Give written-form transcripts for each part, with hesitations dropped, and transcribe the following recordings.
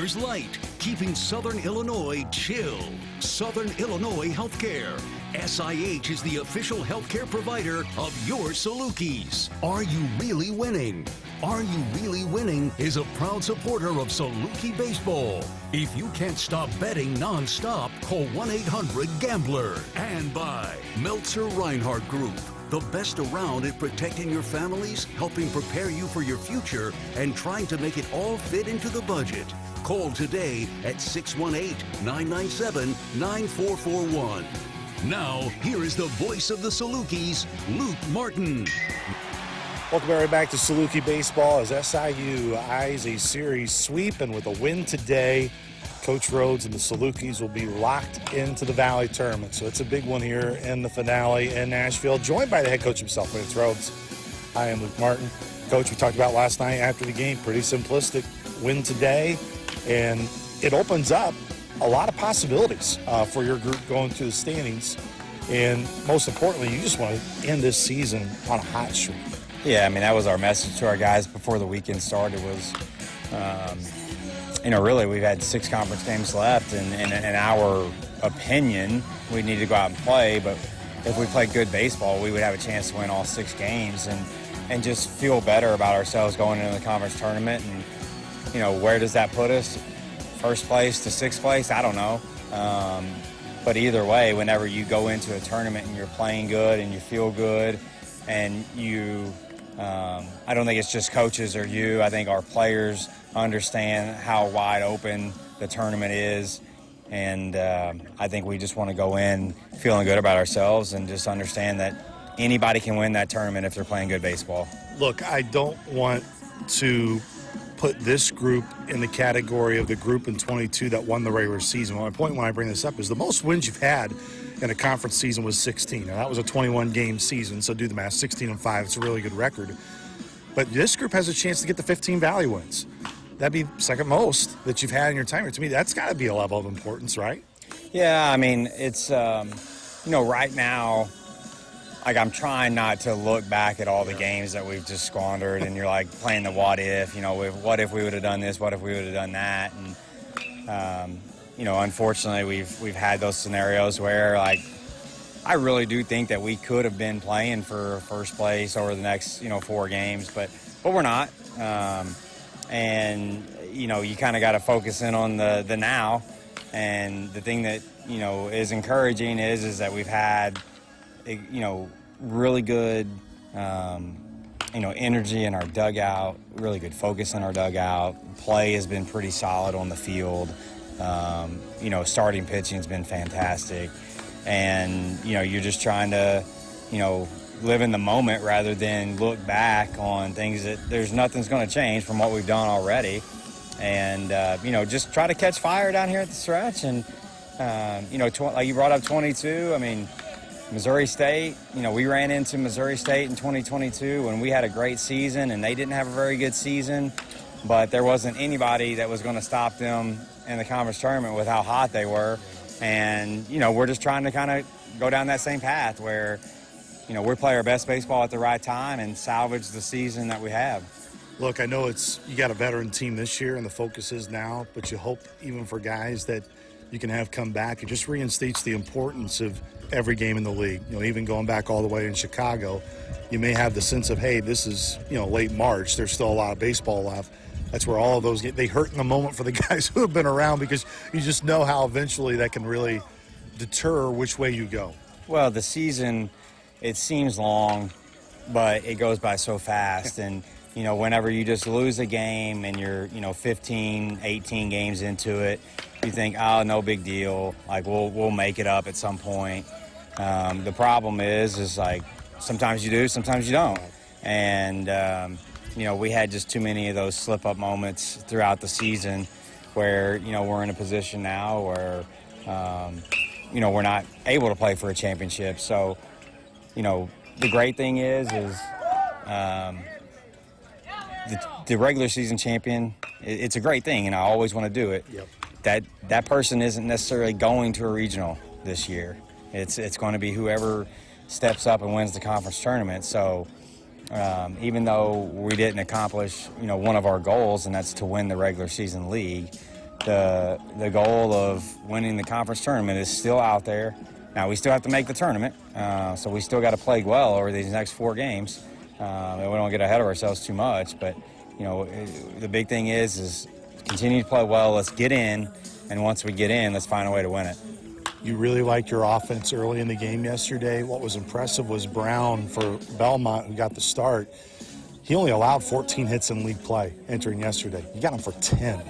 Coors Light, keeping Southern Illinois chill. Southern Illinois Healthcare. SIH is the official healthcare provider of your Salukis. Are you really winning? Are You Really Winning is a proud supporter of Saluki Baseball. If you can't stop betting nonstop, call 1-800-GAMBLER. And by Meltzer Reinhardt Group, the best around at protecting your families, helping prepare you for your future, and trying to make it all fit into the budget. Call today at 618-997-9441. Now, here is the voice of the Salukis, Luke Martin. Welcome everybody back to Saluki Baseball as SIU eyes a series sweep, and with a win today, Coach Rhodes and the Salukis will be locked into the Valley Tournament. So it's a big one here in the finale in Nashville, joined by the head coach himself, Coach Rhodes. I am Luke Martin. Coach, we talked about last night after the game, pretty simplistic win today, and it opens up a lot of possibilities for your group going to the standings. And most importantly, you just want to end this season on a hot streak. Yeah, I mean, that was our message to our guys before the weekend started was, really we've had 6 conference games left, and in our opinion, we need to go out and play. But if we played good baseball, we would have a chance to win all 6 games and just feel better about ourselves going into the conference tournament. And, where does that put us? First place to 6th place? I don't know. But either way, whenever you go into a tournament and you're playing good and you feel good and you I don't think it's just coaches or you. I think our players understand how wide open the tournament is. And I think we just want to go in feeling good about ourselves and just understand that anybody can win that tournament if they're playing good baseball. Look, I don't want to put this group in the category of the group in 22 that won the regular season. My point when I bring this up is the most wins you've had in a conference season was 16. Now, that was a 21-game season, so do the math, 16-5. It's a really good record. But this group has a chance to get the 15 Valley wins. That'd be second most that you've had in your time. To me, that's got to be a level of importance, right? Yeah, I mean, it's, right now, like, I'm trying not to look back at all the games that we've just squandered, and you're like playing the what if, what if we would have done this, what if we would have done that, and unfortunately we've had those scenarios where, like, I really do think that we could have been playing for first place over the next 4 games, but we're not, and you kind of got to focus in on the now, and the thing that is encouraging is that we've had really good, energy in our dugout, really good focus in our dugout. Play has been pretty solid on the field. Starting pitching has been fantastic. And, you're just trying to, live in the moment rather than look back on things that there's nothing's going to change from what we've done already. And, just try to catch fire down here at the stretch. And, like you brought up 22, I mean, Missouri State, we ran into Missouri State in 2022 when we had a great season and they didn't have a very good season, but there wasn't anybody that was going to stop them in the conference tournament with how hot they were. And, we're just trying to kind of go down that same path where, we play our best baseball at the right time and salvage the season that we have. Look, I know you got a veteran team this year and the focus is now, but you hope even for guys that you can have come back. It just reinstates the importance of every game in the league. Even going back all the way in Chicago, you may have the sense of, hey, this is, late March. There's still a lot of baseball left. That's where all of those they hurt in the moment for the guys who have been around because you just know how eventually that can really deter which way you go. Well, the season, it seems long, but it goes by so fast. And, whenever you just lose a game and you're, 15, 18 games into it, you think, oh, no big deal. Like, we'll make it up at some point. The problem is like sometimes you do, sometimes you don't. And, we had just too many of those slip-up moments throughout the season where, we're in a position now where, we're not able to play for a championship. So, the great thing is the regular season champion, it's a great thing, and I always want to do it. Yep. That person isn't necessarily going to a regional this year. It's going to be whoever steps up and wins the conference tournament. So even though we didn't accomplish, one of our goals, and that's to win the regular season league, the goal of winning the conference tournament is still out there. Now, we still have to make the tournament, so we still got to play well over these next 4 games. And we don't get ahead of ourselves too much, but, the big thing is continue to play well, let's get in, and once we get in, let's find a way to win it. You really liked your offense early in the game yesterday. What was impressive was Brown for Belmont, who got the start. He only allowed 14 hits in league play entering yesterday. You got him for 10.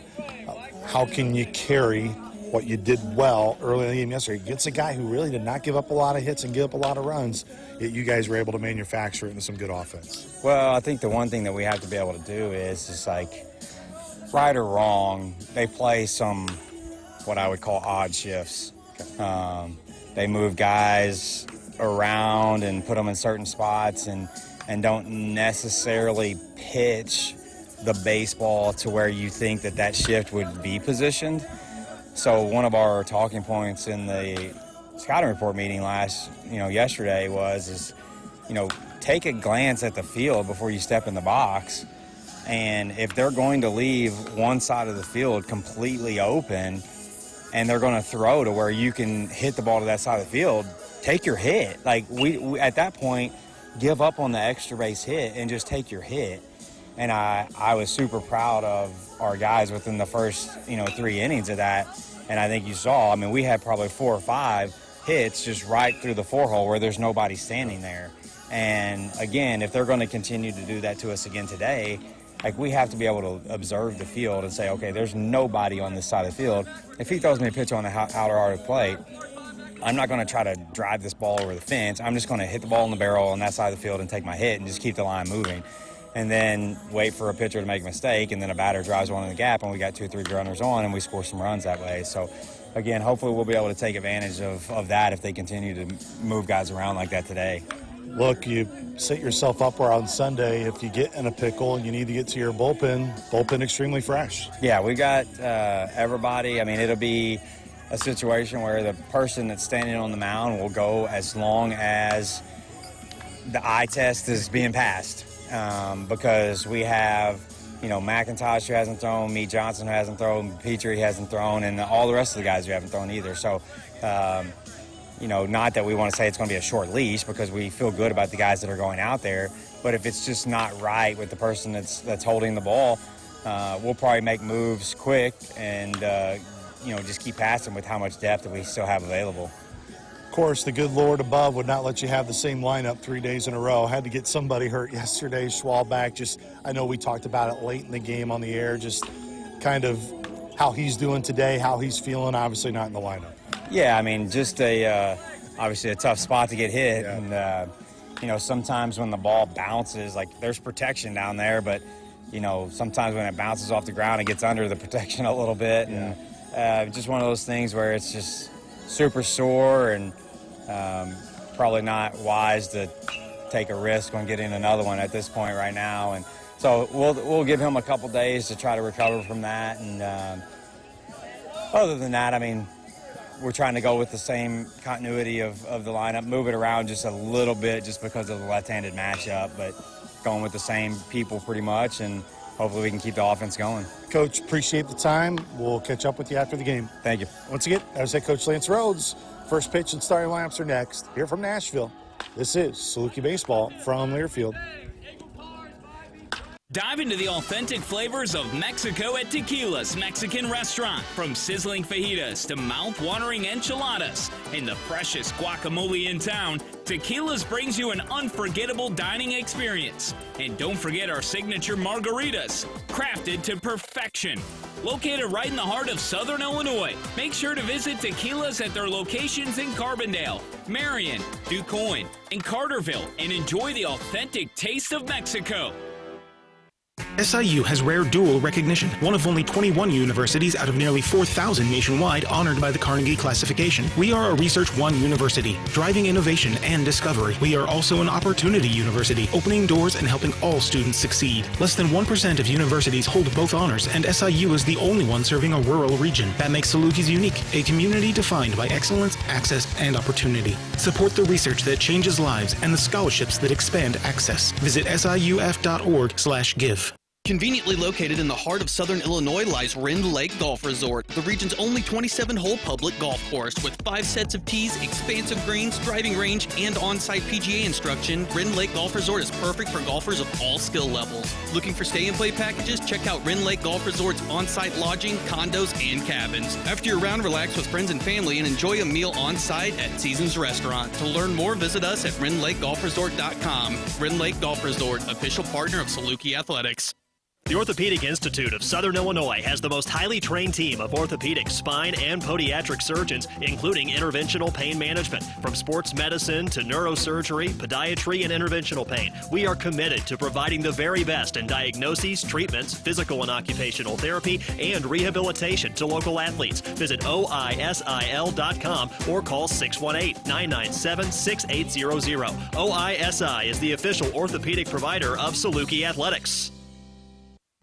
How can you carry what you did well early in the game yesterday against a guy who really did not give up a lot of hits and give up a lot of runs, yet you guys were able to manufacture it into some good offense? Well, I think the one thing that we have to be able to do is just like, right or wrong, they play some what I would call odd shifts. They move guys around and put them in certain spots and don't necessarily pitch the baseball to where you think that shift would be positioned. So one of our talking points in the scouting report meeting yesterday was take a glance at the field before you step in the box. And if they're going to leave one side of the field completely open and they're going to throw to where you can hit the ball to that side of the field, take your hit. Like we at that point, give up on the extra base hit and just take your hit. And I was super proud of our guys within the first, 3 innings of that. And I think you saw, we had probably 4 or 5 hits just right through the 4-hole where there's nobody standing there. And again, if they're going to continue to do that to us again today, we have to be able to observe the field and say, okay, there's nobody on this side of the field. If he throws me a pitch on the outer arc of the plate, I'm not going to try to drive this ball over the fence. I'm just going to hit the ball in the barrel on that side of the field and take my hit and just keep the line moving. And then wait for a pitcher to make a mistake, and then a batter drives one in the gap, and we got 2 or 3 runners on, and we score some runs that way. So, again, hopefully we'll be able to take advantage of that if they continue to move guys around like that today. Look, you set yourself up where on Sunday, if you get in a pickle and you need to get to your bullpen extremely fresh. Yeah, we got everybody. It'll be a situation where the person that's standing on the mound will go as long as the eye test is being passed. Because we have, McIntosh who hasn't thrown, Meade Johnson who hasn't thrown, Petrie hasn't thrown, and all the rest of the guys who haven't thrown either. So, not that we want to say it's going to be a short leash because we feel good about the guys that are going out there. But if it's just not right with the person that's holding the ball, we'll probably make moves quick and, just keep passing with how much depth that we still have available. Of course, the good Lord above would not let you have the same lineup 3 days in a row. Had to get somebody hurt yesterday, Schwalbach. I know we talked about it late in the game on the air, just kind of how he's doing today, how he's feeling, obviously not in the lineup. Yeah, just obviously a tough spot to get hit. Yeah. And, sometimes when the ball bounces, there's protection down there, but, sometimes when it bounces off the ground, it gets under the protection a little bit. Yeah. And just one of those things where it's just super sore and probably not wise to take a risk on getting another one at this point right now. And so we'll give him a couple days to try to recover from that. And other than that, we're trying to go with the same continuity of the lineup, move it around just a little bit just because of the left-handed matchup, but going with the same people pretty much, and hopefully we can keep the offense going. Coach, appreciate the time. We'll catch up with you after the game. Thank you. Once again, that was head coach Lance Rhodes. First pitch and starting lineups are next. Here from Nashville, this is Saluki Baseball from Learfield. Dive into the authentic flavors of Mexico at Tequila's Mexican Restaurant. From sizzling fajitas to mouth-watering enchiladas and the freshest guacamole in town, Tequila's brings you an unforgettable dining experience. And don't forget our signature margaritas, crafted to perfection. Located right in the heart of Southern Illinois, make sure to visit Tequila's at their locations in Carbondale, Marion, DuQuoin, and Carterville, and enjoy the authentic taste of Mexico. SIU has rare dual recognition, one of only 21 universities out of nearly 4,000 nationwide honored by the Carnegie Classification. We are a Research One university, driving innovation and discovery. We are also an opportunity university, opening doors and helping all students succeed. Less than 1% of universities hold both honors, and SIU is the only one serving a rural region. That makes Salukis unique, a community defined by excellence, access, and opportunity. Support the research that changes lives and the scholarships that expand access. Visit siuf.org/give. Conveniently located in the heart of southern Illinois lies Rend Lake Golf Resort, the region's only 27-hole public golf course with 5 sets of tees, expansive greens, driving range, and on-site PGA instruction. Rend Lake Golf Resort is perfect for golfers of all skill levels. Looking for stay-and-play packages? Check out Rend Lake Golf Resort's on-site lodging, condos, and cabins. After your round, relax with friends and family and enjoy a meal on-site at Seasons Restaurant. To learn more, visit us at RendLakeGolfResort.com. Rend Lake Golf Resort, official partner of Saluki Athletics. The Orthopedic Institute of Southern Illinois has the most highly trained team of orthopedic, spine, and podiatric surgeons, including interventional pain management. From sports medicine to neurosurgery, podiatry, and interventional pain, we are committed to providing the very best in diagnoses, treatments, physical and occupational therapy, and rehabilitation to local athletes. Visit OISIL.com or call 618-997-6800. OISI is the official orthopedic provider of Saluki Athletics.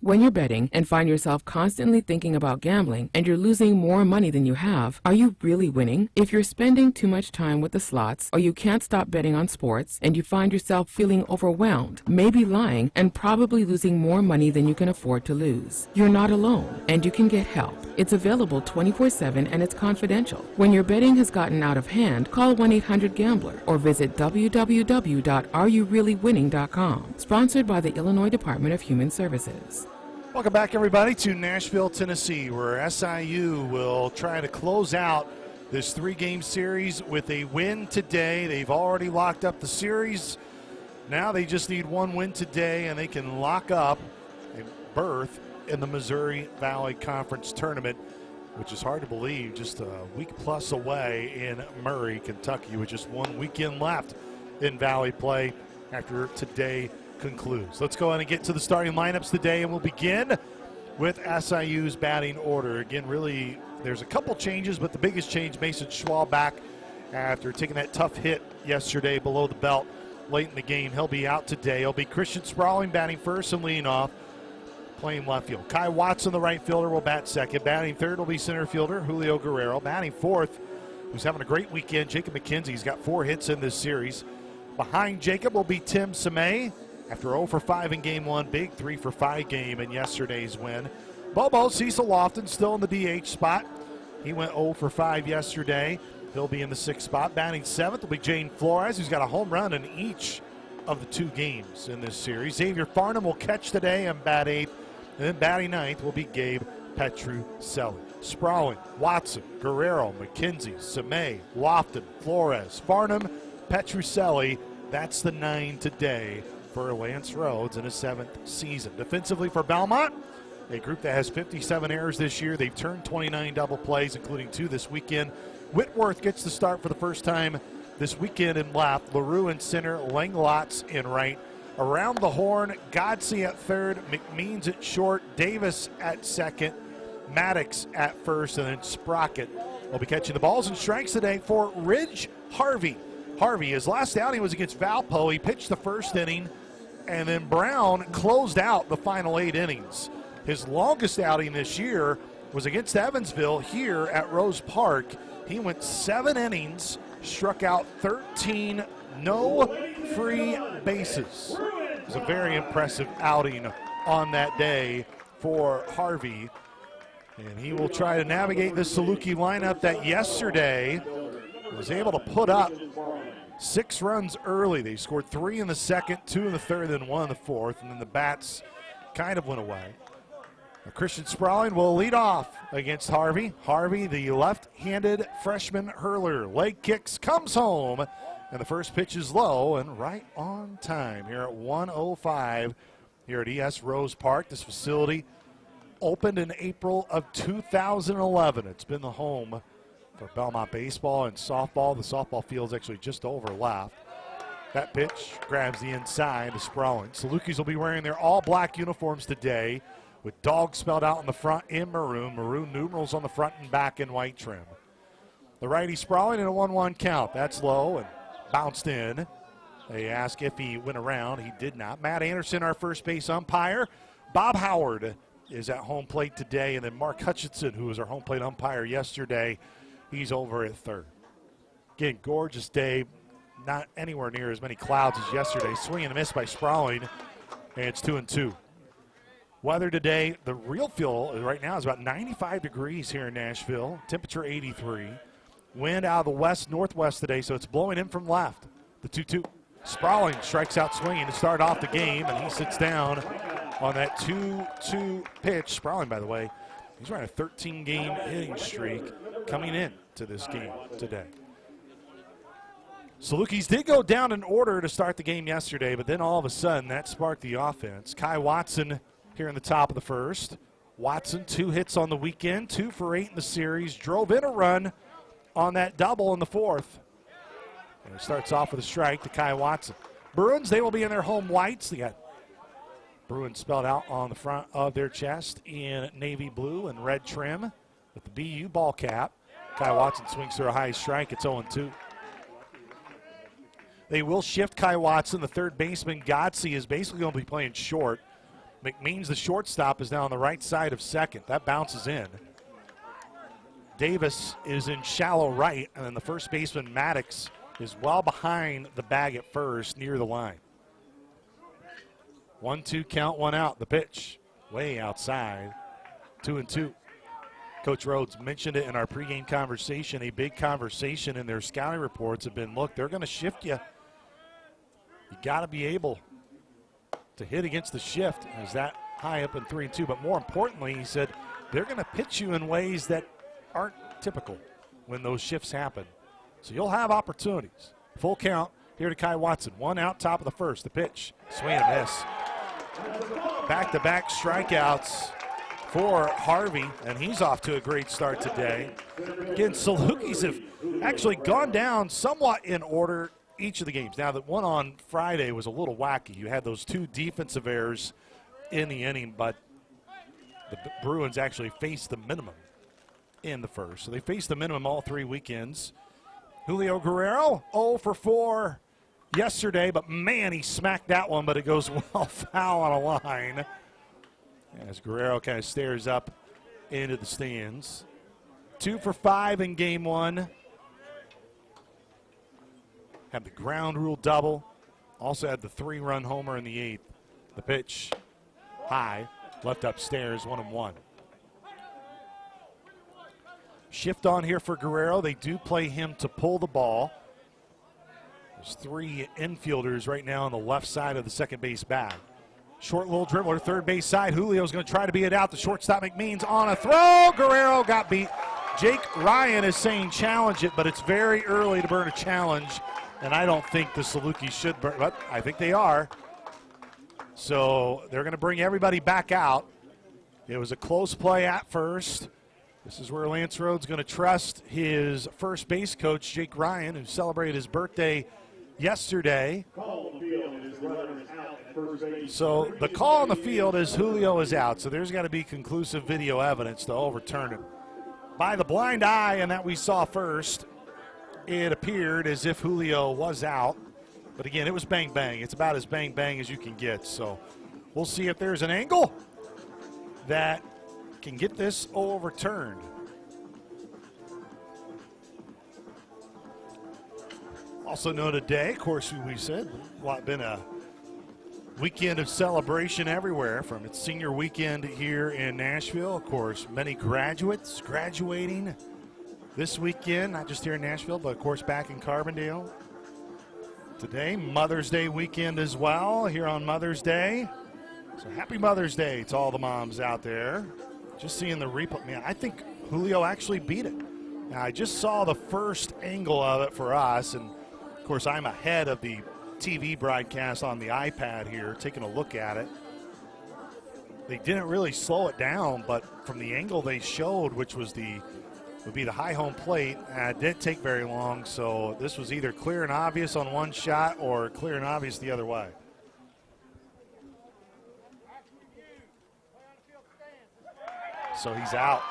When you're betting and find yourself constantly thinking about gambling and you're losing more money than you have, are you really winning? If you're spending too much time with the slots or you can't stop betting on sports and you find yourself feeling overwhelmed, maybe lying, and probably losing more money than you can afford to lose, you're not alone and you can get help. It's available 24/7 and it's confidential. When your betting has gotten out of hand, call 1-800-GAMBLER or visit www.areyoureallywinning.com. Sponsored by the Illinois Department of Human Services. Welcome back, everybody, to Nashville, Tennessee, where SIU will try to close out this 3-game series with a win today. They've already locked up the series. Now they just need one win today, and they can lock up a berth in the Missouri Valley Conference Tournament, which is hard to believe, just a week plus away in Murray, Kentucky, with just 1 weekend left in Valley play after today concludes. Let's go ahead and get to the starting lineups today, and we'll begin with SIU's batting order. Again, really, there's a couple changes, but the biggest change, Mason Schwal back after taking that tough hit yesterday below the belt late in the game. He'll be out today. It'll be Christian Sprawling batting first and leading off, playing left field. Kai Watson, the right fielder, will bat second. Batting third will be center fielder Julio Guerrero. Batting fourth, who's having a great weekend, Jacob McKenzie. He's got 4 hits in this series. Behind Jacob will be Tim Semay. After 0 for 5 in Game 1, big 3 for 5 game in yesterday's win. Bobo Cecil Lofton still in the DH spot. He went 0 for 5 yesterday. He'll be in the 6th spot. Batting 7th will be Jane Flores, who's got a home run in each of the 2 games in this series. Xavier Farnham will catch today and bat 8th. And then batting 9th will be Gabe Petrucelli. Sprawling, Watson, Guerrero, McKenzie, Semay, Lofton, Flores, Farnham, Petrucelli. That's the 9 today for Lance Rhodes in his 7th season. Defensively for Belmont, a group that has 57 errors this year. They've turned 29 double plays, including 2 this weekend. Whitworth gets the start for the first time this weekend in left. LaRue in center, Langlotz in right. Around the horn, Godsey at third, McMeans at short, Davis at second, Maddox at first, and then Sprocket will be catching the balls and strikes today for Ridge Harvey. Harvey, his last outing was against Valpo. He pitched the first inning, and then Brown closed out the final 8 innings. His longest outing this year was against Evansville here at Rose Park. He went 7 innings, struck out 13, no free bases. It was a very impressive outing on that day for Harvey. And he will try to navigate this Saluki lineup that yesterday was able to put up 6 runs early. They scored 3 in the second, 2 in the third, and 1 in the fourth, and then the bats kind of went away. Now, Christian Sprawling will lead off against Harvey. Harvey, the left-handed freshman hurler, leg kicks, comes home, and the first pitch is low and right on time here at 1:05 here at ES Rose Park. This facility opened in April of 2011. It's been the home for Belmont baseball and softball. The softball field's actually just over left. That pitch grabs the inside to Sprawling. Salukis will be wearing their all-black uniforms today with Dawgs spelled out in the front in maroon. Maroon numerals on the front and back in white trim. The righty Sprawling in a 1-1 count. That's low and bounced in. They ask if he went around. He did not. Matt Anderson, our first base umpire. Bob Howard is at home plate today. And then Mark Hutchinson, who was our home plate umpire yesterday, he's over at third. Again, gorgeous day. Not anywhere near as many clouds as yesterday. Swing and a miss by Sprawling, and it's 2-2. Weather today, the real feel right now is about 95 degrees here in Nashville. Temperature 83. Wind out of the west-northwest today, so it's blowing in from left. The 2-2. Sprawling strikes out swinging to start off the game, and he sits down on that 2-2 pitch. Sprawling, by the way, he's running a 13-game hitting streak coming in to this game today. Salukis did go down in order to start the game yesterday, but then all of a sudden that sparked the offense. Kai Watson here in the top of the first. Watson, 2 hits on the weekend, 2 for 8 in the series. Drove in a run on that double in the fourth. And it starts off with a strike to Kai Watson. Bruins, they will be in their home whites. They got Bruins spelled out on the front of their chest in navy blue and red trim with the BU ball cap. Kai Watson swings through a high strike. It's 0-2. They will shift Kai Watson. The third baseman, Godsey, is basically going to be playing short. McMeans, the shortstop, is now on the right side of second. That bounces in. Davis is in shallow right, and then the first baseman, Maddox, is well behind the bag at first, near the line. 1-2 count, 1 out. The pitch, way outside, 2-2. Coach Rhodes mentioned it in our pregame conversation. A big conversation in their scouting reports have been, look, they're going to shift you. You got to be able to hit against the shift. Is that high up in 3-2? But more importantly, he said, they're going to pitch you in ways that aren't typical when those shifts happen. So you'll have opportunities. Full count here to Kai Watson. 1 out, top of the first. The pitch, swing and miss. Back-to-back strikeouts for Harvey, and he's off to a great start today. Again, Salukis have actually gone down somewhat in order each of the games. Now, that one on Friday was a little wacky. You had those 2 defensive errors in the inning, but the Bruins actually faced the minimum in the first. So they faced the minimum all 3 weekends. Julio Guerrero, 0 for 4 yesterday, but man, he smacked that one, but it goes well foul on a line. As Guerrero kind of stares up into the stands. 2 for 5 in game 1. Had the ground rule double. Also had the 3-run homer in the 8th. The pitch, high, left upstairs, 1-1. Shift on here for Guerrero. They do play him to pull the ball. There's 3 infielders right now on the left side of the second base bag. Short little dribbler, third base side. Julio's going to try to beat it out. The shortstop McMeans on a throw. Guerrero got beat. Jake Ryan is saying challenge it, but it's very early to burn a challenge, and I don't think the Salukis should burn, but I think they are. So they're going to bring everybody back out. It was a close play at first. This is where Lance Rhodes going to trust his first base coach, Jake Ryan, who celebrated his birthday yesterday. So the call on the field is Julio is out. So there's got to be conclusive video evidence to overturn it. By the blind eye, and that we saw first, it appeared as if Julio was out. But again, it was bang-bang. It's about as bang-bang as you can get. So we'll see if there's an angle that can get this overturned. Also know today, of course, we said, been a weekend of celebration everywhere, from its senior weekend here in Nashville. Of course, many graduates graduating this weekend, not just here in Nashville, but of course back in Carbondale. Today, Mother's Day weekend as well, here on Mother's Day. So happy Mother's Day to all the moms out there. Just seeing the replay, man, I think Julio actually beat it. Now, I just saw the first angle of it for us, and of course I'm ahead of the TV broadcast on the iPad here, taking a look at it. They didn't really slow it down, but from the angle they showed, which was would be the high home plate, it didn't take very long, so this was either clear and obvious on one shot or clear and obvious the other way. So he's out.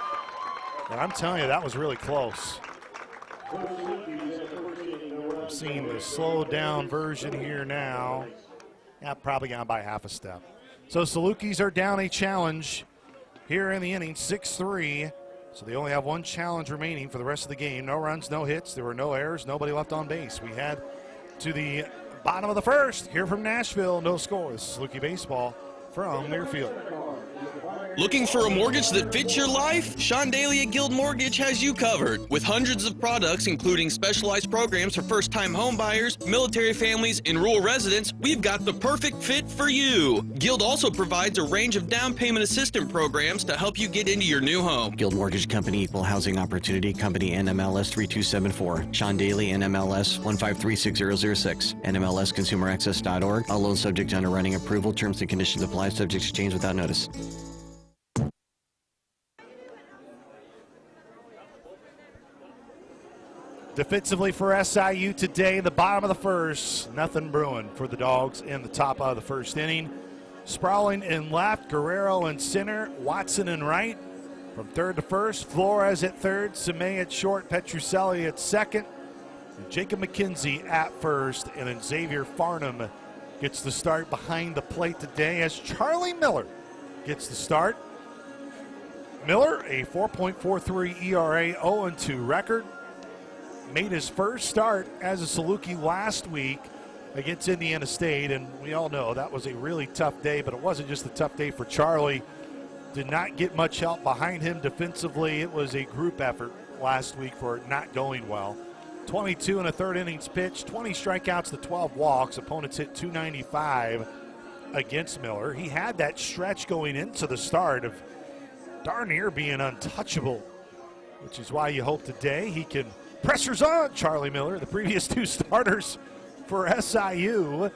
And I'm telling you, that was really close. I'm seeing the slowed down version here now. Yeah, probably gone by half a step. So Salukis are down a challenge here in the inning, 6-3. So they only have 1 challenge remaining for the rest of the game. No runs, no hits. There were no errors, nobody left on base. We head to the bottom of the first here from Nashville. No score. This is Saluki Baseball from Learfield. Looking for a mortgage that fits your life? Sean Daly at Guild Mortgage has you covered. With hundreds of products, including specialized programs for first-time home buyers, military families, and rural residents, we've got the perfect fit for you. Guild also provides a range of down payment assistance programs to help you get into your new home. Guild Mortgage Company, Equal Housing Opportunity Company, NMLS 3274. Sean Daly, NMLS 1536006. NMLSConsumerAccess.org. All loans subject to underwriting approval. Terms and conditions apply. Subject to change without notice. Defensively for SIU today, in the bottom of the first, nothing brewing for the Dogs in the top of the first inning. Sprawling in left, Guerrero in center, Watson in right. From third to first, Flores at third, Semay at short, Petrucelli at second, and Jacob McKenzie at first, and then Xavier Farnham gets the start behind the plate today as Charlie Miller gets the start. Miller, a 4.43 ERA, 0-2 record. Made his first start as a Saluki last week against Indiana State, and we all know that was a really tough day, but it wasn't just a tough day for Charlie. Did not get much help behind him defensively. It was a group effort last week for it not going well. 22 and a third innings pitched, 20 strikeouts to 12 walks. Opponents hit 295 against Miller. He had that stretch going into the start of darn near being untouchable, which is why you hope today he can. Pressure's on Charlie Miller. The previous two starters for SIU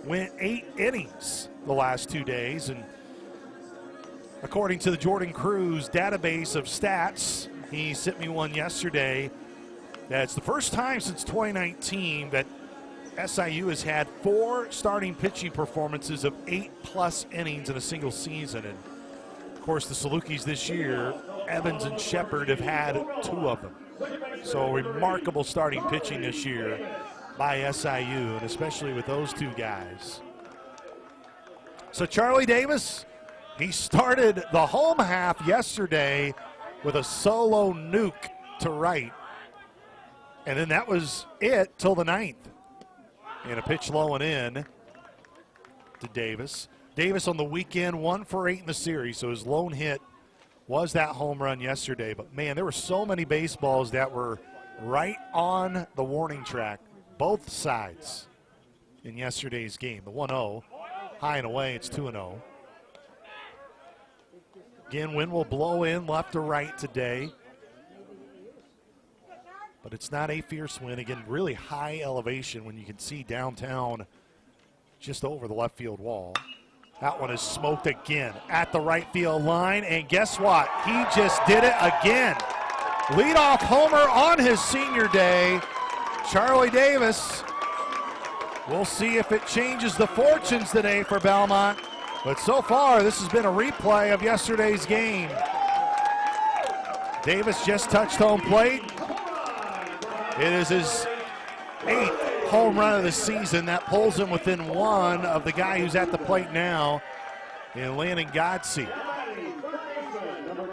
went 8 innings the last 2 days. And according to the Jordan Cruz database of stats, he sent me one yesterday, that's the first time since 2019 that SIU has had 4 starting pitching performances of 8+ innings in a single season. And of course, the Salukis this year, Evans and Shepard have had 2 of them. So remarkable starting pitching this year by SIU, and especially with those 2 guys. So Charlie Davis, he started the home half yesterday with a solo nuke to right. And then that was it till the 9th. And a pitch low and in to Davis. Davis on the weekend, 1 for 8 in the series, so his lone hit was that home run yesterday. But, man, there were so many baseballs that were right on the warning track, both sides, in yesterday's game. The 1-0, high and away, it's 2-0. Again, wind will blow in left to right today. But it's not a fierce wind. Again, really high elevation when you can see downtown just over the left field wall. That one is smoked again at the right field line, and guess what? He just did it again. Leadoff homer on his senior day, Charlie Davis. We'll see if it changes the fortunes today for Belmont, but so far this has been a replay of yesterday's game. Davis just touched home plate. It is his 8th home run of the season. That pulls him within 1 of the guy who's at the plate now in Landon Godsey.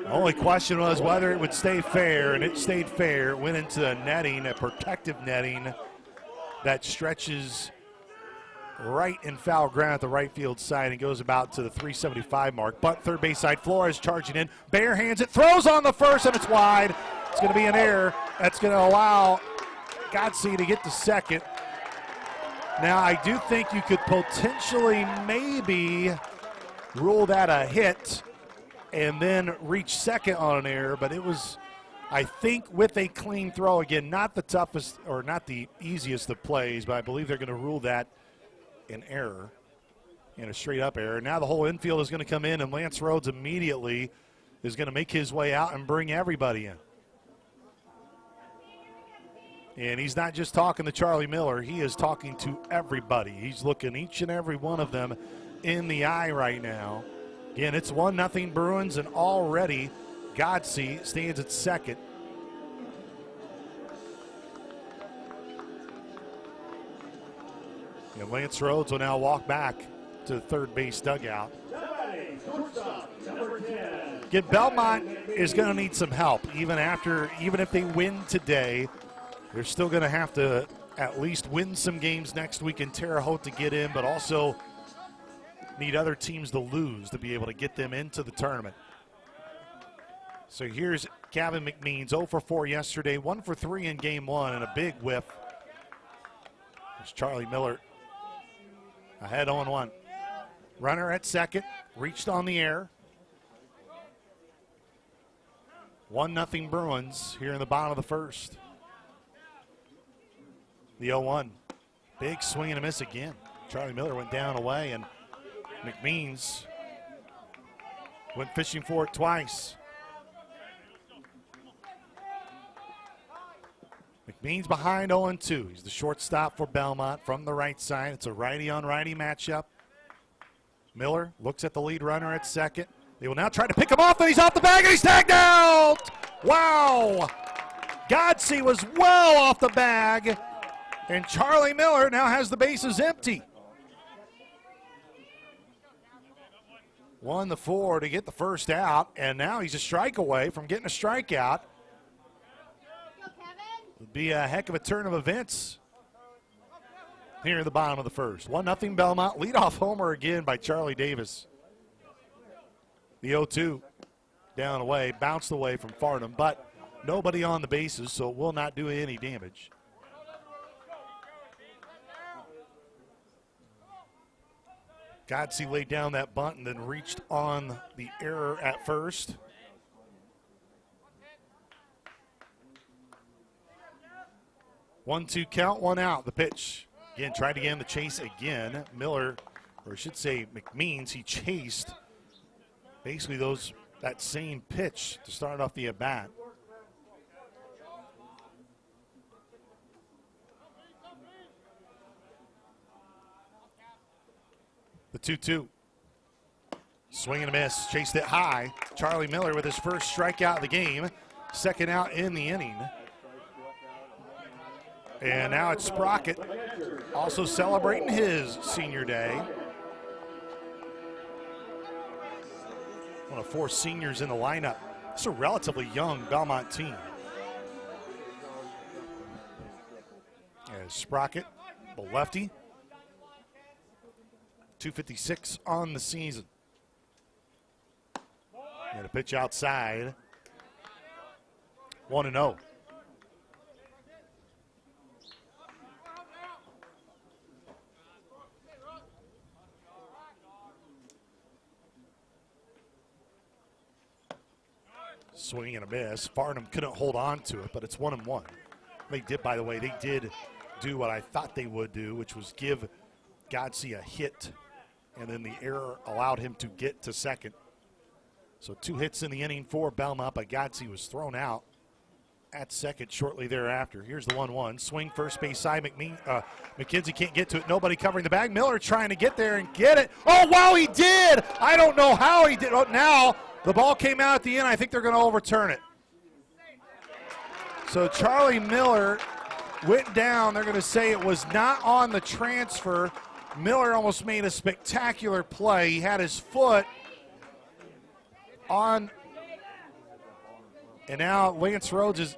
The only question was whether it would stay fair, and it stayed fair. It went into a netting, a protective netting that stretches right in foul ground at the right field side and goes about to the 375 mark. Bunt third base side, Flores charging in, bare hands it, throws on the first, and it's wide. It's going to be an error. That's going to allow Godsey to get to second. Now, I do think you could potentially maybe rule that a hit and then reach second on an error, but it was, I think, with a clean throw. Again, not the toughest or not the easiest of plays, but I believe they're going to rule that an error and a straight-up error. Now the whole infield is going to come in, and Lance Rhodes immediately is going to make his way out and bring everybody in. And he's not just talking to Charlie Miller. He is talking to everybody. He's looking each and every one of them in the eye right now. Again, it's 1-0 Bruins, and already Godsey stands at second. And Lance Rhodes will now walk back to the third base dugout. Again, Belmont is going to need some help. Even if they win today, they're still going to have to at least win some games next week in Terre Haute to get in, but also need other teams to lose to be able to get them into the tournament. So here's Gavin McMeans, 0 for 4 yesterday, 1 for 3 in game 1, and a big whiff. There's Charlie Miller ahead 0-1. Runner at second, reached on the air. 1-0 Bruins here in the bottom of the first. The 0-1. Big swing and a miss again. Charlie Miller went down away, and McMeans went fishing for it twice. McMeans behind 0-2. He's the shortstop for Belmont from the right side. It's a righty-on-righty matchup. Miller looks at the lead runner at second. They will now try to pick him off, and he's off the bag, and he's tagged out! Wow! Godsey was well off the bag, and Charlie Miller now has the bases empty. 1-4 to get the first out, and now he's a strike away from getting a strikeout. Would be a heck of a turn of events here in the bottom of the first. 1-0 Belmont. Leadoff homer again by Charlie Davis. The 0-2 down away, bounced away from Farnham, but nobody on the bases, so it will not do any damage. Godsey laid down that bunt and then reached on the error at first. One-two count, one out. The pitch. Again, tried to get in the chase again. Miller, or I should say McMeans, he chased basically that same pitch to start off the at-bat. The 2-2. Swing and a miss. Chased it high. Charlie Miller with his first strikeout of the game. Second out in the inning. And now it's Sprocket, also celebrating his senior day. One of 4 seniors in the lineup. It's a relatively young Belmont team. As Sprocket, the lefty, 256 on the season. And a pitch outside. 1-0. Swing and a miss. Farnham couldn't hold on to it, but it's 1-1. They did, by the way, they did do what I thought they would do, which was give Godsey a hit, and then the error allowed him to get to second. So 2 hits in the inning for Belmont, but Godsey was thrown out at second shortly thereafter. Here's the 1-1. Swing first base side. McKenzie can't get to it. Nobody covering the bag. Miller trying to get there and get it. Oh, wow, he did. I don't know how he did. Oh, now the ball came out at the end. I think they're going to overturn it. So Charlie Miller went down. They're going to say it was not on the transfer. Miller almost made a spectacular play. He had his foot on, and now Lance Rhodes is.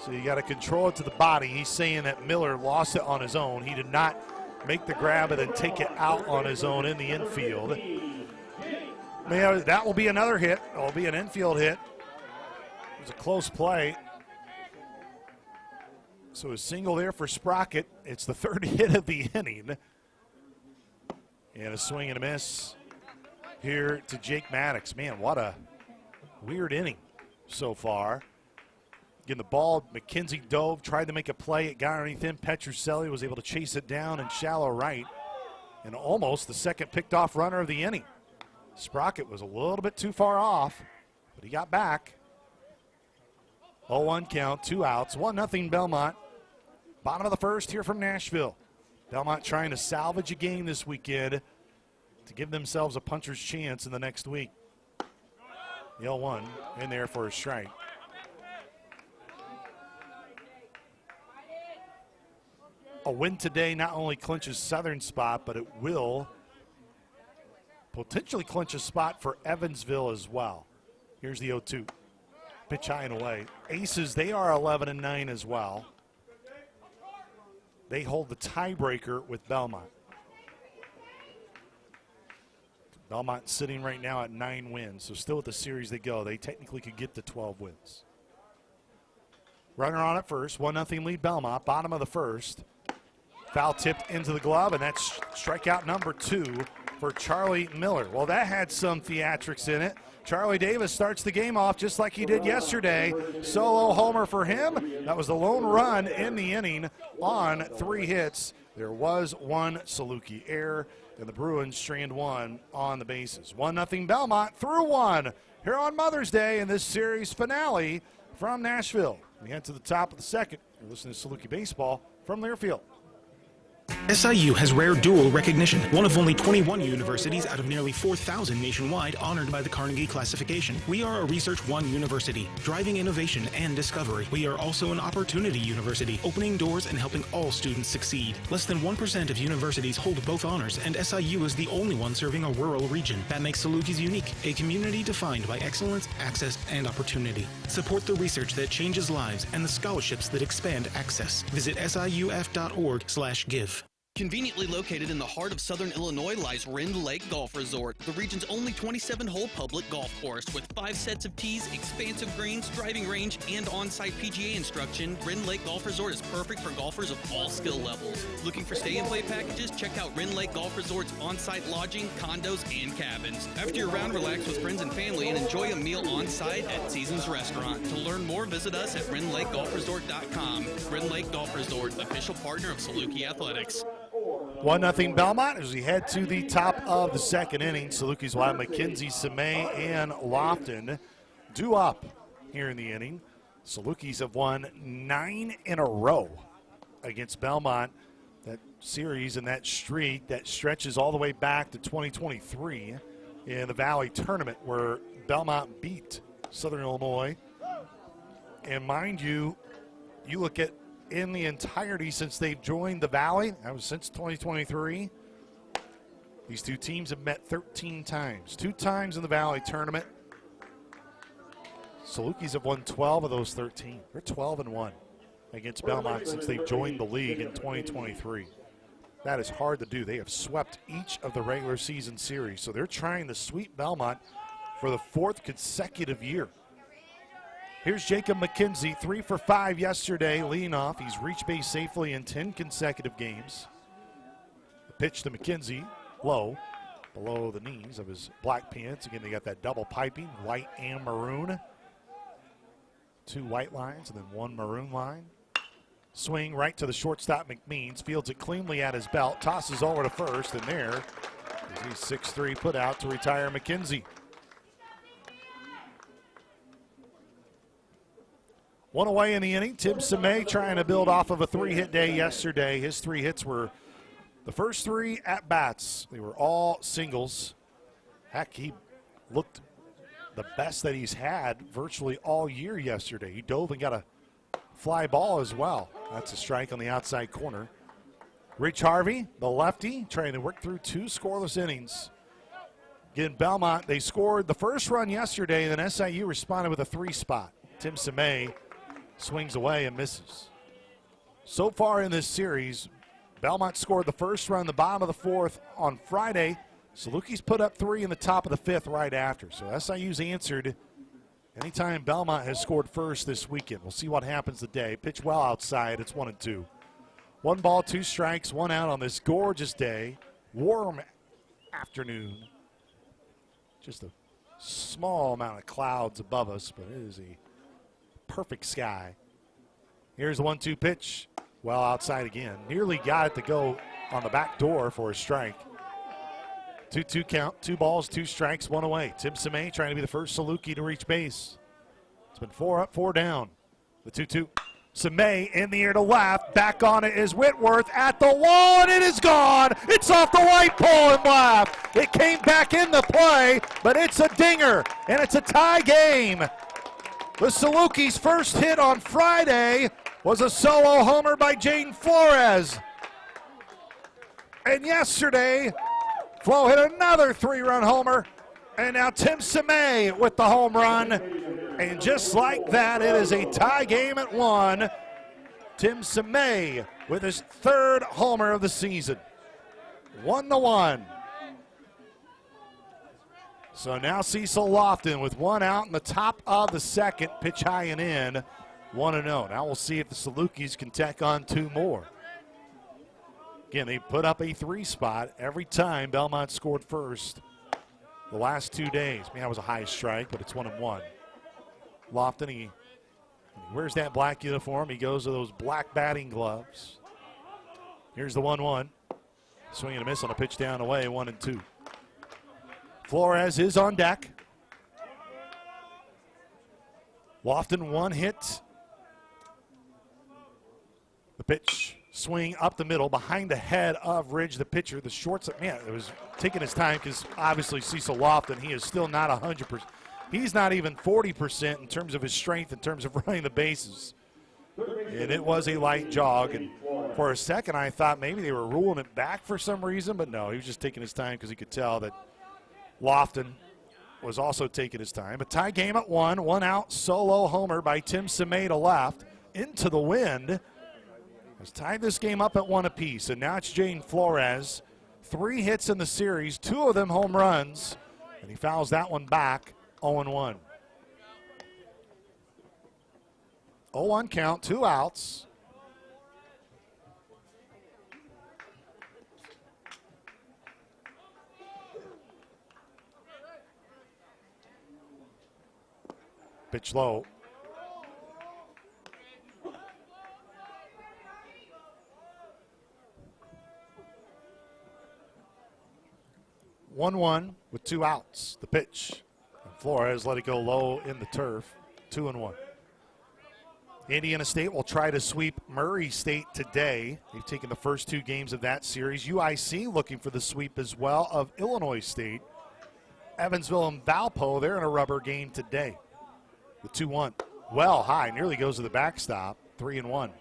So you got to control it to the body. He's saying that Miller lost it on his own. He did not make the grab and then take it out on his own in the infield. Man, that will be another hit. It will be an infield hit. It was a close play. So a single there for Sprocket. It's the 3rd hit of the inning. And a swing and a miss here to Jake Maddox. Man, what a weird inning so far. Again, the ball, McKenzie dove, tried to make a play. It got underneath him. Petrucelli was able to chase it down in shallow right. And almost the second picked off runner of the inning. Sprocket was a little bit too far off, but he got back. 0-1 count, 2 outs, 1-0 Belmont. Bottom of the first here from Nashville. Belmont trying to salvage a game this weekend to give themselves a puncher's chance in the next week. The 0-1 in there for a strike. A win today not only clinches Southern spot, but it will potentially clinch a spot for Evansville as well. Here's the 0-2. Pitch high and away. Aces, they are 11-9 as well. they hold the tiebreaker with Belmont. Belmont sitting right now at 9 wins, so still with the series they go. They technically could get to 12 wins. Runner on at first, 1-0 lead Belmont, bottom of the first. Foul tipped into the glove, and that's strikeout number 2 for Charlie Miller. Well, that had some theatrics in it. Charlie Davis starts the game off just like he did yesterday. Solo homer for him. That was the lone run in the inning on 3 hits. There was 1 Saluki error, and the Bruins strand 1 on the bases. 1-0 Belmont through 1 here on Mother's Day in this series finale from Nashville. We head to the top of the second. You're listening to Saluki Baseball from Learfield. SIU has rare dual recognition, one of only 21 universities out of nearly 4,000 nationwide honored by the Carnegie classification. We are a Research One university, driving innovation and discovery. We are also an opportunity university, opening doors and helping all students succeed. Less than 1% of universities hold both honors, and SIU is the only one serving a rural region. That makes Salukis unique, a community defined by excellence, access, and opportunity. Support the research that changes lives and the scholarships that expand access. Visit siuf.org/give. Conveniently located in the heart of southern Illinois lies Rend Lake Golf Resort, the region's only 27-hole public golf course with 5 sets of tees, expansive greens, driving range, and on-site PGA instruction. Rend Lake Golf Resort is perfect for golfers of all skill levels. Looking for stay-and-play packages? Check out Rend Lake Golf Resort's on-site lodging, condos, and cabins. After your round, relax with friends and family and enjoy a meal on-site at Seasons Restaurant. To learn more, visit us at RendLakeGolfResort.com. Rend Lake Golf Resort, official partner of Saluki Athletics. 1-0 Belmont as we head to the top of the second inning. Salukis will have McKenzie, Semay, and Lofton due up here in the inning. Salukis have won 9 in a row against Belmont. That series and that streak that stretches all the way back to 2023 in the Valley Tournament where Belmont beat Southern Illinois. And mind you, you look at in the entirety since they've joined the Valley, that was since 2023, these two teams have met 13 times. 2 times in the Valley Tournament. Salukis have won 12 of those 13. They're 12-1 against Belmont since they've joined the league in 2023. That is hard to do. They have swept each of the regular season series, so they're trying to sweep Belmont for the 4th consecutive year. Here's Jacob McKenzie, 3 for 5 yesterday, leading off. He's reached base safely in 10 consecutive games. The pitch to McKenzie, low, below the knees of his black pants. Again, they got that double piping, white and maroon. 2 white lines and then 1 maroon line. Swing right to the shortstop McMeans, fields it cleanly at his belt, tosses over to first, and there is a 6-3 put out to retire McKenzie. 1 away in the inning. Tim Semay trying to build off of a 3-hit day yesterday. His 3 hits were the first 3 at-bats. They were all singles. Heck, he looked the best that he's had virtually all year yesterday. He dove and got a fly ball as well. That's a strike on the outside corner. Rich Harvey, the lefty, trying to work through 2 scoreless innings. Again, Belmont, they scored the first run yesterday, and then SIU responded with a 3 spot. Tim Semay swings away and misses. So far in this series, Belmont scored the first run, the bottom of the 4th on Friday. Salukis put up 3 in the top of the 5th right after. So SIU's answered anytime Belmont has scored first this weekend. We'll see what happens today. Pitch well outside. It's 1-2. 1 ball, 2 strikes, 1 out on this gorgeous day. Warm afternoon. Just a small amount of clouds above us, but it is a perfect sky. Here's the 1-2 pitch. Well outside again. Nearly got it to go on the back door for a strike. 2-2 count. 2 balls, 2 strikes, 1 away. Tim Semay trying to be the first Saluki to reach base. It's been 4 up, 4 down. The 2-2. Semay in the air to left. Back on it is Whitworth at the wall, and it is gone. It's off the right pole and left. It came back in the play, but it's a dinger, and it's a tie game. The Salukis' first hit on Friday was a solo homer by Jaden Flores. And yesterday, Flo hit another 3-run homer. And now Tim Semay with the home run. And just like that, it is a tie game at 1. Tim Semay with his third homer of the season. 1-1. So now Cecil Lofton with one out in the top of the second, pitch high and in, 1-0. Now we'll see if the Salukis can tack on two more. Again, they put up a 3 spot every time Belmont scored first the last 2 days. I mean, that was a high strike, but it's 1-1. Lofton, he wears that black uniform. He goes to those black batting gloves. Here's the 1-1. Swing and a miss on a pitch down away, 1-2. Flores is on deck. Lofton, one hit. The pitch, swing up the middle, behind the head of Ridge, the pitcher. The shortstop, man, it was taking his time because obviously Cecil Lofton, he is still not 100%. He's not even 40% in terms of his strength, in terms of running the bases. And it was a light jog. And for a second, I thought maybe they were ruling it back for some reason, but no, he was just taking his time because he could tell that Lofton was also taking his time. A tie game at 1, one out, solo homer by Tim Semay to left, into the wind. Has tied this game up at 1 apiece, and now it's Jaden Flores. 3 hits in the series, 2 of them home runs, and he fouls that one back, 0-1. 0-1 count, 2 outs. Pitch low. One with 2 outs. The pitch. And Flores let it go low in the turf. 2-1. Indiana State will try to sweep Murray State today. They've taken the first 2 games of that series. UIC looking for the sweep as well of Illinois State. Evansville and Valpo, they're in a rubber game today. The 2-1. Well high, nearly goes to the backstop. 3-1.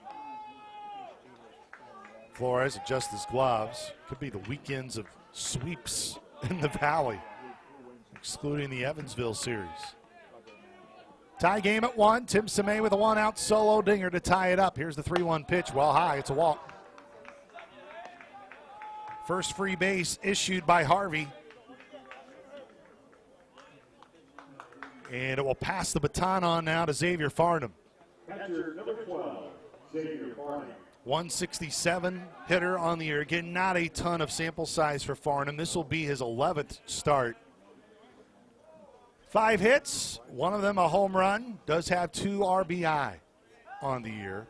Flores adjusts his gloves. Could be the weekends of sweeps in the Valley, excluding the Evansville series. Tie game at 1. Tim Semay with a 1-out solo dinger to tie it up. Here's the 3-1 pitch. Well high. It's a walk. First free base issued by Harvey. And it will pass the baton on now to Xavier Farnham. Catcher number 12, Xavier Farnham. 167 hitter on the year. Again, not a ton of sample size for Farnham. This will be his 11th start. 5 hits, 1 of them a home run. Does have 2 RBI on the year.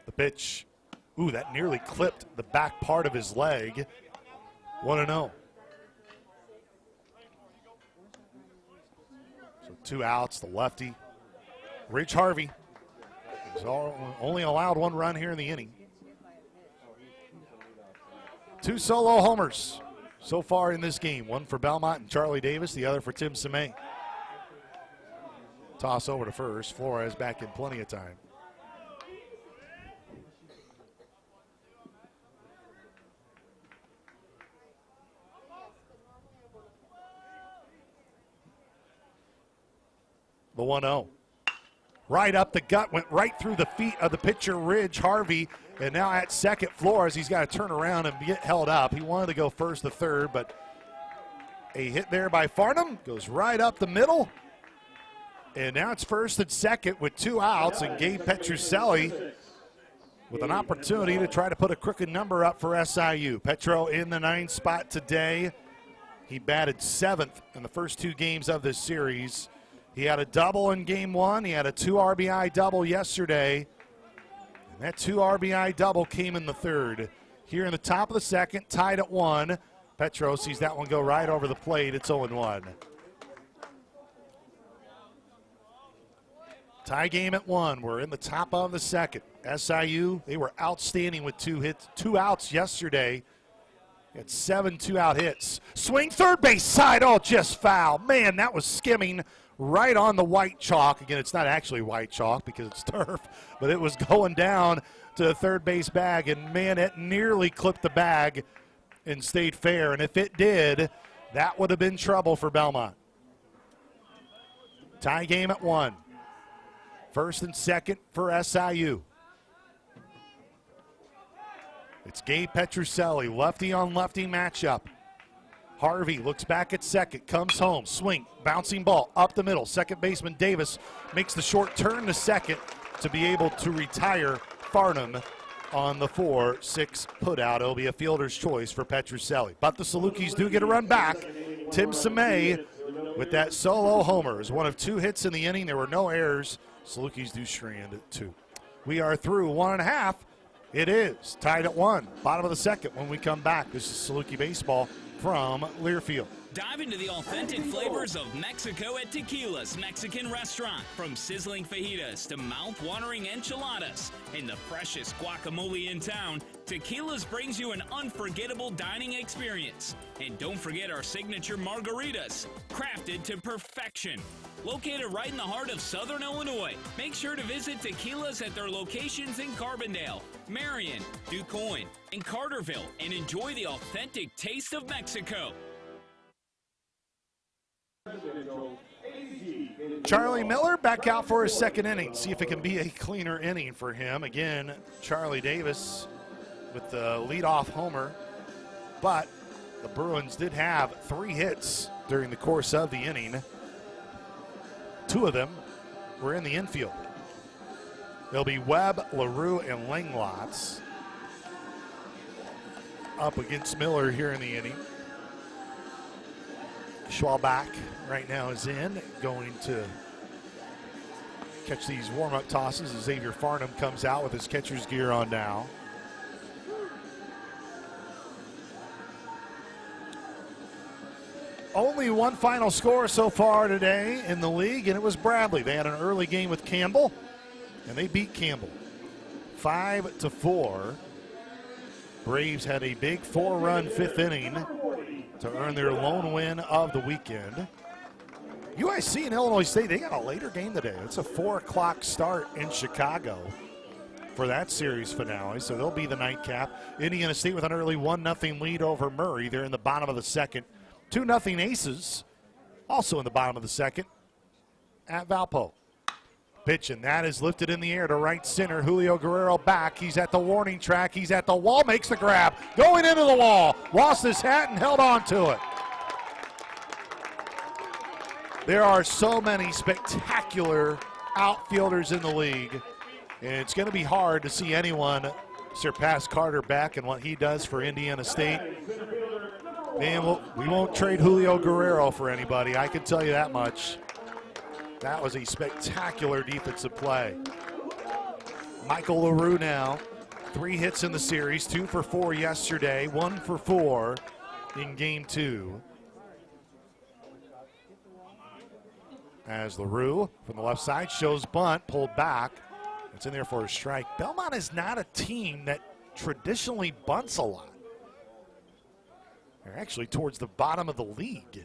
The pitch. Ooh, that nearly clipped the back part of his leg. 1-0. So 2 outs, the lefty. Ridge Harvey has only allowed 1 run here in the inning. 2 solo homers so far in this game. 1 for Belmont and Charlie Davis, the other for Tim Semay. Toss over to first. Flores back in plenty of time. The 1-0. Right up the gut, went right through the feet of the pitcher, Ridge Harvey. And now at second, Flores, he's got to turn around and get held up. He wanted to go first to third, but a hit there by Farnham goes right up the middle. And now it's first and second with 2 outs, and Gabe Petrucelli with an opportunity to try to put a crooked number up for SIU. Petro in the 9th spot today. He batted 7th in the first 2 games of this series. He had a double in game 1. He had a 2 RBI double yesterday. And that 2 RBI double came in the 3rd. Here in the top of the 2nd, tied at 1. Petro sees that one go right over the plate. It's 0-1. Tie game at 1. We're in the top of the 2nd. SIU, they were outstanding with 2 hits, 2 outs yesterday. Had 7 2-out hits. Swing third base side. Oh, just foul. Man, that was skimming right on the white chalk. Again, it's not actually white chalk because it's turf, but it was going down to the third base bag, and man, it nearly clipped the bag and stayed fair. And if it did, That would have been trouble for Belmont. Tie game at 1. First and second for SIU. It's Gabe Petrucelli, lefty on lefty matchup. Harvey looks back at second, comes home, swing, bouncing ball up the middle. Second baseman Davis makes the short turn to second to be able to retire Farnham on the 4-6 putout. It'll be a fielder's choice for Petrucelli. But the Salukis do get a run back. Tim Samay with that solo homer is one of 2 hits in the inning. There were no errors. Salukis do strand at 2. We are through 1.5. It is tied at 1. Bottom of the second when we come back. This is Saluki Baseball from Learfield. Dive into the authentic flavors of Mexico at Tequila's Mexican Restaurant. From sizzling fajitas to mouth-watering enchiladas and the freshest guacamole in town, Tequila's brings you an unforgettable dining experience. And don't forget our signature margaritas, crafted to perfection. Located right in the heart of Southern Illinois, make sure to visit Tequila's at their locations in Carbondale, Marion, DuQuoin, and Carterville, and enjoy the authentic taste of Mexico. Charlie Miller back out for his second inning. See if it can be a cleaner inning for him. Again, Charlie Davis with the leadoff homer. But the Bruins did have 3 hits during the course of the inning. 2 of them were in the infield. They'll be Webb, LaRue, and Langlots up against Miller here in the inning. Schwalbach right now is in, going to catch these warm-up tosses as Xavier Farnham comes out with his catcher's gear on now. Only one final score so far today in the league, and it was Bradley. They had an early game with Campbell, and they beat Campbell 5-4. Braves had a big 4-run 5th inning to earn their lone win of the weekend. UIC and Illinois State, they got a later game today. It's a 4 o'clock start in Chicago for that series finale, so they'll be the nightcap. Indiana State with an early 1-0 lead over Murray. They're in the bottom of the second. 2-0 Aces, also in the bottom of the second at Valpo. Pitch, and that is lifted in the air to right center. Julio Guerrero back. He's at the warning track. He's at the wall, makes the grab. Going into the wall. Lost his hat and held on to it. There are so many spectacular outfielders in the league, and it's going to be hard to see anyone surpass Carter Beck and what he does for Indiana State. And we won't trade Julio Guerrero for anybody, I can tell you that much. That was a spectacular defensive play. Michael LaRue now, 3 hits in the series, 2 for 4 yesterday, 1 for 4 in game 2. As LaRue from the left side shows bunt, pulled back. It's in there for a strike. Belmont is not a team that traditionally bunts a lot. They're actually towards the bottom of the league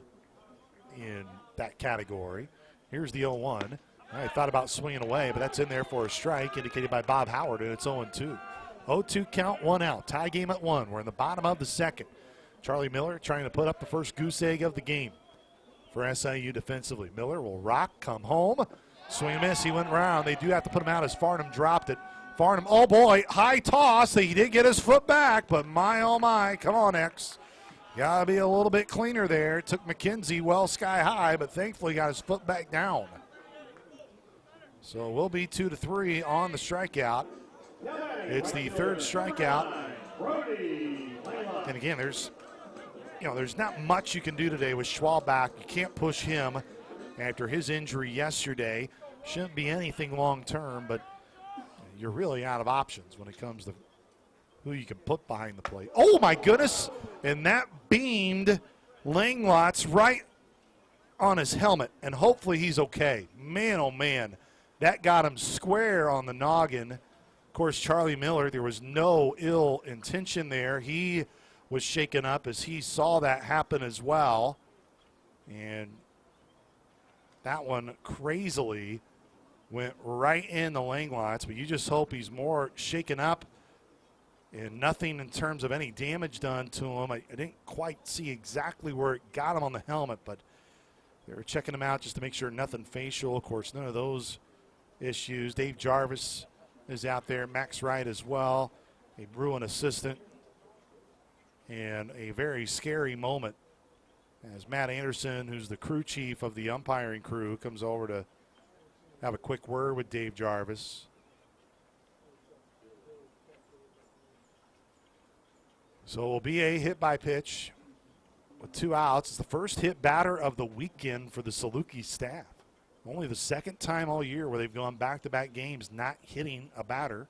in that category. Here's the 0-1. I thought about swinging away, but that's in there for a strike, indicated by Bob Howard, and it's 0-2. 0-2 count, 1 out. Tie game at 1. We're in the bottom of the second. Charlie Miller trying to put up the first goose egg of the game for SIU defensively. Miller will rock, come home. Swing and miss, he went round. They do have to put him out as Farnham dropped it. Farnham, oh boy, high toss. He did get his foot back, but my, oh my. Come on, X. Gotta be a little bit cleaner there. It took McKenzie well sky high, but thankfully got his foot back down. So we'll be 2-3 on the strikeout. It's the 3rd strikeout. And again, there's not much you can do today with Schwalbach. You can't push him after his injury yesterday. Shouldn't be anything long term, but you're really out of options when it comes to who you can put behind the plate. Oh my goodness, and that beamed Langlots right on his helmet, and hopefully he's okay. Man, oh man, that got him square on the noggin. Of course, Charlie Miller, there was no ill intention there. He was shaken up as he saw that happen as well. And that one crazily went right in the Langlots, but you just hope he's more shaken up And nothing in terms of any damage done to him. I didn't quite see exactly where it got him on the helmet, but they were checking him out just to make sure nothing facial. Of course, none of those issues. Dave Jarvis is out there, Max Wright as well, a Bruin assistant. And a very scary moment as Matt Anderson, who's the crew chief of the umpiring crew, comes over to have a quick word with Dave Jarvis. So it will be a hit by pitch with 2 outs. It's the first hit batter of the weekend for the Saluki staff. Only the second time all year where they've gone back-to-back games not hitting a batter.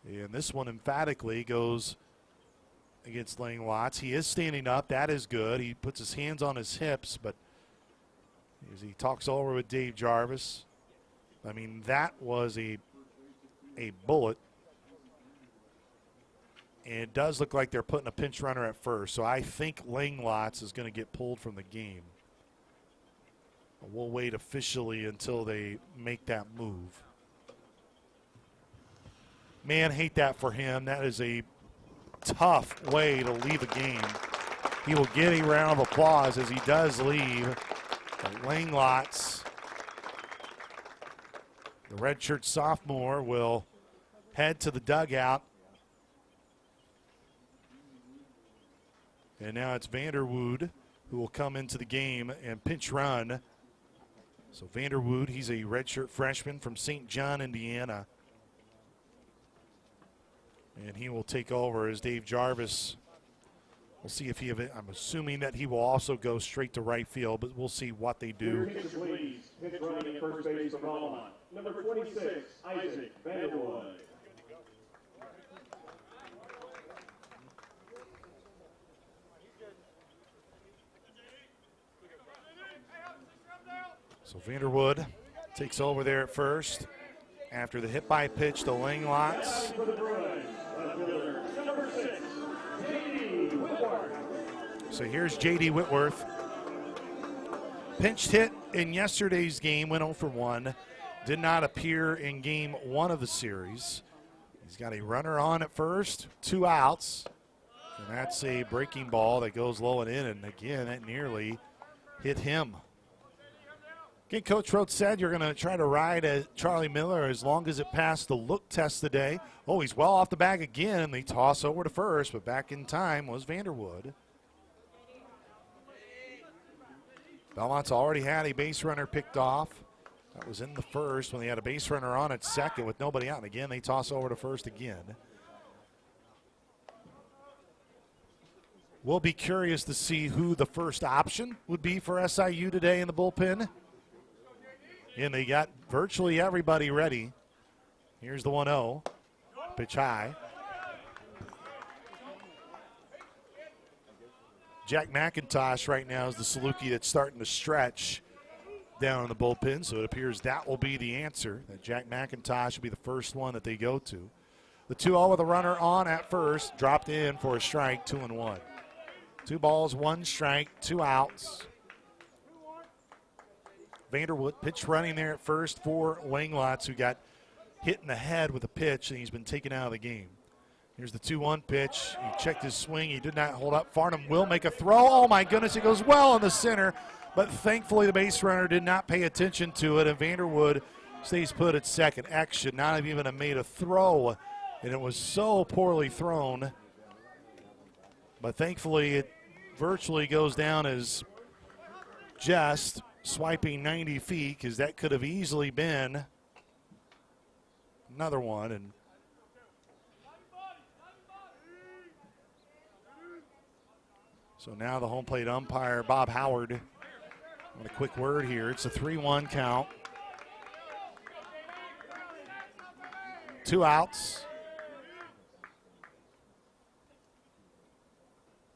And this one emphatically goes against Lang Watts. He is standing up. That is good. He puts his hands on his hips, but as he talks over with Dave Jarvis, I mean, that was a bullet. And it does look like they're putting a pinch runner at first. So I think Lang Watts is going to get pulled from the game. We'll wait officially until they make that move. Man, hate that for him. That is a tough way to leave a game. He will get a round of applause as he does leave. Lang Watts, the redshirt sophomore, will head to the dugout. And now it's Vanderwood who will come into the game and pinch run. So Vanderwood, he's a redshirt freshman from St. John, Indiana. And he will take over as Dave Jarvis. We'll see if I'm assuming that he will also go straight to right field, but we'll see what they do. Pitch running at first base for Belmont. Number 26, Isaac Vanderwood. So Vanderwood takes over there at first after the hit by pitch to Lang Watts. So here's J.D. Whitworth. Pinched hit in yesterday's game, went 0 for 1. Did not appear in game 1 of the series. He's got a runner on at first, 2 outs. And that's a breaking ball that goes low and in. And again, that nearly hit him. Again, Coach Rhodes said you're going to try to ride Charlie Miller as long as it passed the look test today. Oh, he's well off the bag again. They toss over to first, but back in time was Vanderwood. Belmont's already had a base runner picked off. That was in the first when they had a base runner on at second with nobody out. And again, they toss over to first again. We'll be curious to see who the first option would be for SIU today in the bullpen. And they got virtually everybody ready. Here's the 1-0. Pitch high. Jack McIntosh right now is the Saluki that's starting to stretch down in the bullpen, so it appears that will be the answer, that Jack McIntosh will be the first one that they go to. The 2-0 with a runner on at first, dropped in for a strike, 2-1. 2 balls, 1 strike, 2 outs. Vanderwood pitch running there at first for Lang Watts, who got hit in the head with a pitch, and he's been taken out of the game. Here's the 2-1 pitch. He checked his swing. He did not hold up. Farnham will make a throw. Oh, my goodness. It goes well in the center, but thankfully the base runner did not pay attention to it, and Vanderwood stays put at second. X should not have even made a throw, and it was so poorly thrown. But thankfully it virtually goes down as just swiping 90 feet, because that could have easily been another one. And so now the home plate umpire, Bob Howard, on a quick word here. It's a 3-1 count. 2 outs.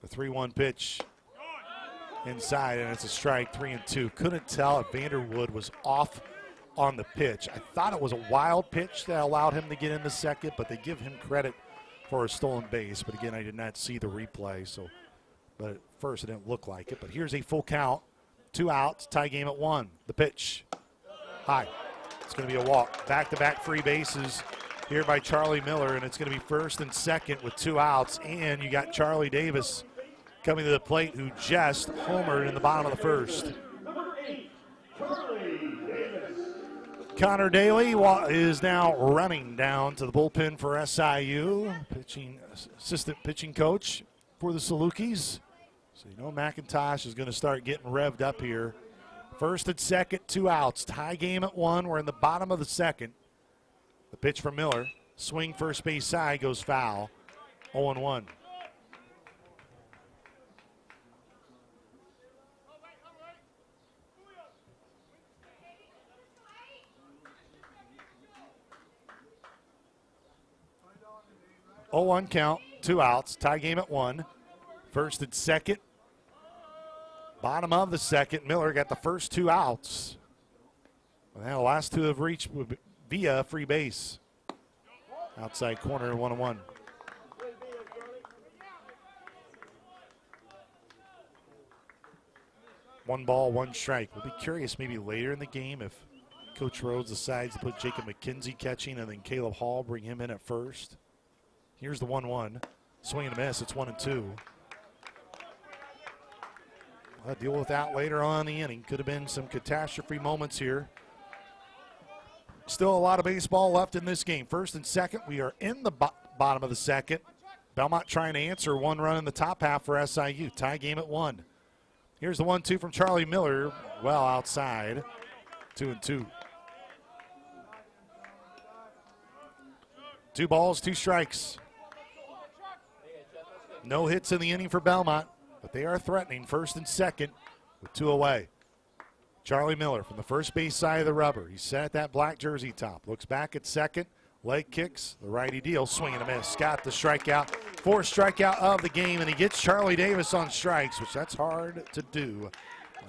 The 3-1 pitch inside, and it's a strike, 3-2. Couldn't tell if Vanderwood was off on the pitch. I thought it was a wild pitch that allowed him to get in the second, but they give him credit for a stolen base. But again, I did not see the replay, so, but at first it didn't look like it. But here's a full count, 2 outs, tie game at 1. The pitch, high. It's going to be a walk. Back-to-back free bases here by Charlie Miller, and it's going to be first and second with 2 outs. And you got Charlie Davis coming to the plate, who just homered in the bottom of the first. Number 8, Charlie Davis. Connor Daly is now running down to the bullpen for SIU, assistant pitching coach for the Salukis. So you know McIntosh is going to start getting revved up here. First and second, 2 outs. Tie game at 1. We're in the bottom of the second. The pitch from Miller. Swing first base side, goes foul. 0-1. Oh-1 count, 2 outs. Tie game at 1. First and second. Bottom of the second, Miller got the first 2 outs. Well, the last 2 have reached via free base. Outside corner, 1-1. One ball, 1 strike. We'll be curious maybe later in the game if Coach Rhodes decides to put Jacob McKenzie catching and then Caleb Hall, bring him in at first. Here's the 1-1. Swing and a miss, it's 1-2. I'll deal with that later on in the inning. Could have been some catastrophe moments here. Still a lot of baseball left in this game. First and second, we are in the bottom of the second. Belmont trying to answer 1 run in the top half for SIU. Tie game at 1. Here's the 1-2 from Charlie Miller. Well outside. 2-2. 2 balls, 2 strikes. No hits in the inning for Belmont, but they are threatening first and second with 2 away. Charlie Miller from the first base side of the rubber. He's set at that black jersey top. Looks back at second. Leg kicks. The righty deal. Swing and a miss. Got the strikeout. 4th strikeout of the game, and he gets Charlie Davis on strikes, which that's hard to do,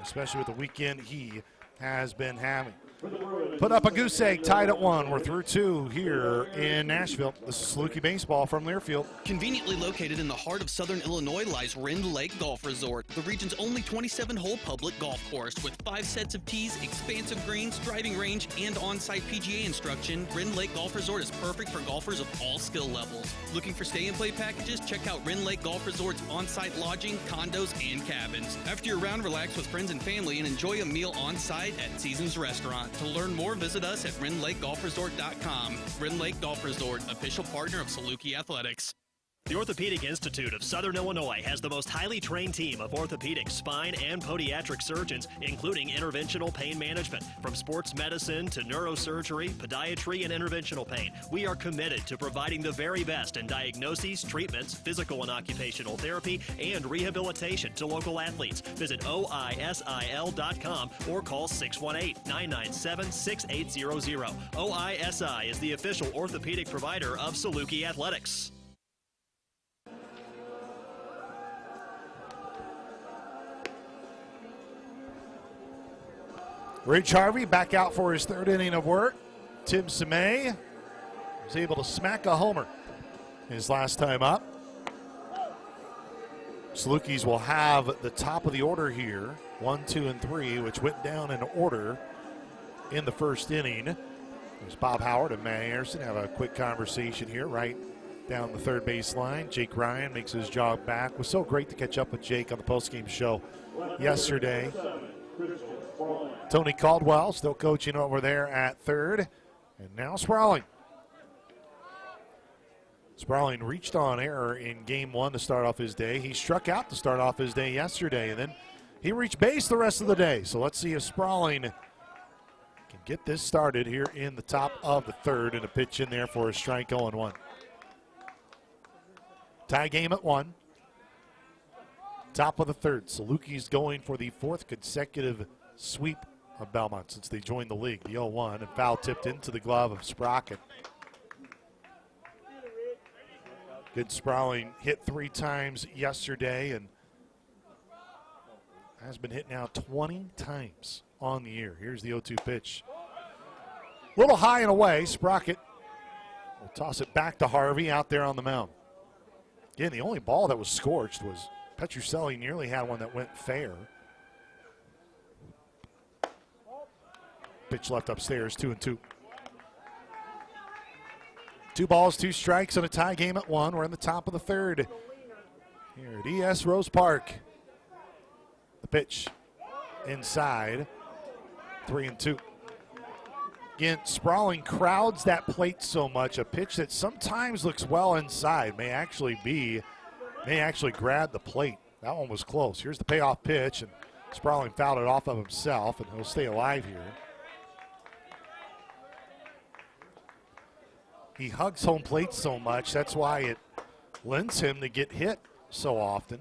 especially with the weekend he has been having. Put up a goose egg, tied at 1. We're through 2 here in Nashville. This is Saluki Baseball from Learfield. Conveniently located in the heart of southern Illinois lies Rend Lake Golf Resort, the region's only 27-hole public golf course with 5 sets of tees, expansive greens, driving range, and on-site PGA instruction. Rend Lake Golf Resort is perfect for golfers of all skill levels. Looking for stay-and-play packages? Check out Rend Lake Golf Resort's on-site lodging, condos, and cabins. After your round, relax with friends and family and enjoy a meal on-site at Seasons Restaurant. To learn more, visit us at RendLakeGolfResort.com. Rend Lake Golf Resort, official partner of Saluki Athletics. The Orthopedic Institute of Southern Illinois has the most highly trained team of orthopedic, spine, and podiatric surgeons, including interventional pain management. From sports medicine to neurosurgery, podiatry, and interventional pain, we are committed to providing the very best in diagnoses, treatments, physical and occupational therapy, and rehabilitation to local athletes. Visit OISIL.com or call 618-997-6800. OISI is the official orthopedic provider of Saluki Athletics. Rich Harvey back out for his 3rd inning of work. Tim Semay was able to smack a homer his last time up. Salukis will have the top of the order here, 1, 2, and 3, which went down in order in the 1st inning. There's Bob Howard and Matt Anderson have a quick conversation here right down the 3rd base line. Jake Ryan makes his jog back. It was so great to catch up with Jake on the postgame show yesterday. Tony Caldwell still coaching over there at 3rd. And now Sprawling. Sprawling reached on error in game 1 to start off his day. He struck out to start off his day yesterday, and then he reached base the rest of the day. So let's see if Sprawling can get this started here in the top of the 3rd, and a pitch in there for a strike, 0-1. Tie game at 1. Top of the 3rd. Salukis going for the 4th consecutive sweep of Belmont since they joined the league. The 0-1, and foul tipped into the glove of Sprocket. Good Sprawling hit 3 times yesterday and has been hit now 20 times on the year. Here's the 0-2 pitch. A little high and away. Sprocket will toss it back to Harvey out there on the mound. Again, the only ball that was scorched was Petrucelli. Nearly had one that went fair. Pitch left upstairs, 2-2. 2 balls, 2 strikes, and a tie game at 1. We're in the top of the third here at ES Rose Park. The pitch inside, 3-2. Again, Sprawling crowds that plate so much. A pitch that sometimes looks well inside may actually grab the plate. That one was close. Here's the payoff pitch, and Sprawling fouled it off of himself, and he'll stay alive here. He hugs home plate so much, that's why it lends him to get hit so often.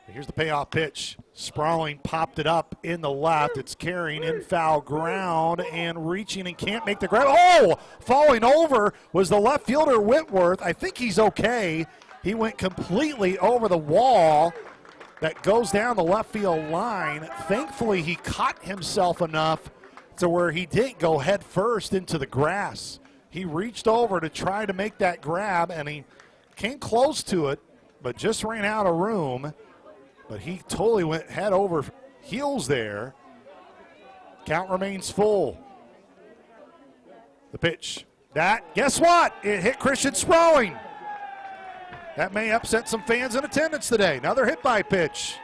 Here's the payoff pitch. Sprawling popped it up in the left. It's carrying in foul ground and reaching and can't make the grab. Oh, falling over was the left fielder Whitworth. I think he's okay. He went completely over the wall that goes down the left field line. Thankfully, he caught himself enough to where he didn't go head first into the grass. He reached over to try to make that grab, and he came close to it, but just ran out of room. But he totally went head over heels there. Count remains full. The pitch. Guess what? It hit Christian Sprawling. That may upset some fans in attendance today. Another hit by pitch.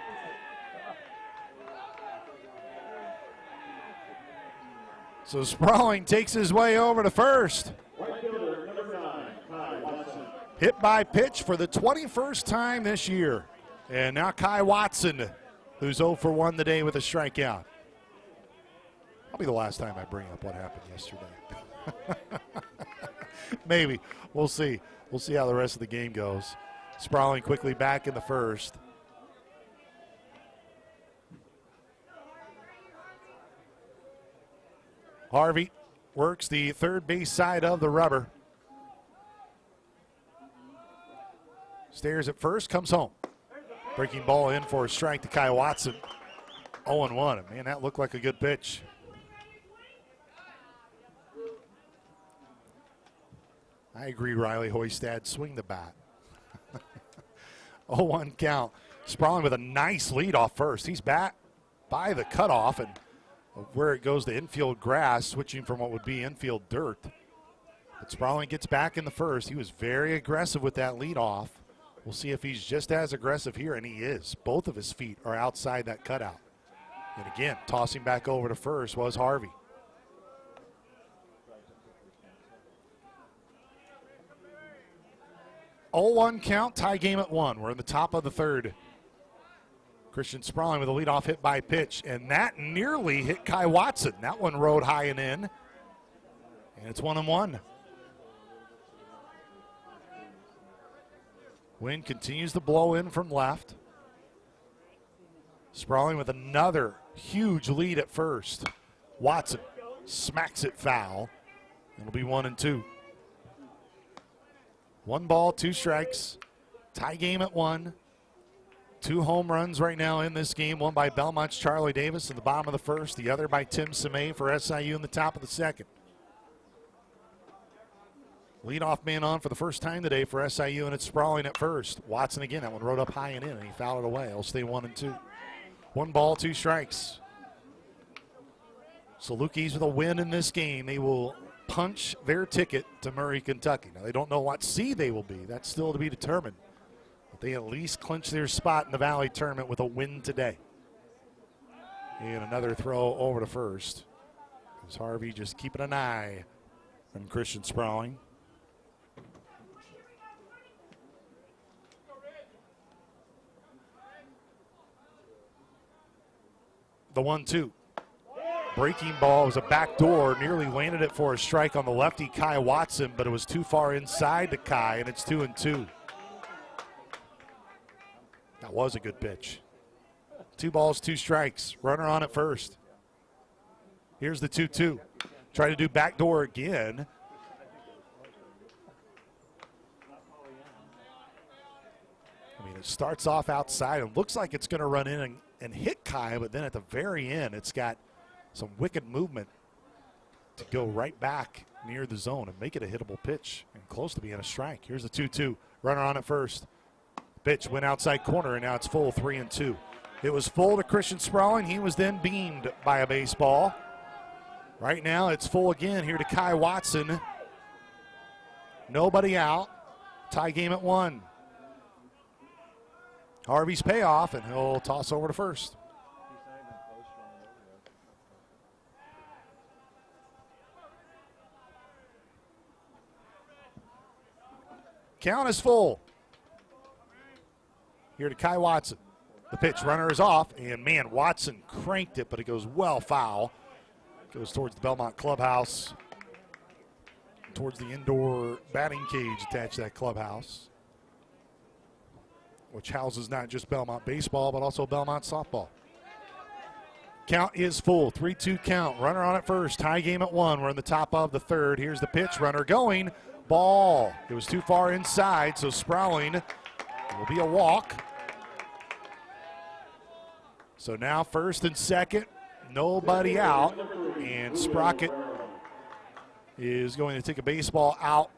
So Sprawling takes his way over to first. Hit by pitch for the 21st time this year. And now Kai Watson, who's 0 for 1 today with a strikeout. That'll be the last time I bring up what happened yesterday. Maybe. We'll see. We'll see how the rest of the game goes. Sprawling quickly back in the first. Harvey works the third base side of the rubber. Stares at first, comes home. Breaking ball in for a strike to Kai Watson. 0-1. Man, that looked like a good pitch. I agree, Riley Hoystad. Swing the bat. 0-1 count. Sprawling with a nice lead off first. He's back by the cutoff and where it goes to infield grass, switching from what would be infield dirt. But Sprawling gets back in the first. He was very aggressive with that lead off. We'll see if he's just as aggressive here, and he is. Both of his feet are outside that cutout. And again, tossing back over to first was Harvey. Oh, 0-1 count, tie game at 1. We're in the top of the third. Christian Sprawling with a leadoff hit by pitch, and that nearly hit Kai Watson. That one rode high and in, and it's 1-1. Wind continues to blow in from left. Sprawling with another huge lead at first. Watson smacks it foul. It'll be 1-2. 1 ball, 2 strikes. Tie game at 1. 2 home runs right now in this game. One by Belmont's Charlie Davis in the bottom of the first. The other by Tim Semay for SIU in the top of the second. Leadoff man on for the first time today for SIU, and it's Sprawling at first. Watson again, that one rode up high and in, and he fouled it away. It'll stay 1-2. 1 ball, 2 strikes. Salukis with a win in this game. They will punch their ticket to Murray, Kentucky. Now, they don't know what seed they will be. That's still to be determined. But they at least clinch their spot in the Valley Tournament with a win today. And another throw over to first. As Harvey just keeping an eye on Christian Sprawling. The 1-2. Breaking ball was a backdoor, nearly landed it for a strike on the lefty Kai Watson, but it was too far inside to Kai, and it's 2-2. That was a good pitch. 2 balls, 2 strikes. Runner on at first. Here's the 2-2. Try to do backdoor again. I mean, it starts off outside. It looks like it's going to run in and hit Kai, but then at the very end, it's got some wicked movement to go right back near the zone and make it a hittable pitch and close to being a strike. Here's the 2-2. Runner on at first. Pitch went outside corner, and now it's full, 3-2. It was full to Christian Sprawling. He was then beamed by a baseball. Right now it's full again here to Kai Watson. Nobody out. Tie game at 1. Harvey's payoff, and he'll toss over to first. Count is full. Here to Kai Watson. The pitch, runner is off, and man, Watson cranked it, but it goes well foul. Goes towards the Belmont clubhouse, towards the indoor batting cage attached to that clubhouse, which houses not just Belmont baseball, but also Belmont softball. Count is full, 3-2 count. Runner on at first, tie game at 1. We're in the top of the third. Here's the pitch, runner going, ball. It was too far inside, so Sprouling will be a walk. So now first and second, nobody out, and Sprocket is going to take a baseball out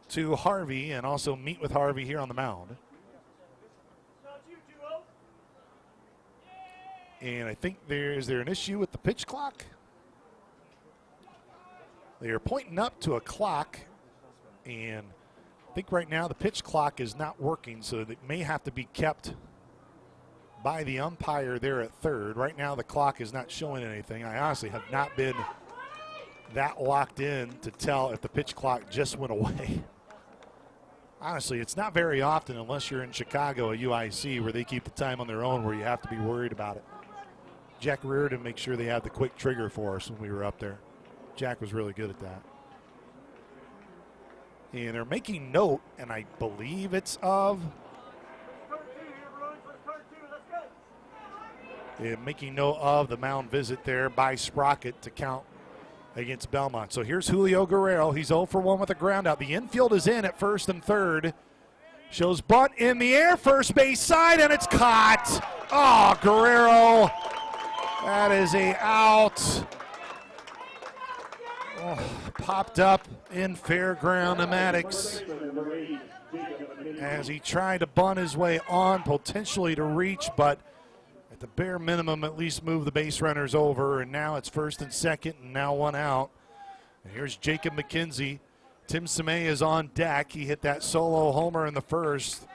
to Harvey and also meet with Harvey here on the mound. And I think is there an issue with the pitch clock? They are pointing up to a clock, and I think right now the pitch clock is not working, so it may have to be kept by the umpire there at third. Right now the clock is not showing anything. I honestly have not been that locked in to tell if the pitch clock just went away. Honestly, it's not very often unless you're in Chicago at UIC where they keep the time on their own where you have to be worried about it. Jack Reardon makes sure they have the quick trigger for us when we were up there. Jack was really good at that. And they're making note, and I believe it's of making note of the mound visit there by Sprocket to count against Belmont. So here's Julio Guerrero. He's 0 for 1 with a ground out. The infield is in at first and third. Shows bunt in the air, first base side, and it's caught. Oh, Guerrero. That is a out. Oh, popped up in Fairground-O-Matics as he tried to bunt his way on, potentially to reach, but at the bare minimum, at least move the base runners over, and now it's first and second, and now 1 out. And here's Jacob McKenzie. Tim Semay is on deck. He hit that solo homer in the first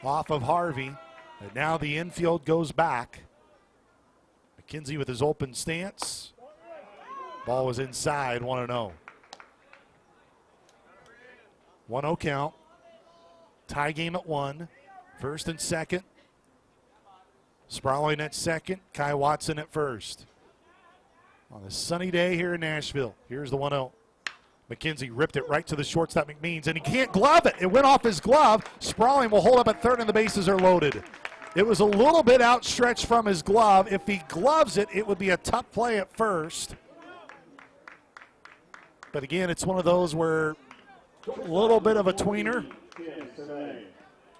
off of Harvey, and now the infield goes back. McKenzie with his open stance. Ball was inside, 1-0. 1-0 count. Tie game at 1. First and second. Sprouling at second, Kai Watson at first. On a sunny day here in Nashville, here's the 1-0. McKenzie ripped it right to the shortstop McMeans, and he can't glove it. It went off his glove. Sprawling will hold up at third, and the bases are loaded. It was a little bit outstretched from his glove. If he gloves it, it would be a tough play at first. But again, it's one of those where a little bit of a tweener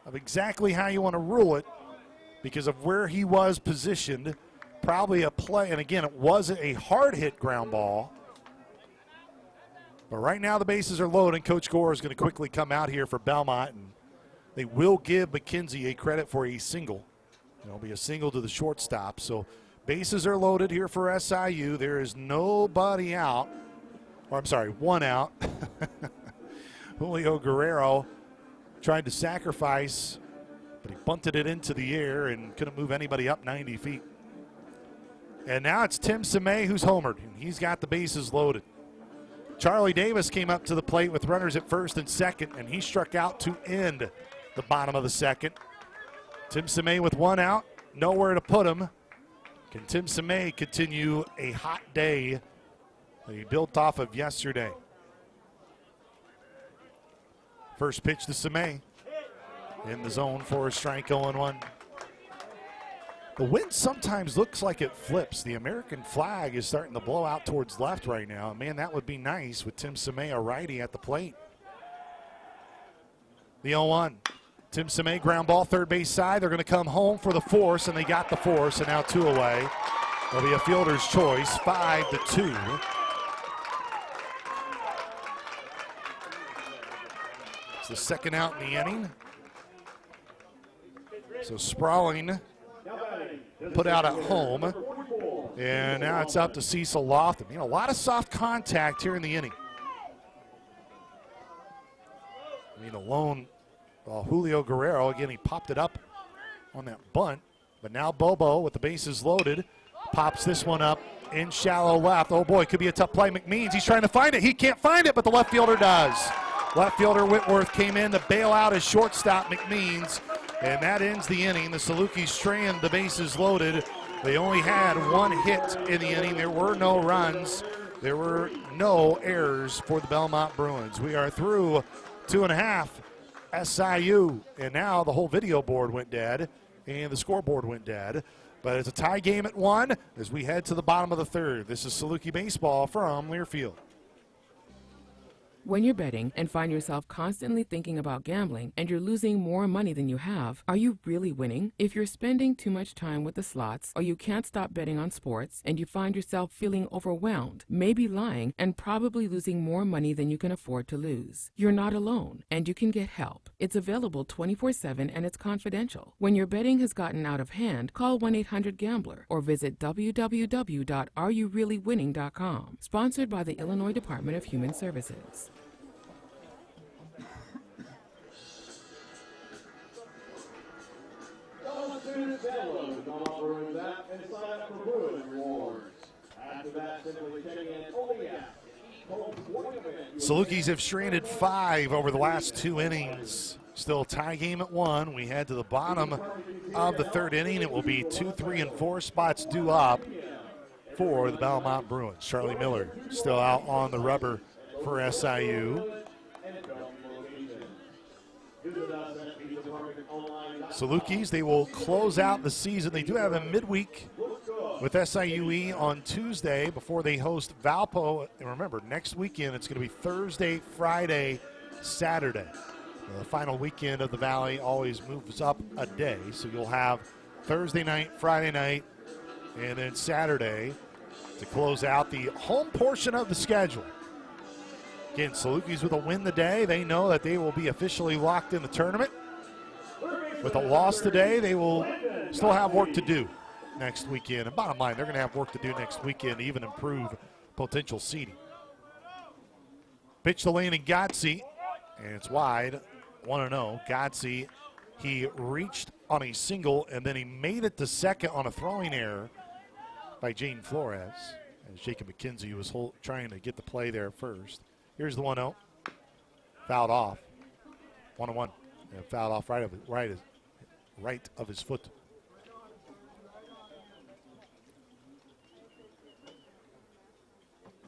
of exactly how you want to rule it, because of where he was positioned, probably a play. And again, it was a hard hit ground ball. But right now the bases are loaded, and Coach Gore is going to quickly come out here for Belmont, and they will give McKenzie a credit for a single. It'll be a single to the shortstop. So bases are loaded here for SIU. There is nobody out. Or I'm sorry, 1 out. Julio Guerrero tried to sacrifice, but he bunted it into the air and couldn't move anybody up 90 feet. And now it's Tim Semay who's homered, and he's got the bases loaded. Charlie Davis came up to the plate with runners at first and second, and he struck out to end the bottom of the second. Tim Semay with 1 out, nowhere to put him. Can Tim Semay continue a hot day that he built off of yesterday? First pitch to Semay. In the zone for a strike, 0-1. The wind sometimes looks like it flips. The American flag is starting to blow out towards left right now. Man, that would be nice with Tim Semay, a righty, at the plate. The 0-1. Tim Semay, ground ball, third base side. They're going to come home for the force, and they got the force, and now 2 away. There'll be a fielder's choice, 5-2. It's the second out in the inning. So Sprawling put out at home, and now it's up to Cecil Lofton. You know, a lot of soft contact here in the inning. alone. Julio Guerrero, again, he popped it up on that bunt. But now Bobo, with the bases loaded, pops this one up in shallow left. Oh, boy, could be a tough play. McMeans, he's trying to find it. He can't find it, but the left fielder does. Left fielder Whitworth came in to bail out his shortstop, McMeans, and that ends the inning. The Salukis strand the bases loaded. They only had one hit in the inning. There were no runs. There were no errors for the Belmont Bruins. We are through 2.5. SIU, and now the whole video board went dead, and the scoreboard went dead. But it's a tie game at 1 as we head to the bottom of the third. This is Saluki Baseball from Learfield. When you're betting and find yourself constantly thinking about gambling and you're losing more money than you have, are you really winning? If you're spending too much time with the slots or you can't stop betting on sports and you find yourself feeling overwhelmed, maybe lying, and probably losing more money than you can afford to lose, you're not alone and you can get help. It's available 24/7 and it's confidential. When your betting has gotten out of hand, call 1-800-GAMBLER or visit www.areyoureallywinning.com. Sponsored by the Illinois Department of Human Services. Download the Belmont Bruins app and sign up for Bruins rewards. After that, simply check in on the app. Salukis have stranded 5 over the last 2 innings. Still tie game at 1. We head to the bottom of the third inning. It will be 2, 3, and 4 spots due up for the Belmont Bruins. Charlie Miller still out on the rubber for SIU. Salukis, they will close out the season. They do have a midweek with SIUE on Tuesday before they host Valpo. And remember, next weekend it's going to be Thursday, Friday, Saturday. The final weekend of the Valley always moves up a day, so you'll have Thursday night, Friday night, and then Saturday to close out the home portion of the schedule. Again, Salukis with a win today, they know that they will be officially locked in the tournament. With a loss today, they will still have work to do next weekend. And bottom line, they're going to have work to do next weekend to even improve potential seeding. Pitch to Landon Gotze, and it's wide, 1-0. Gotze, he reached on a single, and then he made it to second on a throwing error by Jane Flores. And Jacob McKenzie was trying to get the play there first. Here's the 1-0. Fouled off. 1-1. And fouled off right of his foot.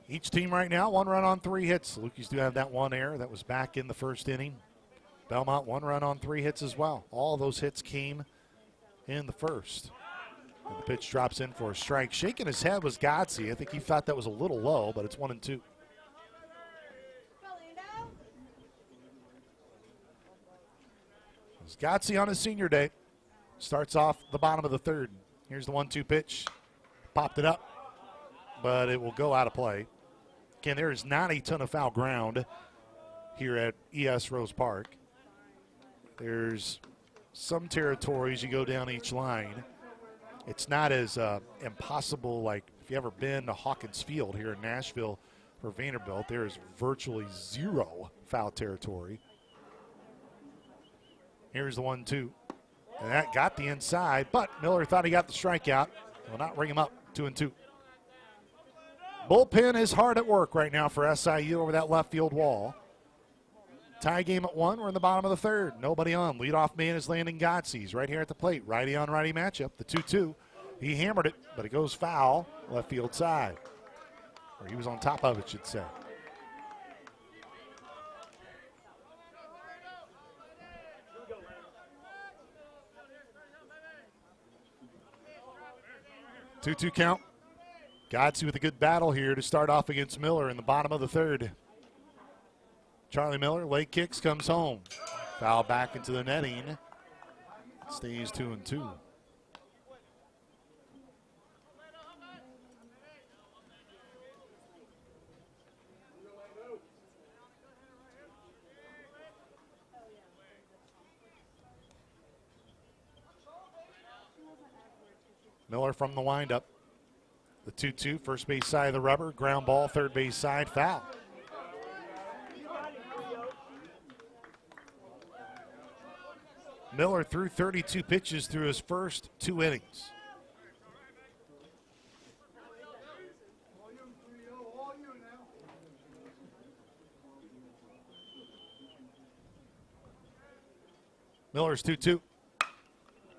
Each team right now, 1 run on 3 hits. Salukis do have that 1 error. That was back in the first inning. Belmont 1 run on 3 hits as well. All those hits came in the first. And the pitch drops in for a strike. Shaking his head was Gotze. I think he thought that was a little low, but it's 1-2. Gotze on his senior day. Starts off the bottom of the third. Here's the 1-2 pitch. Popped it up, but it will go out of play. Again, there is not a ton of foul ground here at ES Rose Park. There's some territories you go down each line. It's not as impossible like if you've ever been to Hawkins Field here in Nashville for Vanderbilt. There is virtually 0 foul territory. Here's the 1-2. And that got the inside, but Miller thought he got the strikeout. Will not ring him up. 2-2. Bullpen is hard at work right now for SIU over that left field wall. Tie game at 1. We're in the bottom of the third. Nobody on. Leadoff man is Landon Gotze. He's right here at the plate. Righty on righty matchup. The 2-2. He hammered it, but it goes foul. Left field side. Or he was on top of it, should say. Two count. Gotze with a good battle here to start off against Miller in the bottom of the third. Charlie Miller, leg kicks, comes home. Foul back into the netting. Stays 2-2. Miller from the windup. The 2-2, first base side of the rubber. Ground ball, third base side, foul. Miller threw 32 pitches through his first 2 innings. Miller's 2-2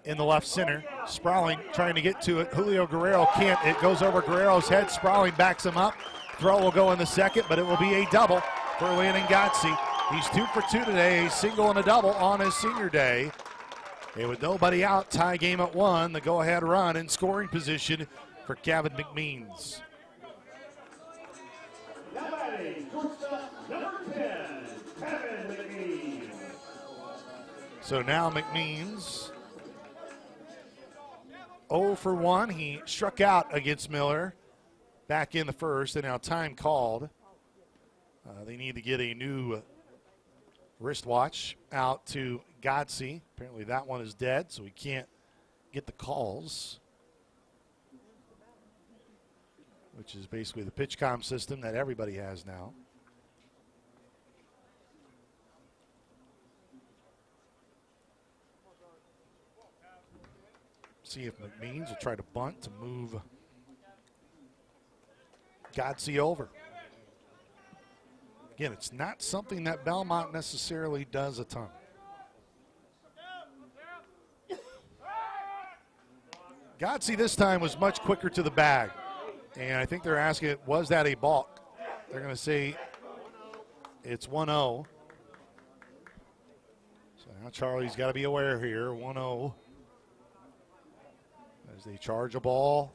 in the left center. Sprawling trying to get to it. Julio Guerrero can't. It goes over Guerrero's head. Sprawling backs him up. Throw will go in the second, but it will be a double for Landon Gotze. He's 2 for 2 today, a single and a double on his senior day. And with nobody out, tie game at 1. The go-ahead run in scoring position for Kevin McMeans. Now batting, shortstop number 10, Kevin McMeans. So now McMeans 0 for 1. He struck out against Miller back in the first, and now time called. They need to get a new wristwatch out to Gotze. Apparently that one is dead, so we can't get the calls, which is basically the PitchCom system that everybody has now. See if McMeans will try to bunt to move Gotze over. Again, it's not something that Belmont necessarily does a ton. Gotze this time was much quicker to the bag. And I think they're asking, was that a balk? They're going to say it's 1-0. So now Charlie's got to be aware here, 1-0. As they charge a ball.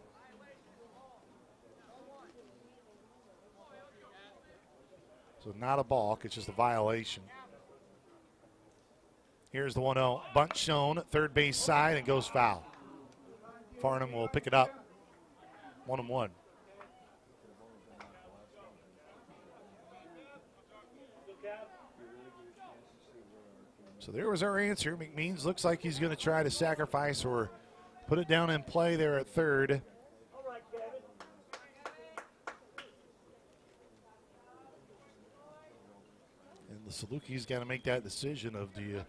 So not a balk, it's just a violation. Here's the 1-0. Bunt shown, third base side, and goes foul. Farnham will pick it up. 1-1. So there was our answer. McMeans looks like he's going to try to sacrifice or put it down in play there at third. And the Salukis got to make that decision of, do you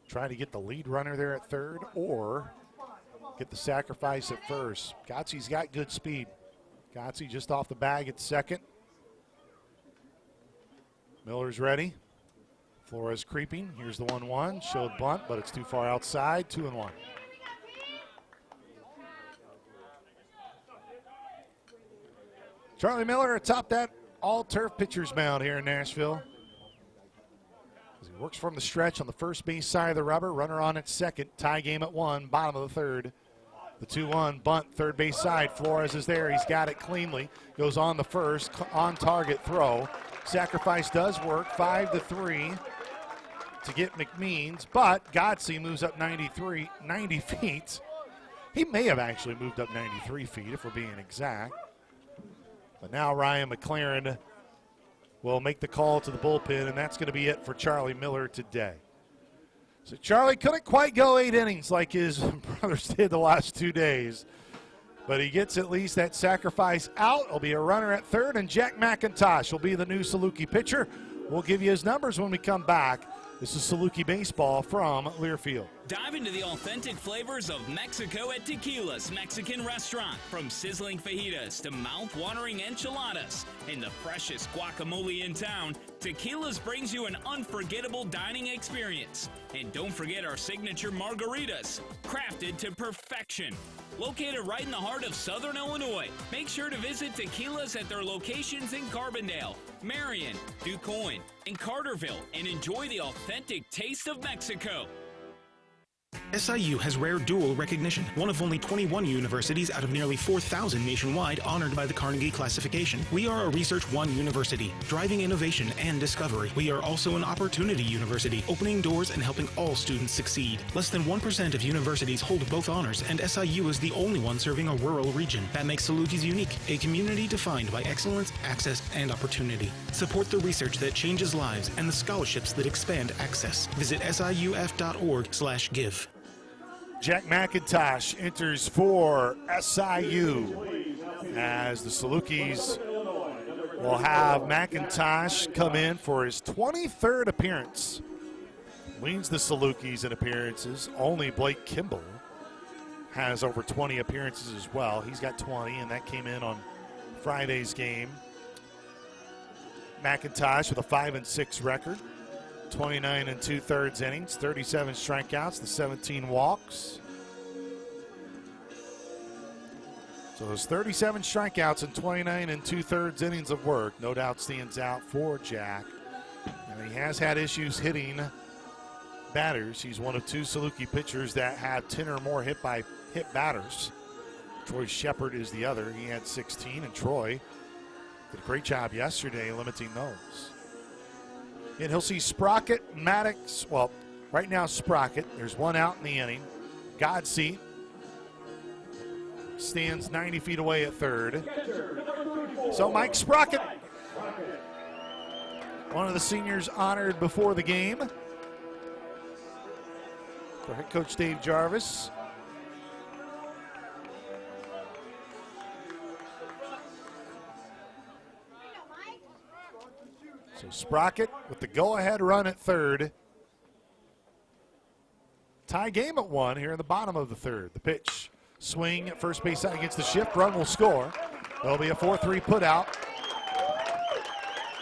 try to get the lead runner there at third or get the sacrifice at first? Gotze's got good speed. Gotze just off the bag at second. Miller's ready. Flores creeping. Here's the 1-1. Showed bunt, but it's too far outside. 2-1. Charlie Miller atop that all-turf pitcher's mound here in Nashville. As he works from the stretch on the first base side of the rubber. Runner on at second. Tie game at 1. Bottom of the third. The 2-1 bunt, third base side. Flores is there. He's got it cleanly. Goes on the first. On target throw. Sacrifice does work. 5-3 to get McMeans. But Gotze moves up 90 feet. He may have actually moved up 93 feet if we're being exact. But now Ryan McLaren will make the call to the bullpen, and that's going to be it for Charlie Miller today. So Charlie couldn't quite go 8 innings like his brothers did the last 2 days. But he gets at least that sacrifice out. It'll be a runner at third, and Jack McIntosh will be the new Saluki pitcher. We'll give you his numbers when we come back. This is Saluki Baseball from Learfield. Dive into the authentic flavors of Mexico at Tequila's Mexican restaurant. From sizzling fajitas to mouth-watering enchiladas and the freshest guacamole in town, Tequila's brings you an unforgettable dining experience. And don't forget our signature margaritas, crafted to perfection. Located right in the heart of Southern Illinois, make sure to visit Tequila's at their locations in Carbondale, Marion, DuQuoin, and Carterville, and enjoy the authentic taste of Mexico. SIU has rare dual recognition, one of only 21 universities out of nearly 4,000 nationwide honored by the Carnegie Classification. We are a Research One university, driving innovation and discovery. We are also an opportunity university, opening doors and helping all students succeed. Less than 1% of universities hold both honors, and SIU is the only one serving a rural region. That makes Salukis unique, a community defined by excellence, access, and opportunity. Support the research that changes lives and the scholarships that expand access. Visit siuf.org/give. Jack McIntosh enters for SIU as the Salukis will have McIntosh come in for his 23rd appearance. leads the Salukis in appearances. Only Blake Kimball has over 20 appearances as well. He's got 20, and that came in on Friday's game. McIntosh with a 5-6 record, 29 2/3 innings, 37 strikeouts, the 17 walks. So those 37 strikeouts and 29 2/3 innings of work, no doubt stands out for Jack. And he has had issues hitting batters. He's one of 2 Saluki pitchers that have 10 or more hit batters. Troy Shepard is the other. He had 16, and Troy did a great job yesterday limiting those. And he'll see Sprocket, Maddox. Well, right now Sprocket. There's one out in the inning. Godsey stands 90 feet away at third. So Mike Sprocket, one of the seniors honored before the game, for head coach Dave Jarvis. So Sprocket with the go-ahead run at third. Tie game at 1 here in the bottom of the third. The pitch, swing at first base side against the shift. Run will score. There'll be a 4-3 put out.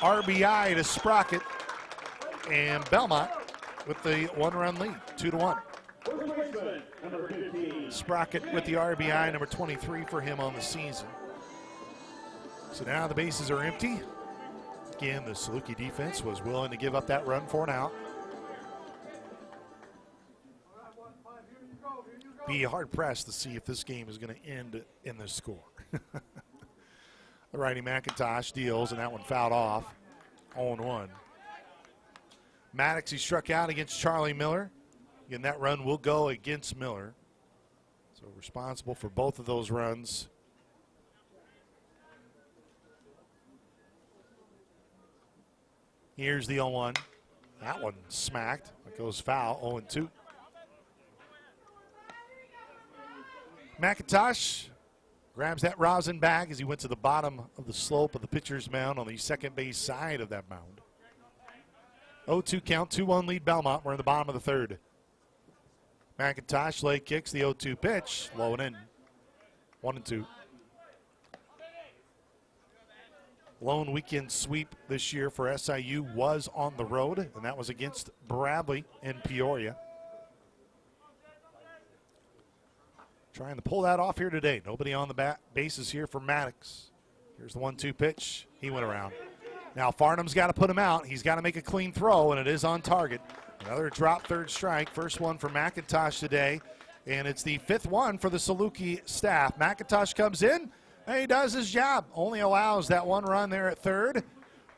RBI to Sprocket, and Belmont with the 1-run lead, 2-1. Sprocket with the RBI, number 23 for him on the season. So now the bases are empty. Again, the Saluki defense was willing to give up that run for an out. Be hard-pressed to see if this game is going to end in this score. The righty McIntosh deals, and that one fouled off. 0-1. Maddox, he struck out against Charlie Miller. Again, that run will go against Miller. So responsible for both of those runs. Here's the 0-1. That one smacked. It goes foul, 0-2. McIntosh grabs that rosin bag as he went to the bottom of the slope of the pitcher's mound on the second base side of that mound. 0-2 count, 2-1 lead Belmont. We're in the bottom of the third. McIntosh leg kicks the 0-2 pitch, low and in. 1-2. Lone weekend sweep this year for SIU was on the road, and that was against Bradley in Peoria. Trying to pull that off here today. Nobody on the bases here for Maddox. Here's the 1-2 pitch. He went around. Now Farnham's got to put him out. He's got to make a clean throw, and it is on target. Another drop third strike. First one for McIntosh today, and it's the 5th one for the Saluki staff. McIntosh comes in, and he does his job. Only allows that 1 run there at third,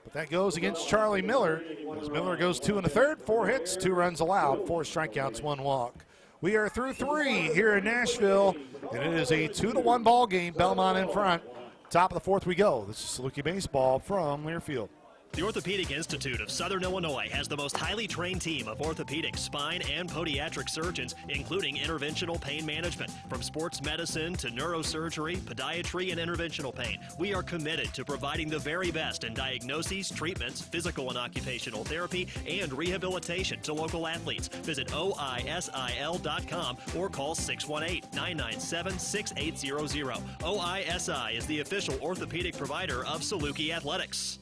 but that goes against Charlie Miller. As Miller goes 2 1/3, 4 hits, 2 runs allowed, 4 strikeouts, 1 walk. We are through 3 here in Nashville, and it is a 2-1 ball game. Belmont in front. Top of the 4th we go. This is Saluki baseball from Learfield. The Orthopedic Institute of Southern Illinois has the most highly trained team of orthopedic, spine, and podiatric surgeons, including interventional pain management. From sports medicine to neurosurgery, podiatry, and interventional pain, we are committed to providing the very best in diagnoses, treatments, physical and occupational therapy, and rehabilitation to local athletes. Visit oisil.com or call 618-997-6800. OISI is the official orthopedic provider of Saluki Athletics.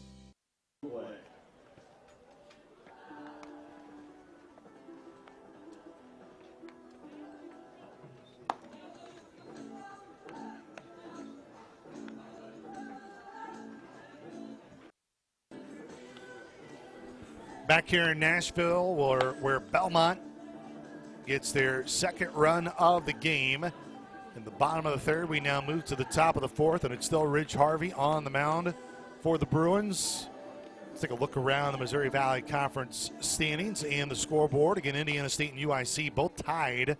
Back here in Nashville, where Belmont gets their 2nd run of the game. In the bottom of the 3rd, we now move to the top of the 4th, and it's still Ridge Harvey on the mound for the Bruins. Let's take a look around the Missouri Valley Conference standings and the scoreboard. Again, Indiana State and UIC both tied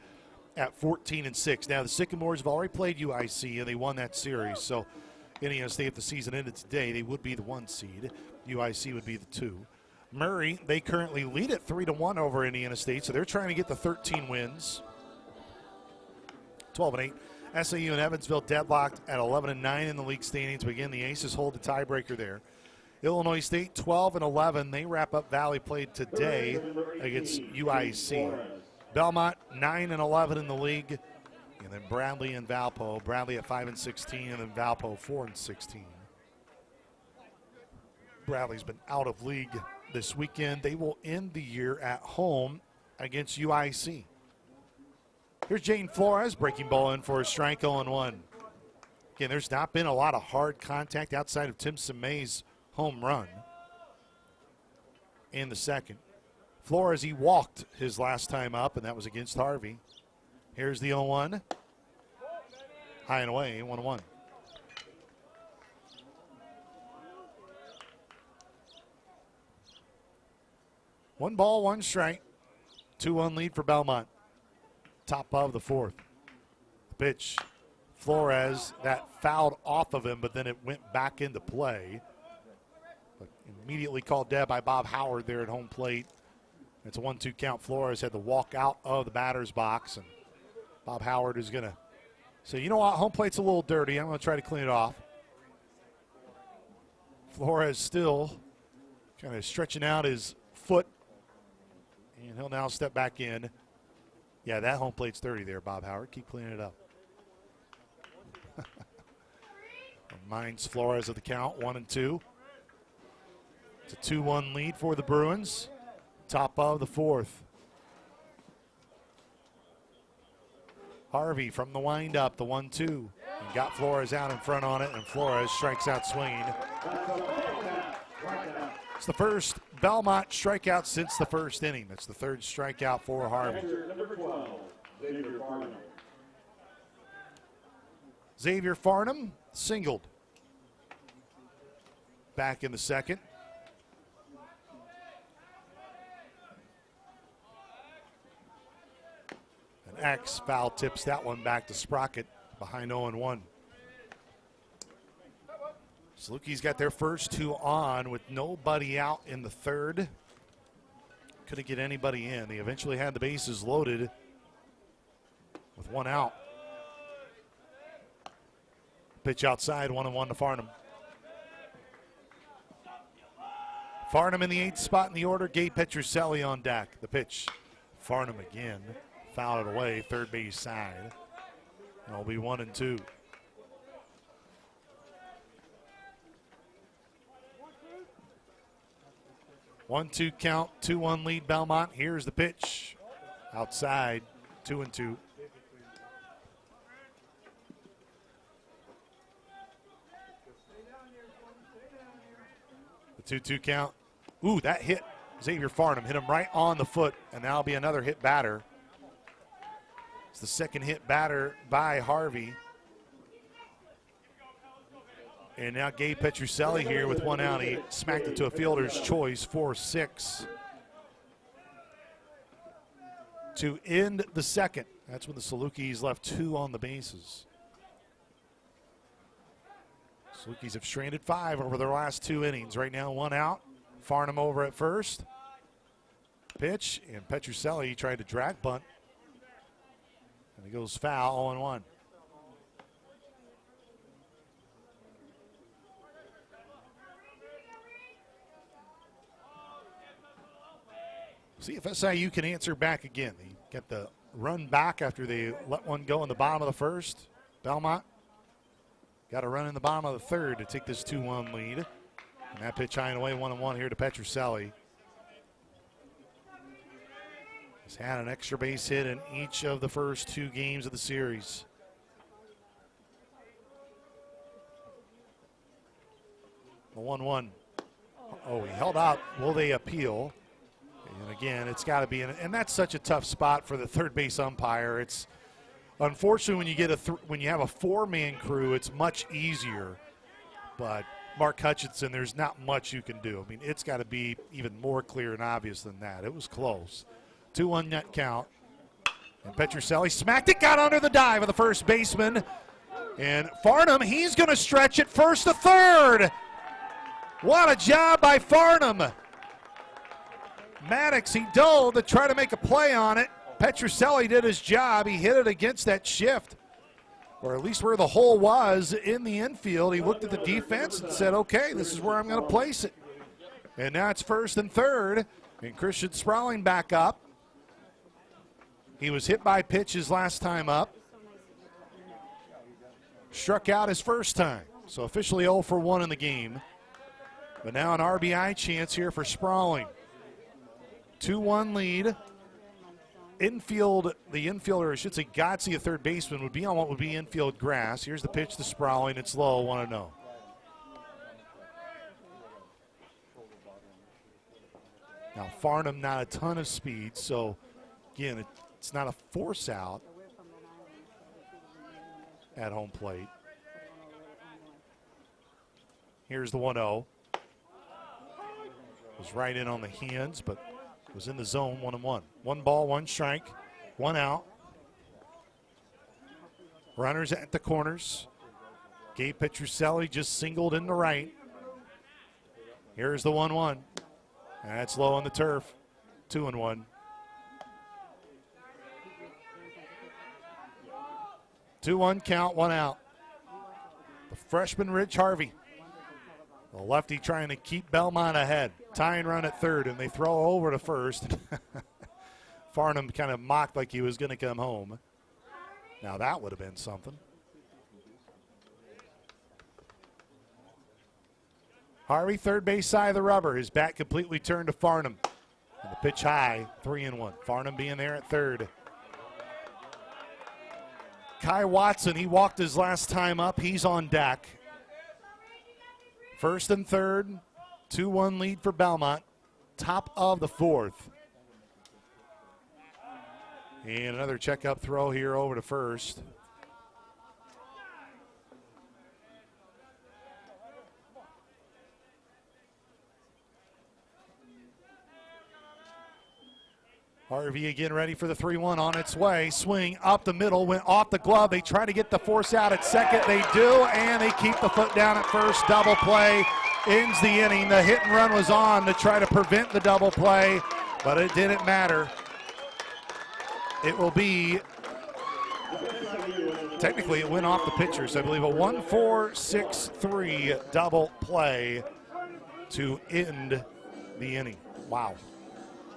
at 14-6. Now, the Sycamores have already played UIC, and they won that series. So, Indiana State, if the season ended today, they would be the 1 seed. UIC would be the 2. Murray, they currently lead at 3-1 over Indiana State, so they're trying to get the 13 wins. 12-8. SAU and Evansville deadlocked at 11-9 in the league standings, but again, the Aces hold the tiebreaker there. Illinois State 12-11. They wrap up Valley play today against UIC. Belmont 9-11 in the league, and then Bradley and Valpo. Bradley at 5-16, and then Valpo 4-16. Bradley's been out of league this weekend. They will end the year at home against UIC. Here's Jaden Flores breaking ball in for a strike 0-1. Again, there's not been a lot of hard contact outside of Tim Semay's home run in the second. Flores, he walked his last time up, and that was against Harvey. Here's the 0-1. High and away, 1-1. One ball, one strike. 2-1 lead for Belmont. Top of the fourth. The pitch. Flores, that fouled off of him, but then it went back into play. But immediately called dead by Bob Howard there at home plate. It's a 1-2 count. Flores had to walk out of the batter's box, and Bob Howard is going to say, you know what, home plate's a little dirty. I'm going to try to clean it off. Flores still kind of stretching out his foot, and he'll now step back in. Yeah, that home plate's dirty there, Bob Howard. Keep cleaning it up. Reminds Flores of the count, 1-2. It's a 2-1 lead for the Bruins. Top of the fourth. Harvey from the windup, the 1-2. And got Flores out in front on it, and Flores strikes out swinging. It's the first Belmont strikeout since the first inning. That's the third strikeout for Harvey. Xavier Farnham singled. Back in the second. An X foul tips that one back to Sprocket behind 0-1. Salukis got their first two on with nobody out in the third. Couldn't get anybody in. They eventually had the bases loaded with one out. Pitch outside, 1-1 to Farnham. Farnham in the 8th spot in the order. Gabe Petrucelli on deck. The pitch. Farnham again. Fouled it away, third base side. It'll be 1-2. One-two count, 2-1 lead Belmont. Here's the pitch. Outside, 2-2. The 2-2 count. Ooh, that hit Xavier Farnham. Hit him right on the foot, and that'll be another hit batter. It's the second hit batter by Harvey. And now Gabe Petrucelli here with one out. He smacked it to a fielder's choice, 4-6. To end the second. That's when the Salukis left two on the bases. Salukis have stranded 5 over their last 2 innings. Right now, one out. Farnham over at first. Pitch, and Petrucelli tried to drag bunt. And he goes foul, 0-1. See if SIU can answer back again. They get the run back after they let one go in the bottom of the first. Belmont got a run in the bottom of the third to take this 2-1 lead. And that pitch high and away, 1-1 here to Petrucelli. He's had an extra base hit in each of the first 2 games of the series. The 1-1. Oh, he held out. Will they appeal? And again, it's got to be, and that's such a tough spot for the third base umpire. It's unfortunately when you get when you have a 4-man crew, it's much easier. But Mark Hutchinson, there's not much you can do. I mean, it's got to be even more clear and obvious than that. It was close. 2-1 net count. And Petrucelli smacked it, got under the dive of the first baseman. And Farnham, he's going to stretch it first to third. What a job by Farnham. Maddox, he dove to try to make a play on it. Petrucelli did his job. He hit it against that shift. or at least where the hole was in the infield. He looked at the defense and said, okay, this is where I'm going to place it. And now it's first and third, and Christian Sprawling back up. He was hit by pitches last time up. Struck out his first time, so officially 0 for 1 in the game. But now an RBI chance here for Sprawling. 2-1 lead. Infield, the infielder, I should say Gotze, a third baseman, would be on what would be infield grass. Here's the pitch to Sprawling. It's low, 1-0. Now Farnham, not a ton of speed, so again, it's not a force out at home plate. Here's the 1-0. Was right in on the hands, but was in the zone, 1-1. 1 ball, 1 strike, 1 out. Runners at the corners. Gabe Petrucelli just singled in the right. Here's the 1-1. That's low on the turf, 2-1. 2-1 count, 1 out. The freshman Rich Harvey. The lefty trying to keep Belmont ahead. Tying run at third, and they throw over to first. Farnham kind of mocked like he was going to come home. Now that would have been something. Harvey, third base side of the rubber. His bat completely turned to Farnham. And the pitch high, 3-1. Farnham being there at third. Kai Watson, he walked his last time up. He's on deck. First and third, 2-1 lead for Belmont. Top of the fourth. And another checkup throw here over to first. Harvey again ready for the 3-1 on its way. Swing up the middle, went off the glove. They try to get the force out at second. They do, and they keep the foot down at first. Double play ends the inning. The hit and run was on to try to prevent the double play, but it didn't matter. It will be, technically it went off the pitcher, so I believe a 1-4-6-3 double play to end the inning. Wow.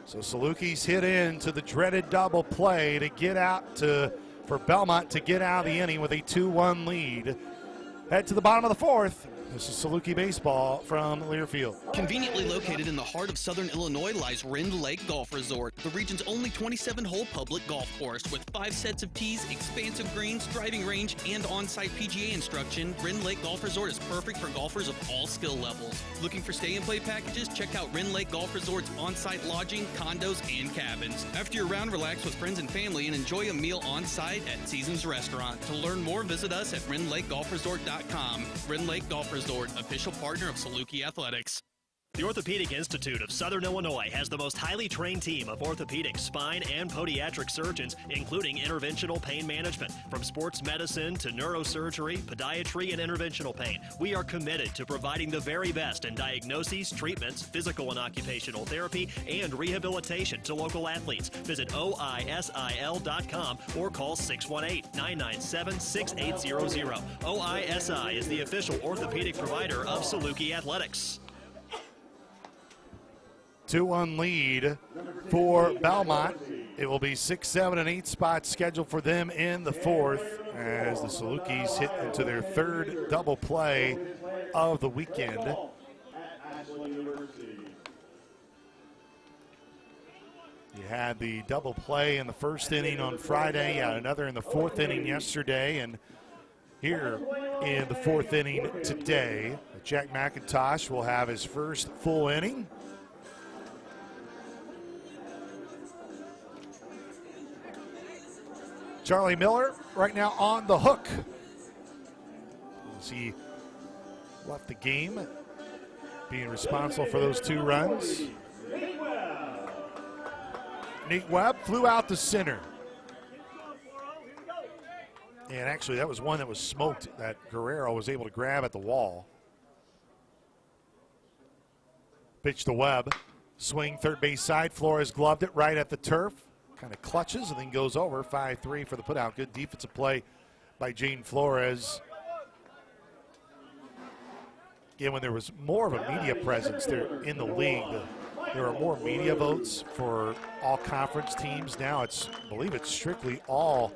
So Salukis hit into the dreaded double play to get out for Belmont to get out of the inning with a 2-1 lead. Head to the bottom of the fourth. This is Saluki baseball from Learfield. Conveniently located in the heart of southern Illinois lies Rend Lake Golf Resort, the region's only 27-hole public golf course with 5 sets of tees, expansive greens, driving range, and on-site PGA instruction. Rend Lake Golf Resort is perfect for golfers of all skill levels. Looking for stay-and-play packages? Check out Rend Lake Golf Resort's on-site lodging, condos, and cabins. After your round, relax with friends and family and enjoy a meal on-site at Seasons Restaurant. To learn more, visit us at RendLakeGolfResort.com. Rend Lake Golf Resort, official partner of Saluki Athletics. The Orthopedic Institute of Southern Illinois has the most highly trained team of orthopedic, spine, and podiatric surgeons, including interventional pain management. From sports medicine to neurosurgery, podiatry, and interventional pain, we are committed to providing the very best in diagnoses, treatments, physical and occupational therapy, and rehabilitation to local athletes. Visit OISIL.com or call 618-997-6800. OISI is the official orthopedic provider of Saluki Athletics. 2-1 lead for Belmont. It will be 6, 7, and 8 spots scheduled for them in the fourth as the Salukis hit into their third double play of the weekend. You had the double play in the first inning on Friday, another in the fourth inning yesterday, and here in the fourth inning today, Jack McIntosh will have his first full inning. Charlie Miller right now on the hook as he left the game, being responsible for those 2 runs. Nate Webb flew out to center. And actually that was one that was smoked that Guerrero was able to grab at the wall. Pitch to Webb. Swing third base side. Flores gloved it right at the turf. Kind of clutches and then goes over. 5-3 for the putout. Good defensive play by Jane Flores. Again, when there was more of a media presence there in the league, there are more media votes for all conference teams. Now I believe it's strictly all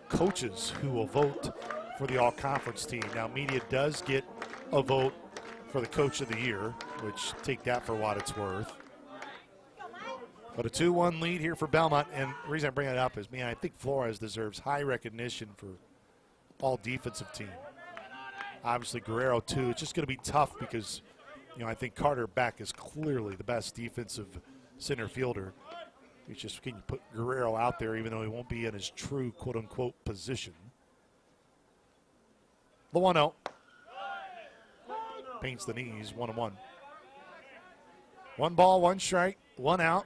coaches who will vote for the all conference team. Now media does get a vote for the coach of the year, which take that for what it's worth. But a 2-1 lead here for Belmont, and the reason I bring it up is, man, I think Flores deserves high recognition for all defensive team. Obviously Guerrero too. It's just going to be tough because, you know, I think Carter Beck is clearly the best defensive center fielder. It's just, can you put Guerrero out there even though he won't be in his true quote-unquote position. The 1-0. Paints the knees, 1-1. 1 ball, 1 strike, 1 out.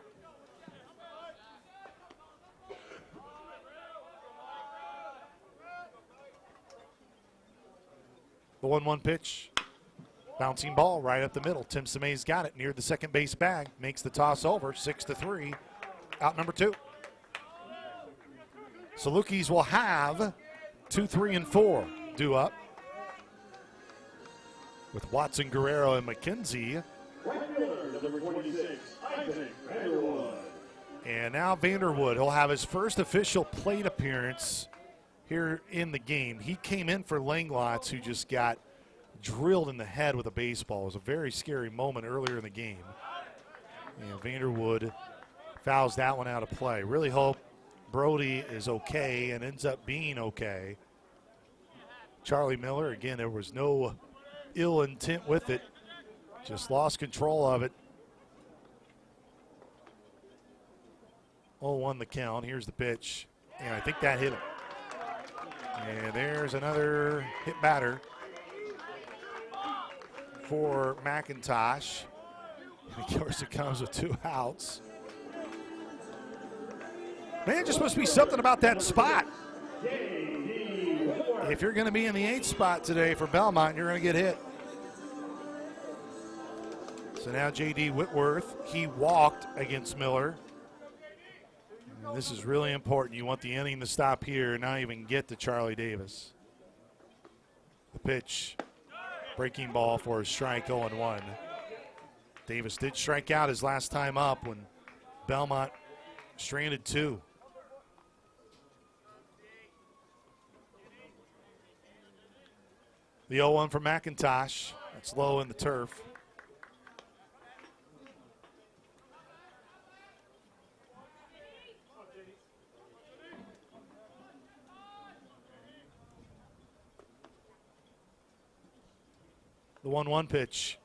The 1-1 pitch. Bouncing ball right up the middle. Tim Semay's got it near the second base bag. Makes the toss over, 6-3. Out number 2. Salukis will have 2, 3, and 4 due up. With Watson, Guerrero, and McKenzie. And now Vanderwood. He'll have his first official plate appearance here in the game. He came in for Langlots, who just got drilled in the head with a baseball. It was a very scary moment earlier in the game. And Vanderwood fouls that one out of play. Really hope Brody is okay and ends up being okay. Charlie Miller, again, there was no ill intent with it. Just lost control of it. 0-1 the count. Here's the pitch. And I think that hit him. And there's another hit batter for McIntosh. And of course it comes with 2 outs. Man, just must be something about that spot. If you're going to be in the 8th spot today for Belmont, you're going to get hit. So now J.D. Whitworth, he walked against Miller. And this is really important. You want the inning to stop here, not even get to Charlie Davis. The pitch, breaking ball for a strike, 0-1. Davis did strike out his last time up when Belmont stranded 2. The 0-1 for McIntosh. That's low in the turf. The 1-1 pitch.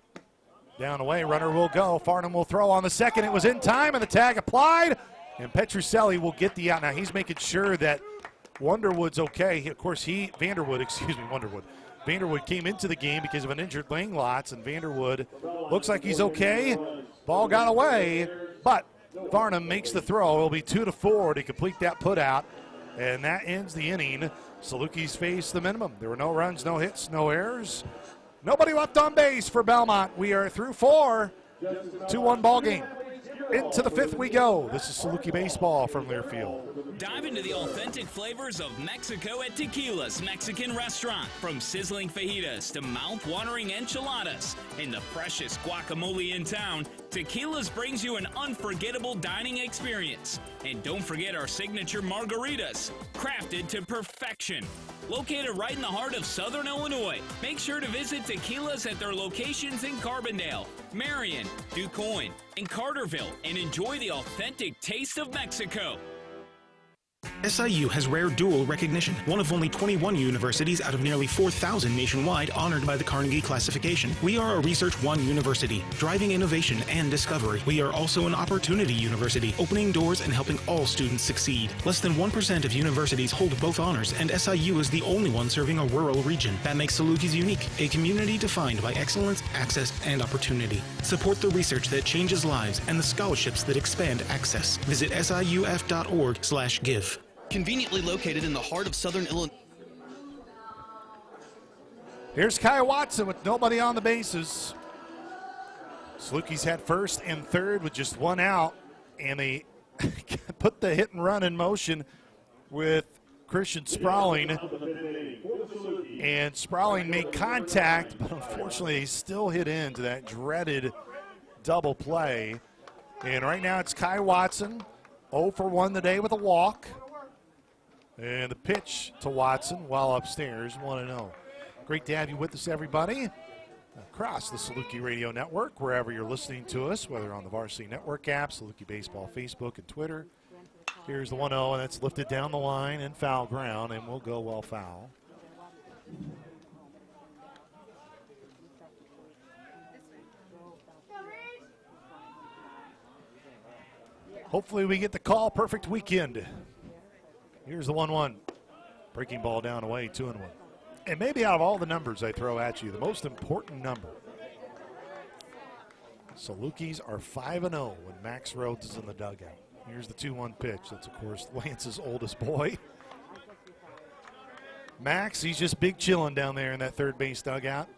Down away, runner will go. Farnham will throw on the second. It was in time, and the tag applied. And Petrucelli will get the out. Now he's making sure that Vanderwood came into the game because of an injured Langlots, and Vanderwood looks like he's okay. Ball got away, but Farnham makes the throw. It'll be 2-4 to complete that put out, and that ends the inning. Salukis face the minimum. There were no runs, no hits, no errors. Nobody left on base for Belmont. We are through 4. 2-1 ball game. Into the 5th we go. This is Saluki Baseball from Learfield. Dive into the authentic flavors of Mexico at Tequila's Mexican Restaurant. From sizzling fajitas to mouth-watering enchiladas and the freshest guacamole in town, Tequila's brings you an unforgettable dining experience. And don't forget our signature margaritas, crafted to perfection. Located right in the heart of Southern Illinois, make sure to visit Tequila's at their locations in Carbondale, Marion, DuQuoin, and Carterville, and enjoy the authentic taste of Mexico. SIU has rare dual recognition, one of only 21 universities out of nearly 4,000 nationwide honored by the Carnegie Classification. We are a Research One university, driving innovation and discovery. We are also an opportunity university, opening doors and helping all students succeed. Less than 1% of universities hold both honors, and SIU is the only one serving a rural region. That makes Salukis unique, a community defined by excellence, access, and opportunity. Support the research that changes lives and the scholarships that expand access. Visit siuf.org/give. Conveniently located in the heart of Southern Illinois. Here's Kyle Watson with nobody on the bases. Salukis had first and third with just 1 out, and they put the hit and run in motion with Christian Sprawling And Sprawling made contact, but unfortunately he still hit into that dreaded double play. And right now it's Kai Watson, 0 for 1 today with a walk. And the pitch to Watson while upstairs, 1-0. Great to have you with us, everybody, across the Saluki Radio Network, wherever you're listening to us, whether on the Varsity Network app, Saluki Baseball Facebook and Twitter. Here's the 1-0, and that's lifted down the line and foul ground, and we'll go well foul. Hopefully we get the call. Perfect weekend. Here's the 1-1. Breaking ball down away, 2-1. And maybe out of all the numbers I throw at you, the most important number. Salukis are 5-0 when Max Rhodes is in the dugout. Here's the 2-1 pitch. That's, of course, Lance's oldest boy. Max, he's just big chilling down there in that third base dugout.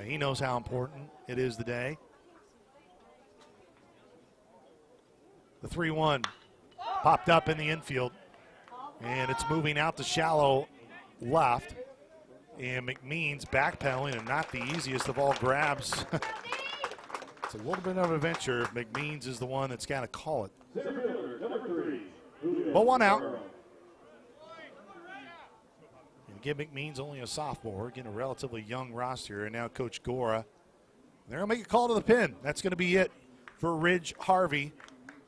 He knows how important it is today. The 3-1 popped up in the infield, and it's moving out to shallow left. And McMeans backpedaling, and not the easiest of all grabs. It's a little bit of a venture if McMeans is the one that's got to call it. But 1 out. And again, McMeans only a sophomore, again a relatively young roster, and now Coach Gora. They're going to make a call to the pin. That's going to be it for Ridge Harvey.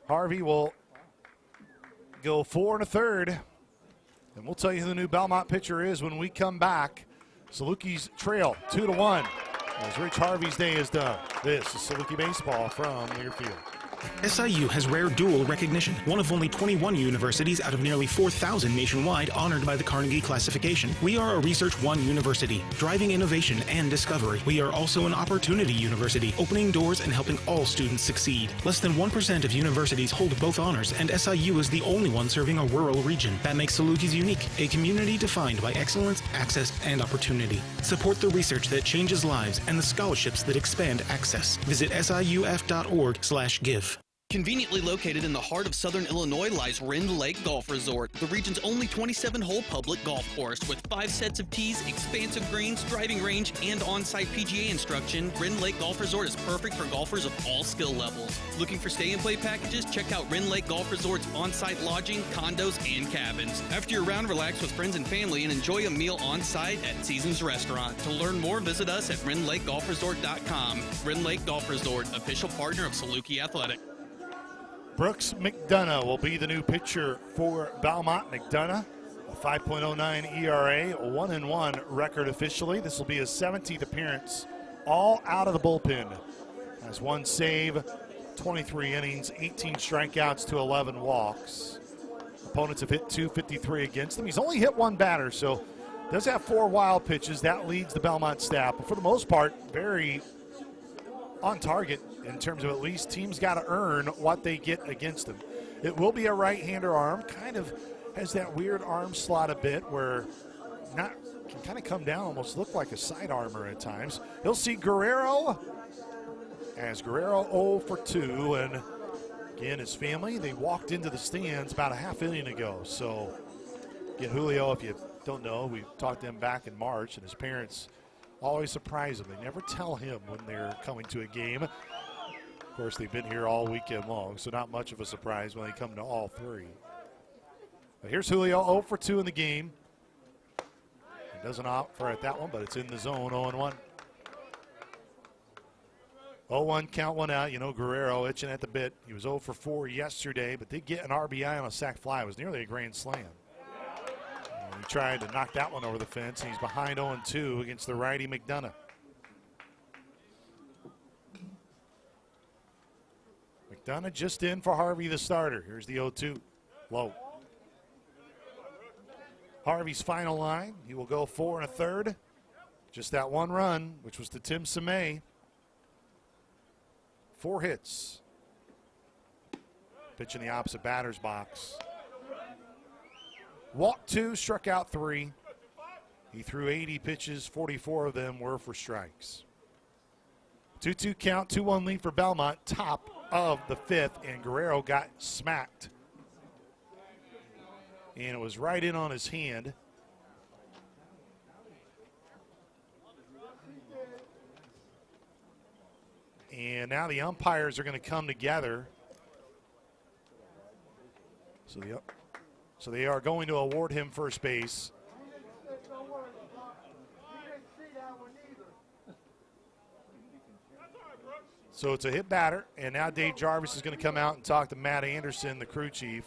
Harvey will go 4 1/3, and we'll tell you who the new Belmont pitcher is when we come back. Salukis trail 2-1 as Ridge Harvey's day is done. This is Saluki Baseball from Learfield. SIU has rare dual recognition, one of only 21 universities out of nearly 4,000 nationwide honored by the Carnegie classification. We are a Research One university, driving innovation and discovery. We are also an opportunity university, opening doors and helping all students succeed. Less than 1% of universities hold both honors, and SIU is the only one serving a rural region. That makes Salukis unique, a community defined by excellence, access, and opportunity. Support the research that changes lives and the scholarships that expand access. Visit siuf.org/give. Conveniently located in the heart of southern Illinois lies Rend Lake Golf Resort, the region's only 27-hole public golf course with 5 sets of tees, expansive greens, driving range, and on-site PGA instruction. Rend Lake Golf Resort is perfect for golfers of all skill levels. Looking for stay-and-play packages? Check out Rend Lake Golf Resort's on-site lodging, condos, and cabins. After your round, relax with friends and family and enjoy a meal on-site at Seasons Restaurant. To learn more, visit us at RendLakeGolfResort.com. Rend Lake Golf Resort, official partner of Saluki Athletic. Brooks McDonough will be the new pitcher for Belmont. McDonough, a 5.09 ERA, a 1-1 record officially. This will be his 17th appearance, all out of the bullpen. Has 1 save, 23 innings, 18 strikeouts to 11 walks. Opponents have hit .253 against him. He's only hit 1 batter, so does have 4 wild pitches. That leads the Belmont staff, but for the most part, very on target in terms of at least teams got to earn what they get against them. It will be a right-hander arm, kind of has that weird arm slot a bit where can kind of come down, almost look like a side armor at times. He'll see Guerrero as Guerrero 0 for 2, and again, his family, they walked into the stands about a half inning ago. So again, Julio, if you don't know, we talked to him back in March, and his parents always surprise him. They never tell him when they're coming to a game. Of course, they've been here all weekend long, so not much of a surprise when they come to all 3. But here's Julio, 0 for 2 in the game. He doesn't opt for it that one, but it's in the zone, 0-1. 0-1, count 1 out. You know, Guerrero itching at the bit. He was 0 for 4 yesterday, but did get an RBI on a sac fly. It was nearly a grand slam. He tried to knock that one over the fence. He's behind 0-2 against the righty McDonough. McDonough just in for Harvey, the starter. Here's the 0-2. Low. Harvey's final line. He will go 4 1/3. Just that 1 run, which was to Tim Samay. 4 hits. Pitch in the opposite batter's box. Walked 2, struck out 3. He threw 80 pitches, 44 of them were for strikes. 2-2 count, 2-1 lead for Belmont, top of the 5th, and Guerrero got smacked. And it was right in on his hand. now the umpires are going to come together. So they are going to award him first base. So it's a hit batter, and now Dave Jarvis is going to come out and talk to Matt Anderson, the crew chief.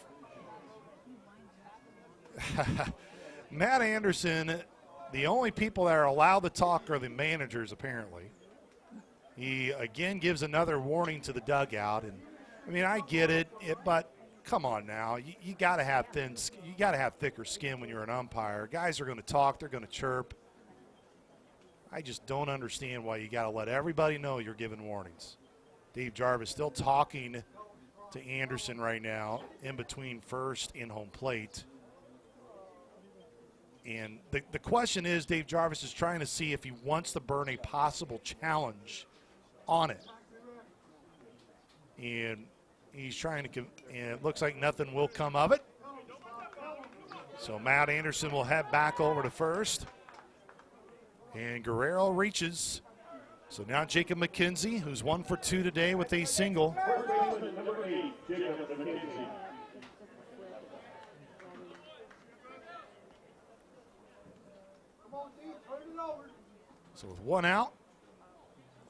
Matt Anderson, the only people that are allowed to talk are the managers, apparently. He, again, gives another warning to the dugout. And, I mean, I get it, but come on now. You got to have thicker skin when you're an umpire. Guys are going to talk. They're going to chirp. I just don't understand why you got to let everybody know you're giving warnings. Dave Jarvis still talking to Anderson right now in between first and home plate. And the question is, Dave Jarvis is trying to see if he wants to burn a possible challenge on it. And he's trying to, and it looks like nothing will come of it. So Matt Anderson will head back over to first. And Guerrero reaches. So now Jacob McKenzie, who's 1 for 2 today with a single. Number 8, Jacob McKenzie. So with one out,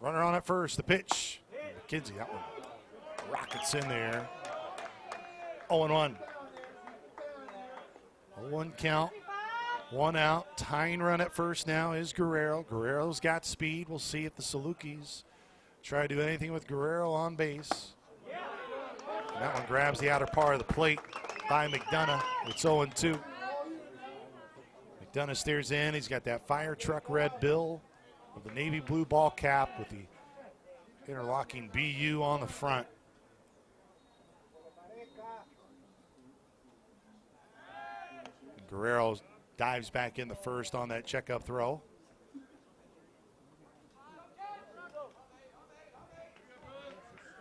runner on at first, the pitch. McKenzie, that one rockets in there. 0-1. 0-1 count. One out, tying run at first now is Guerrero. Guerrero's got speed. We'll see if the Salukis try to do anything with Guerrero on base. And that one grabs the outer part of the plate by McDonough. It's 0-2. McDonough stares in. He's got that fire truck red bill with the navy blue ball cap with the interlocking BU on the front. Guerrero dives back in the first on that checkup throw.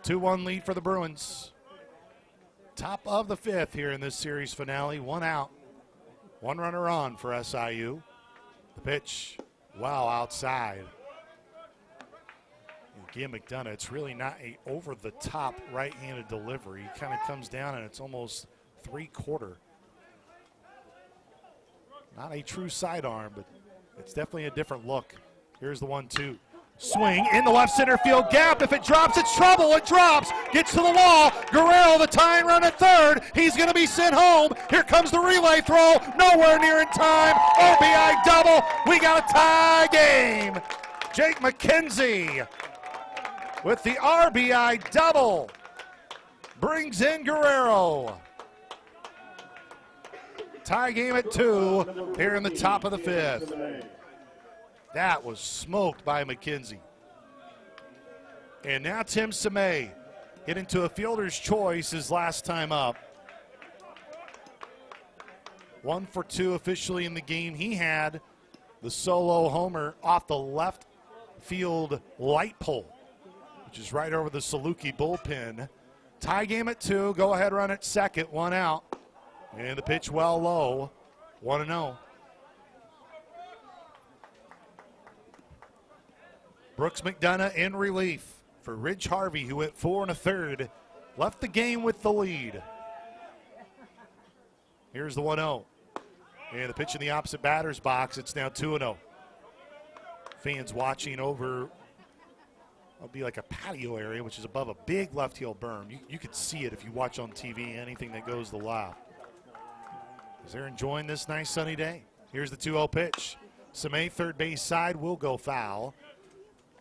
Two-one lead for the Bruins. Top of the fifth here in this series finale. One out. One runner on for SIU. The pitch, wow, outside. Again, McDonough, it's really not a over-the-top right-handed delivery. He kind of comes down and it's almost three-quarter. Not a true sidearm, but it's definitely a different look. Here's the 1-2. Swing in the left center field gap. If it drops, it's trouble. It drops. Gets to the wall. Guerrero, the tying run at third. He's going to be sent home. Here comes the relay throw. Nowhere near in time. RBI double. We got a tie game. Jake McKenzie with the RBI double brings in Guerrero. Tie game at 2 here in the top of the fifth. That was smoked by McKenzie. And now Tim Semay hit into a fielder's choice his last time up. 1 for 2 officially in the game. He had the solo homer off the left field light pole, which is right over the Saluki bullpen. Tie game at 2. Go ahead run at second. One out. And the pitch well low, 1-0. Brooks McDonough in relief for Ridge Harvey, who went 4 1/3, left the game with the lead. Here's the 1-0. And the pitch in the opposite batter's box. It's now 2-0. Fans watching over, it'll be like a patio area, which is above a big left heel berm. You could see it if you watch on TV, anything that goes to the left. As they're enjoying this nice sunny day. Here's the 2-0 pitch. Semay, third base side, will go foul.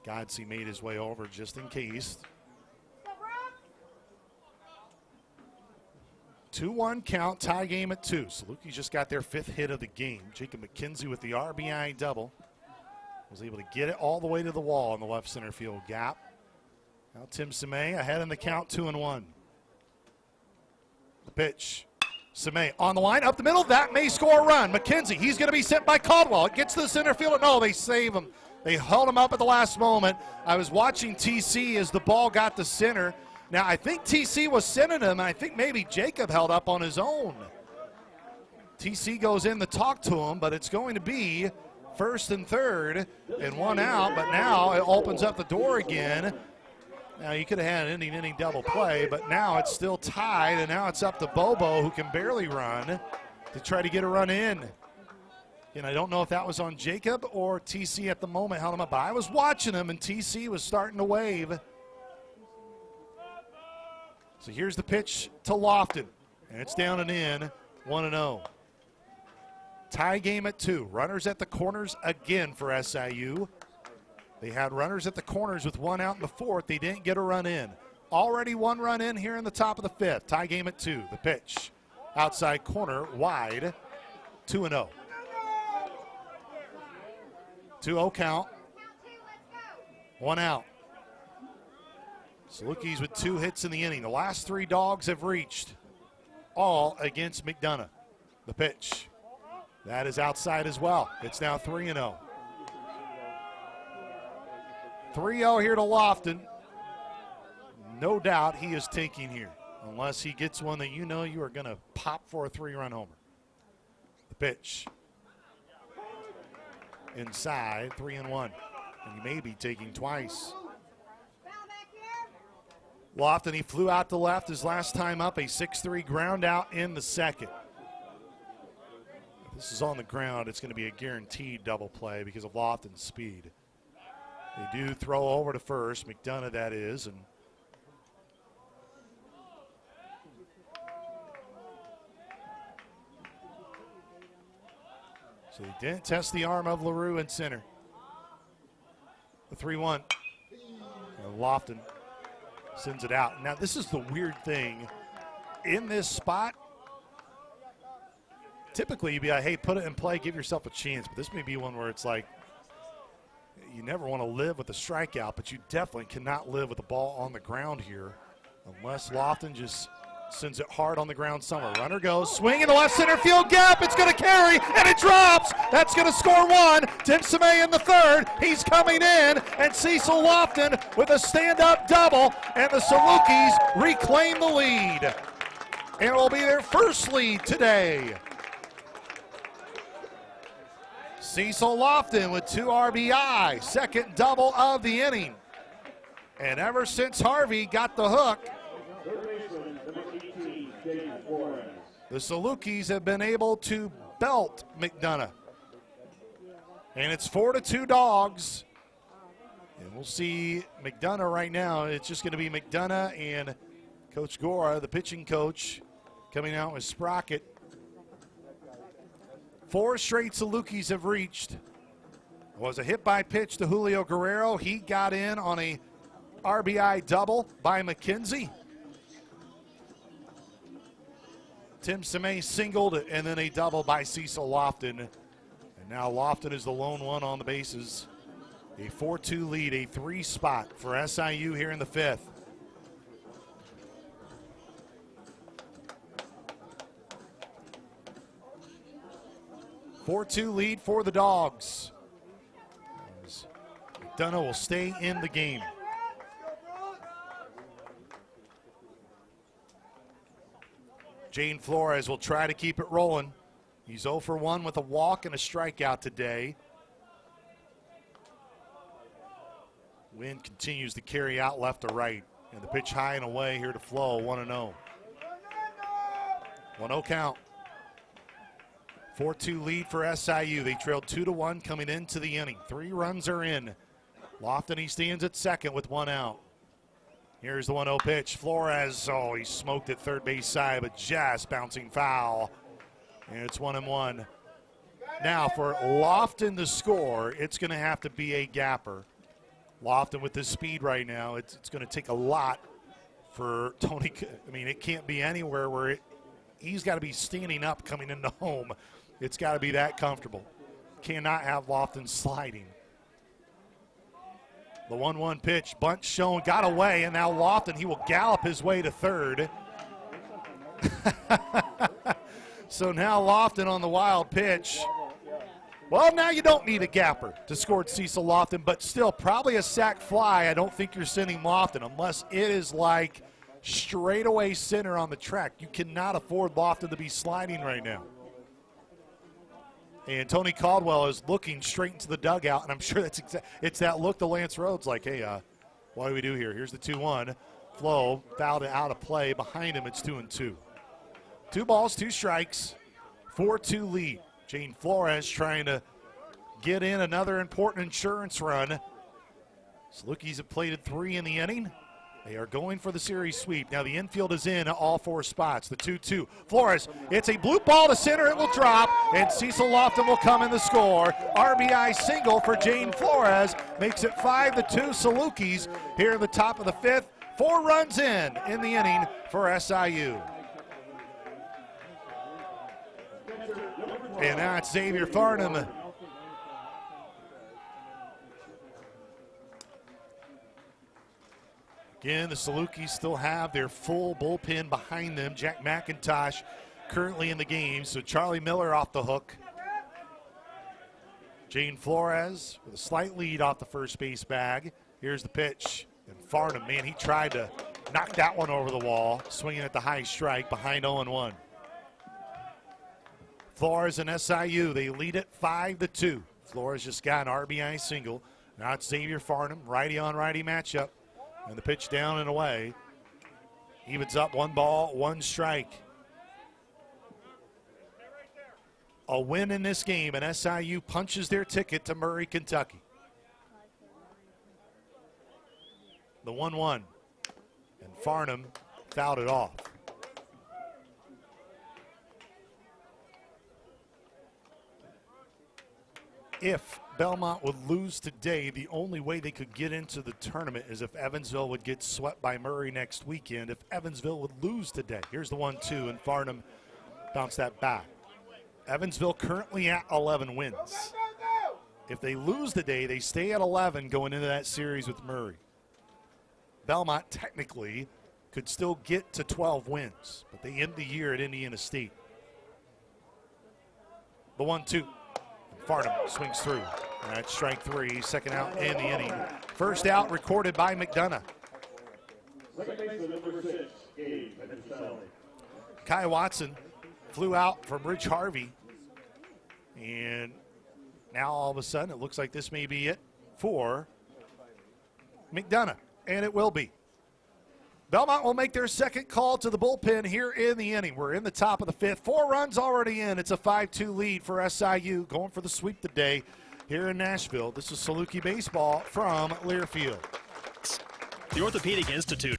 Godsey made his way over just in case. 2-1 count, tie game at 2. Saluki just got their 5th hit of the game. Jacob McKenzie with the RBI double. Was able to get it all the way to the wall in the left center field gap. Now Tim Semay ahead in the count, 2-1. The pitch. Semay on the line, up the middle, that may score a run. McKenzie, he's going to be sent by Caldwell. It gets to the center field. No, they save him. They held him up at the last moment. I was watching TC as the ball got to center. Now, I think TC was sending him. I think maybe Jacob held up on his own. TC goes in to talk to him, but it's going to be first and third and one out. But now it opens up the door again. Now, you could have had an inning double play, but now it's still tied, and now it's up to Bobo, who can barely run, to try to get a run in. And I don't know if that was on Jacob or TC at the moment held him up, but I was watching him, and TC was starting to wave. So here's the pitch to Lofton, and it's down and in, 1-0. Tie game at 2. Runners at the corners again for SIU. They had runners at the corners with one out in the 4th. They didn't get a run in. Already one run in here in the top of the 5th. Tie game at 2. The pitch. Outside corner, wide, 2-0. 2-0 count. One out. Salukis with 2 hits in the inning. The last 3 Dogs have reached, all against McDonough. The pitch. That is outside as well. It's now 3-0. 3-0 here to Lofton. No doubt he is taking here, unless he gets one that you know you are going to pop for a 3-run homer. The pitch. Inside, 3-1. And he may be taking twice. Lofton, he flew out to left his last time up, a 6-3 ground out in the 2nd. If this is on the ground, it's going to be a guaranteed double play because of Lofton's speed. They do throw over to first, McDonough that is, and so he didn't test the arm of LaRue in center. The 3-1. And Lofton sends it out. Now, this is the weird thing. In this spot, typically you'd be like, hey, put it in play, give yourself a chance. But this may be one where it's like, you never want to live with a strikeout, but you definitely cannot live with the ball on the ground here unless Lofton just sends it hard on the ground somewhere. Runner goes, swing in the left center field gap. It's going to carry, and it drops. That's going to score 1. Tim Semay in the 3rd. He's coming in, and Cecil Lofton with a stand-up double, and the Salukis reclaim the lead. And it will be their first lead today. Cecil Lofton with 2 RBI, second double of the inning. And ever since Harvey got the hook, the Salukis have been able to belt McDonough. And it's 4-2 Dogs. And we'll see McDonough right now. It's just going to be McDonough and Coach Gora, the pitching coach, coming out with Sprocket. 4 straight Salukis have reached. It was a hit by pitch to Julio Guerrero. He got in on a RBI double by McKenzie. Tim Semay singled, and then a double by Cecil Lofton. And now Lofton is the lone one on the bases. A 4-2 lead, a 3 spot for SIU here in the 5th. A 4-2 lead for the Dogs. As McDonough will stay in the game. Jane Flores will try to keep it rolling. He's 0 for 1 with a walk and a strikeout today. Wind continues to carry out left to right. And the pitch high and away here to Flo, 1-0. 1-0 count. 4-2 lead for SIU. They trailed 2-1 coming into the inning. 3 runs are in. Lofton, he stands at second with 1 out. Here's the 1-0 pitch. Flores, oh, he smoked it third base side, but just bouncing foul. And it's 1-1. Now for Lofton to score, it's going to have to be a gapper. Lofton with this speed right now, it's going to take a lot for Tony. I mean, it can't be anywhere where he's got to be standing up coming into home. It's got to be that comfortable. Cannot have Lofton sliding. The 1-1 pitch, bunt shown, got away, and now Lofton, he will gallop his way to third. So now Lofton on the wild pitch. Well, now you don't need a gapper to score Cecil Lofton, but still probably a sac fly. I don't think you're sending Lofton unless it is like straightaway center on the track. You cannot afford Lofton to be sliding right now. And Tony Caldwell is looking straight into the dugout, and I'm sure it's that look to Lance Rhodes like, hey, What do we do here? Here's the 2-1. Flo fouled it out of play. Behind him, it's 2-2. 2 balls, 2 strikes, 4-2 lead. Jane Flores trying to get in another important insurance run. Salukis have plated 3 in the inning. They are going for the series sweep. Now the infield is in all 4 spots. The 2-2. Flores, it's a blue ball to center. It will drop, and Cecil Lofton will come in the score. RBI single for Jane Flores makes it 5-2 Salukis here in the top of the 5th. 4 runs in the inning for SIU. And now it's Xavier Farnham. Again, the Salukis still have their full bullpen behind them. Jack McIntosh currently in the game, so Charlie Miller off the hook. Jane Flores with a slight lead off the first base bag. Here's the pitch. And Farnham, man, he tried to knock that one over the wall, swinging at the high strike behind 0-1. Flores and SIU, they lead it 5-2. Flores just got an RBI single. Now it's Xavier Farnham, righty on righty matchup. And the pitch down and away. Evens up 1 ball, 1 strike. A win in this game, and SIU punches their ticket to Murray, Kentucky. The 1-1. And Farnham fouled it off. If Belmont would lose today, the only way they could get into the tournament is if Evansville would get swept by Murray next weekend. If Evansville would lose today, here's the 1-2, and Farnham bounced that back. Evansville currently at 11 wins. If they lose today, they stay at 11 going into that series with Murray. Belmont technically could still get to 12 wins, but they end the year at Indiana State. The 1-2. Farnham swings through. That's strike 3, second out in the inning. First out recorded by McDonough. Kai Watson flew out from Rich Harvey. And now all of a sudden it looks like this may be it for McDonough. And it will be. Belmont will make their second call to the bullpen here in the inning. We're in the top of the 5th. 4 runs already in. It's a 5-2 lead for SIU, going for the sweep today here in Nashville. This is Saluki Baseball from Learfield. The Orthopedic Institute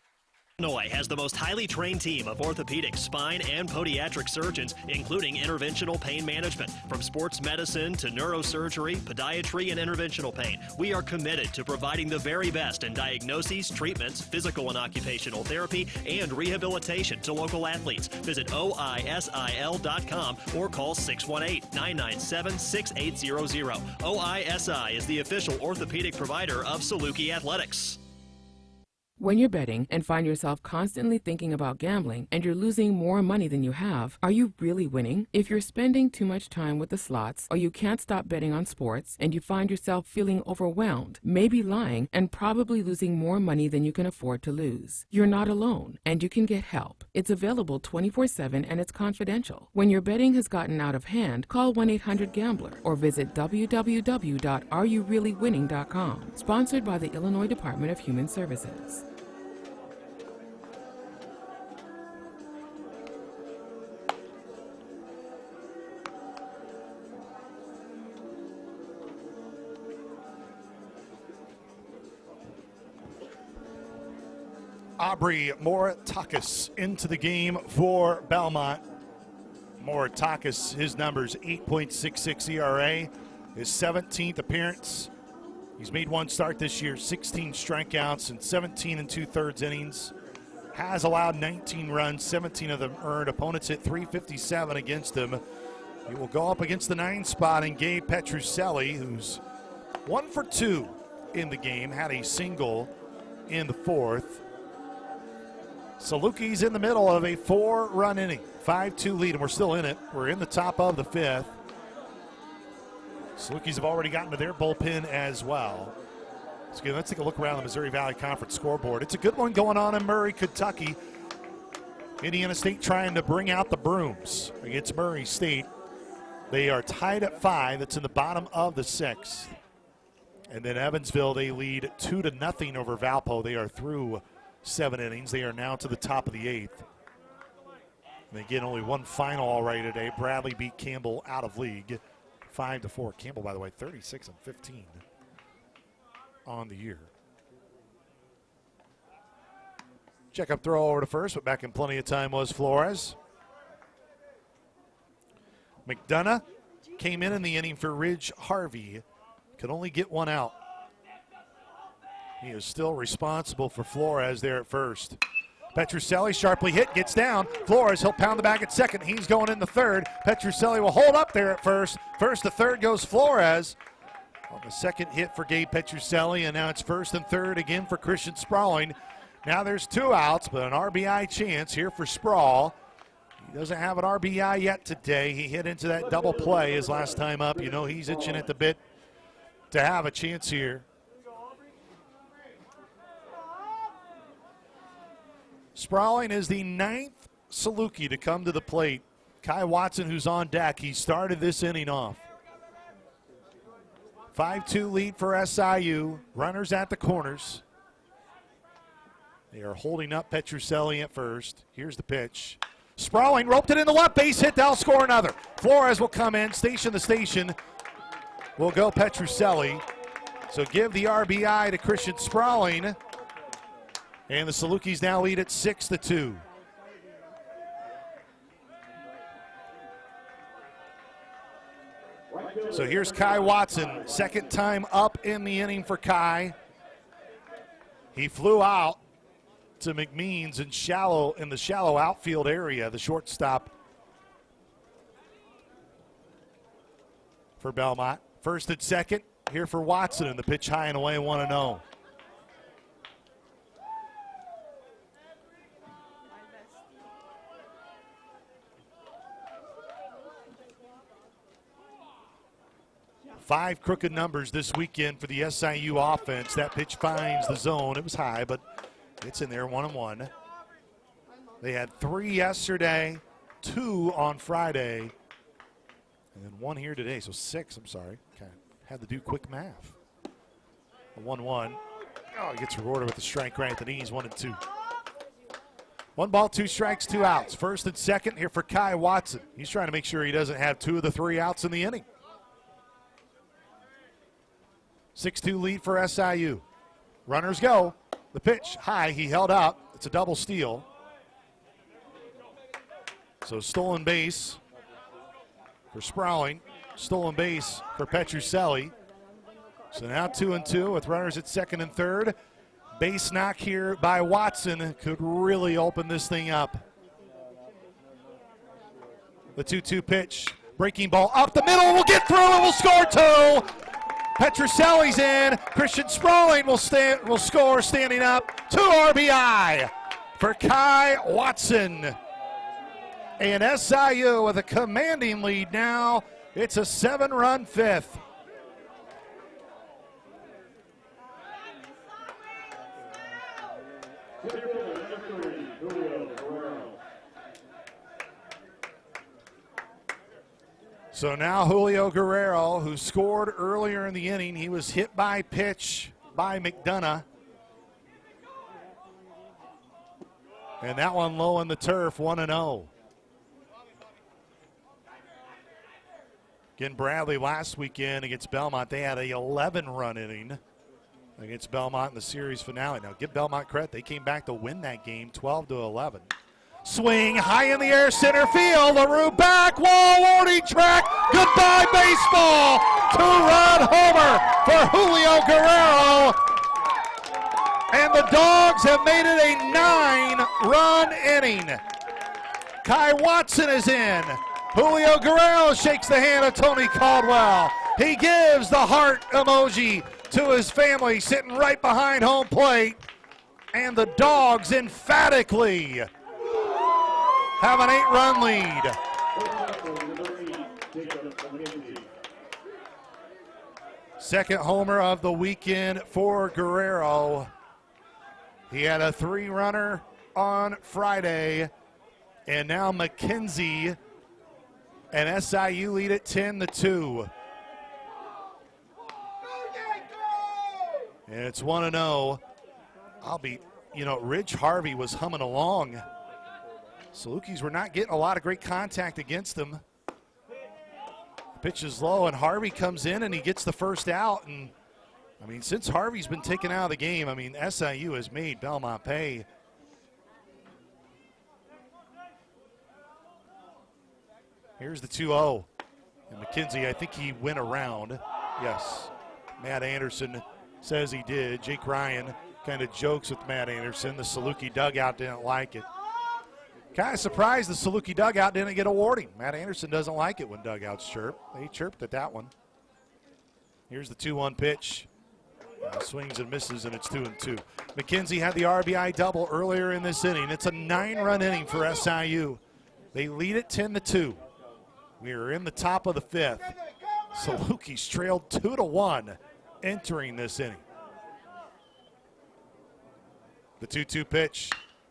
Illinois has the most highly trained team of orthopedic, spine, and podiatric surgeons, including interventional pain management. From sports medicine to neurosurgery, podiatry, and interventional pain, we are committed to providing the very best in diagnoses, treatments, physical and occupational therapy, and rehabilitation to local athletes. Visit oisil.com or call 618-997-6800. OISI is the official orthopedic provider of Saluki Athletics. When you're betting and find yourself constantly thinking about gambling and you're losing more money than you have, are you really winning? If you're spending too much time with the slots or you can't stop betting on sports and you find yourself feeling overwhelmed, maybe lying, and probably losing more money than you can afford to lose, you're not alone and you can get help. It's available 24/7 and it's confidential. When your betting has gotten out of hand, call 1-800-GAMBLER or visit www.areyoureallywinning.com. Sponsored by the Illinois Department of Human Services. Aubrey Moratakis into the game for Belmont. Moratakis, his number's 8.66 ERA, his 17th appearance. He's made 1 start this year, 16 strikeouts and 17 2/3 innings. Has allowed 19 runs, 17 of them earned. Opponents hit .357 against him. He will go up against the 9 spot in Gabe Petrucelli, who's 1 for 2 in the game, had a single in the 4th. Salukis in the middle of a 4-run inning, 5-2 lead, and we're still in it. We're in the top of the 5th. Salukis have already gotten to their bullpen as well. So again, let's take a look around the Missouri Valley Conference scoreboard. It's a good one going on in Murray, Kentucky. Indiana State trying to bring out the brooms against Murray State. They are tied at 5. It's in the bottom of the 6th. And then Evansville, they lead 2-0 over Valpo. They are through 7 innings. They are now to the top of the 8th. And again, only one final already today. Bradley beat Campbell out of league 5-4. Campbell, by the way, 36-15 on the year. Check up throw over to first, but back in plenty of time was Flores. McDonough came in the inning for Ridge Harvey. Could only get one out. He is still responsible for Flores there at first. Petrucelli sharply hit, gets down. Flores, he'll pound the bag at second. He's going in the third. Petrucelli will hold up there at first. First to third goes Flores. On the second hit for Gabe Petrucelli, and now it's first and third again for Christian Sprawling. Now there's 2 outs, but an RBI chance here for Sprawl. He doesn't have an RBI yet today. He hit into that double play his last time up. You know he's itching at the bit to have a chance here. Sprawling is the 9th Saluki to come to the plate. Kai Watson, who's on deck, he started this inning off. 5-2 lead for SIU. Runners at the corners. They are holding up Petrucelli at first. Here's the pitch. Sprawling roped it in the left base hit. They'll score another. Flores will come in. Station the station. Will go Petrucelli. So give the RBI to Christian Sprawling. And the Salukis now lead at 6-2. So here's Kai Watson, second time up in the inning for Kai. He flew out to McMeans in the shallow outfield area, the shortstop for Belmont. First and second here for Watson, and the pitch high and away, 1-0. Five crooked numbers this weekend for the SIU offense. That pitch finds the zone. It was high, but it's in there, 1-1. They had 3 yesterday, 2 on Friday, and then 1 here today. So 6, I'm sorry. Okay. Had to do quick math. 1-1. Oh, he gets rewarded with a strike right at the knees, 1-2. 1 ball, 2 strikes, 2 outs. First and second here for Kai Watson. He's trying to make sure he doesn't have 2 of the 3 outs in the inning. 6-2 lead for SIU. Runners go. The pitch high, he held up. It's a double steal. So stolen base for Sprawling. Stolen base for Petrucelli. So now 2-2 with runners at second and third. Base knock here by Watson could really open this thing up. The 2-2 pitch. Breaking ball up the middle. Will get through and will score 2. Petrucelli's in. Christian Sprawling will score standing up. 2 RBI for Kai Watson. And SIU with a commanding lead now. It's a 7-run 5th. So now Julio Guerrero, who scored earlier in the inning, he was hit by pitch by McDonough. And that one low on the turf, 1-0. Again, Bradley last weekend against Belmont, they had a 11-run inning against Belmont in the series finale. Now, give Belmont credit. They came back to win that game 12-11. Swing high in the air, center field. LaRue back, wall, warning track. Goodbye, baseball. 2-run homer for Julio Guerrero. And the Dawgs have made it a 9-run inning. Kai Watson is in. Julio Guerrero shakes the hand of Tony Caldwell. He gives the heart emoji to his family sitting right behind home plate. And the Dawgs emphatically have an 8-run lead. Second homer of the weekend for Guerrero. He had a 3-runner on Friday, and now McKenzie and SIU lead at 10-2. And it's 1-0. Ridge Harvey was humming along. Salukis were not getting a lot of great contact against them. Pitch is low, and Harvey comes in and he gets the first out. And since Harvey's been taken out of the game, SIU has made Belmont pay. Here's the 2-0. And McKenzie, I think he went around. Yes. Matt Anderson says he did. Jake Ryan kind of jokes with Matt Anderson. The Saluki dugout didn't like it. Kind of surprised the Saluki dugout didn't get a warning. Matt Anderson doesn't like it when dugouts chirp. They chirped at that one. Here's the 2-1 pitch. Swings and misses, and it's 2-2. McKenzie had the RBI double earlier in this inning. It's a 9-run inning for SIU. They lead it 10-2. We are in the top of the fifth. Salukis trailed 2-1 entering this inning. The 2-2 pitch.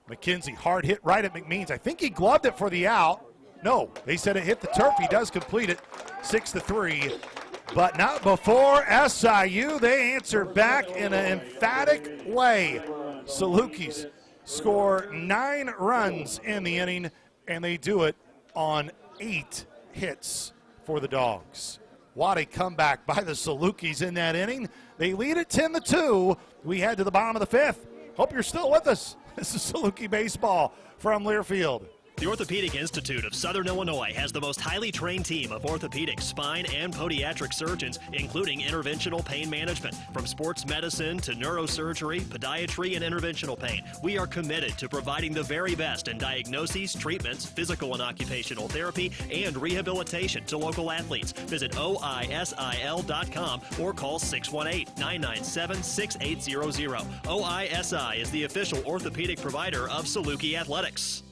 McKenzie, hard hit right at McMeans. I think he gloved it for the out. No, they said it hit the turf. He does complete it, 6-3. But not before SIU. They answer back in an emphatic way. Salukis score 9 runs in the inning, and they do it on 8 hits for the Dawgs. What a comeback by the Salukis in that inning. They lead it 10-2. We head to the bottom of the fifth. Hope you're still with us. This is Saluki Baseball from Learfield. The Orthopedic Institute of Southern Illinois has the most highly trained team of orthopedic, spine, and podiatric surgeons, including interventional pain management. From sports medicine to neurosurgery, podiatry, and interventional pain, we are committed to providing the very best in diagnoses, treatments, physical and occupational therapy, and rehabilitation to local athletes. Visit OISIL.com or call 618-997-6800. OISI is the official orthopedic provider of Saluki Athletics.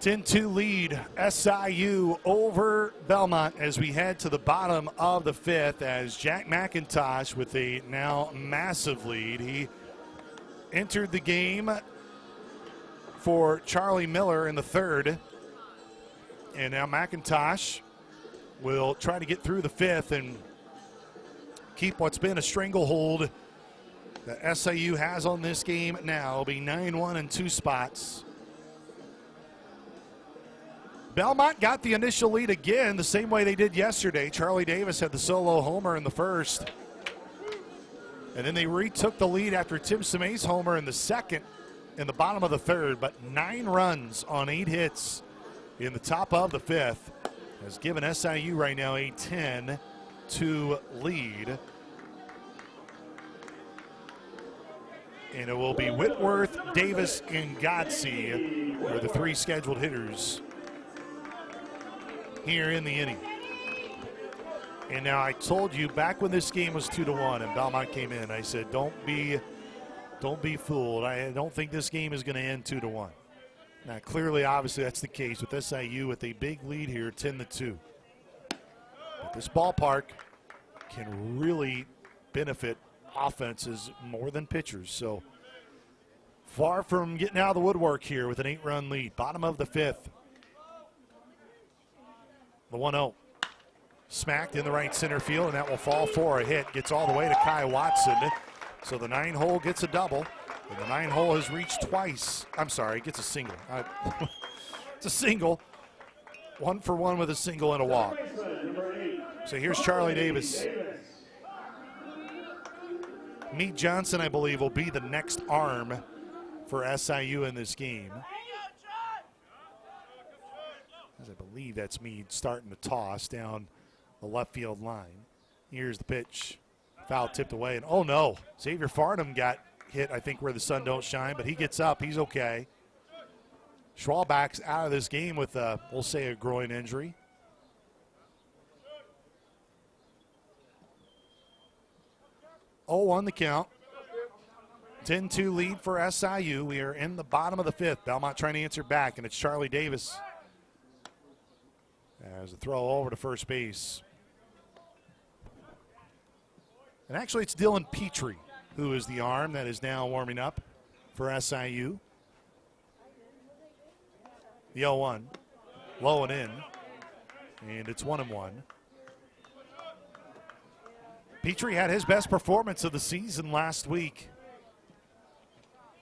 10-2 lead, SIU over Belmont as we head to the bottom of the fifth as Jack McIntosh with a now massive lead. He entered the game for Charlie Miller in the third. And now McIntosh will try to get through the fifth and keep what's been a stranglehold that SIU has on this game now. It'll be 9-1 in 2 spots. Belmont got the initial lead again the same way they did yesterday. Charlie Davis had the solo homer in the first. And then they retook the lead after Tim Semay's homer in the second in the bottom of the third. But 9 runs on 8 hits in the top of the fifth has given SIU right now a 10-2 lead. And it will be Whitworth, Davis, and Godsey are the 3 scheduled hitters here in the inning. And now I told you back when this game was 2-1 and Belmont came in, I said, don't be fooled. I don't think this game is going to end 2-1. Now clearly, obviously, that's the case with SIU with a big lead here, 10-2. But this ballpark can really benefit offenses more than pitchers. So far from getting out of the woodwork here with an 8-run lead. Bottom of the fifth. The 1-0. Smacked in the right center field, and that will fall for a hit. Gets all the way to Kai Watson. So the 9-hole gets a double. And the 9-hole has reached twice. I'm sorry, gets a single. It's a single. 1 for 1 with a single and a walk. So here's Charlie Davis. Meade Johnson, I believe, will be the next arm for SIU in this game. As I believe that's Meade starting to toss down the left field line. Here's the pitch. Foul tipped away. And oh no, Xavier Farnham got hit, I think, where the sun don't shine, but he gets up. He's okay. Schwalbach's out of this game with, we'll say, a groin injury. On the count. 10-2 lead for SIU. We are in the bottom of the fifth. Belmont trying to answer back, and it's Charlie Davis. As a throw over to first base. And actually, it's Dylan Petrie who is the arm that is now warming up for SIU. The 0-1. Low and in. And it's 1-1. Petrie had his best performance of the season last week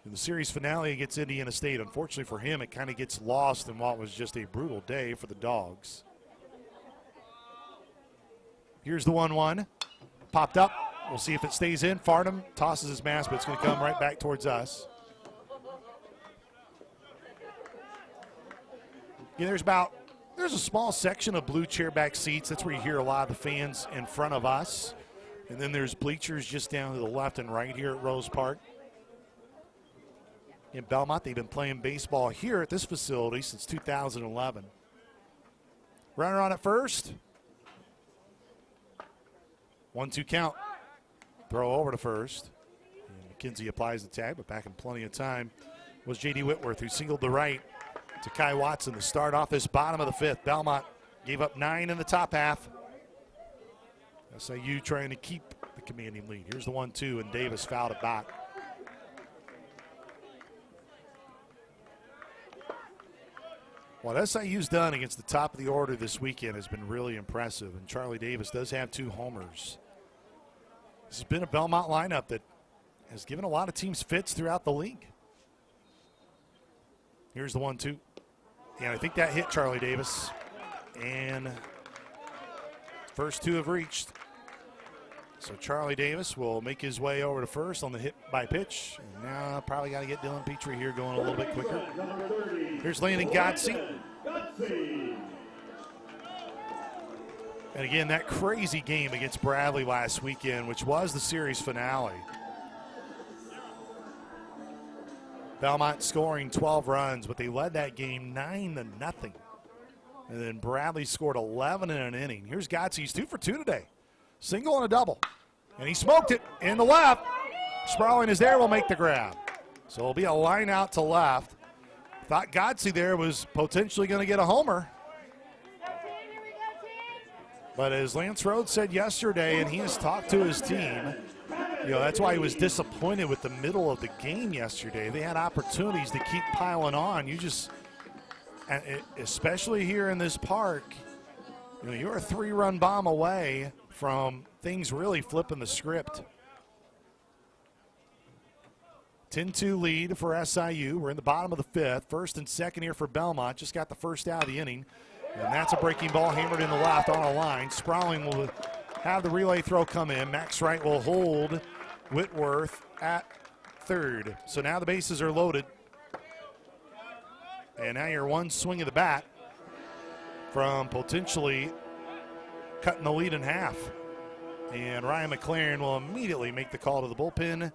in the series finale against Indiana State. Unfortunately for him, it kind of gets lost in what was just a brutal day for the Dawgs. Here's the 1-1. Popped up. We'll see if it stays in. Farnham tosses his mask, but it's going to come right back towards us. Yeah, there's a small section of blue chairback seats. That's where you hear a lot of the fans in front of us. And then there's bleachers just down to the left and right here at Rose Park. In Belmont, they've been playing baseball here at this facility since 2011. Runner on at first. 1-2 count. Throw over to first. And McKenzie applies the tag, but back in plenty of time was J.D. Whitworth, who singled to right to Kai Watson to start off this bottom of the fifth. Belmont gave up 9 in the top half. SIU trying to keep the commanding lead. Here's the 1-2, and Davis fouled it back. What SIU's done against the top of the order this weekend has been really impressive, and Charlie Davis does have 2 homers. This has been a Belmont lineup that has given a lot of teams fits throughout the league. Here's the 1-2. And I think that hit Charlie Davis. And first 2 have reached. So Charlie Davis will make his way over to first on the hit by pitch. And now probably got to get Dylan Petrie here going a little bit quicker. Here's Landon Godsey. And again, that crazy game against Bradley last weekend, which was the series finale. Belmont scoring 12 runs, but they led that game 9-0. And then Bradley scored 11 in an inning. Here's Godsey. He's 2 for 2 today. Single and a double. And he smoked it in the left. Sprawling is there, will make the grab. So it'll be a line out to left. Thought Godsey there was potentially going to get a homer. But as Lance Rhodes said yesterday, and he has talked to his team, that's why he was disappointed with the middle of the game yesterday. They had opportunities to keep piling on. Especially here in this park, you're a 3-run bomb away from things really flipping the script. 10-2 lead for SIU. We're in the bottom of the fifth. First and second here for Belmont. Just got the first out of the inning. And that's a breaking ball hammered in the left on a line. Sprawling will have the relay throw come in. Max Wright will hold Whitworth at third. So now the bases are loaded. And now you're one swing of the bat from potentially cutting the lead in half. And Ryan McLaren will immediately make the call to the bullpen.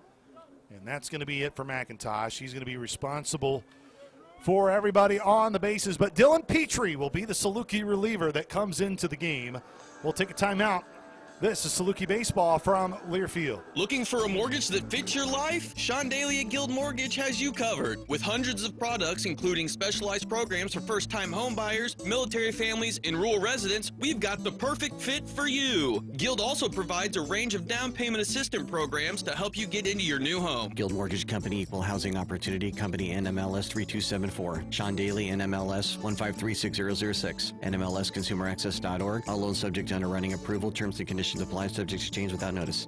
And that's going to be it for McIntosh. He's going to be responsible for everybody on the bases. But Dylan Petrie will be the Saluki reliever that comes into the game. We'll take a timeout. This is Saluki Baseball from Learfield. Looking for a mortgage that fits your life? Sean Daly at Guild Mortgage has you covered. With hundreds of products, including specialized programs for first-time home buyers, military families, and rural residents, we've got the perfect fit for you. Guild also provides a range of down payment assistance programs to help you get into your new home. Guild Mortgage Company, Equal Housing Opportunity Company, NMLS 3274. Sean Daly, NMLS 1536006. NMLSconsumeraccess.org. All loans subject to underwriting approval. Terms and conditions apply, subject to change without notice.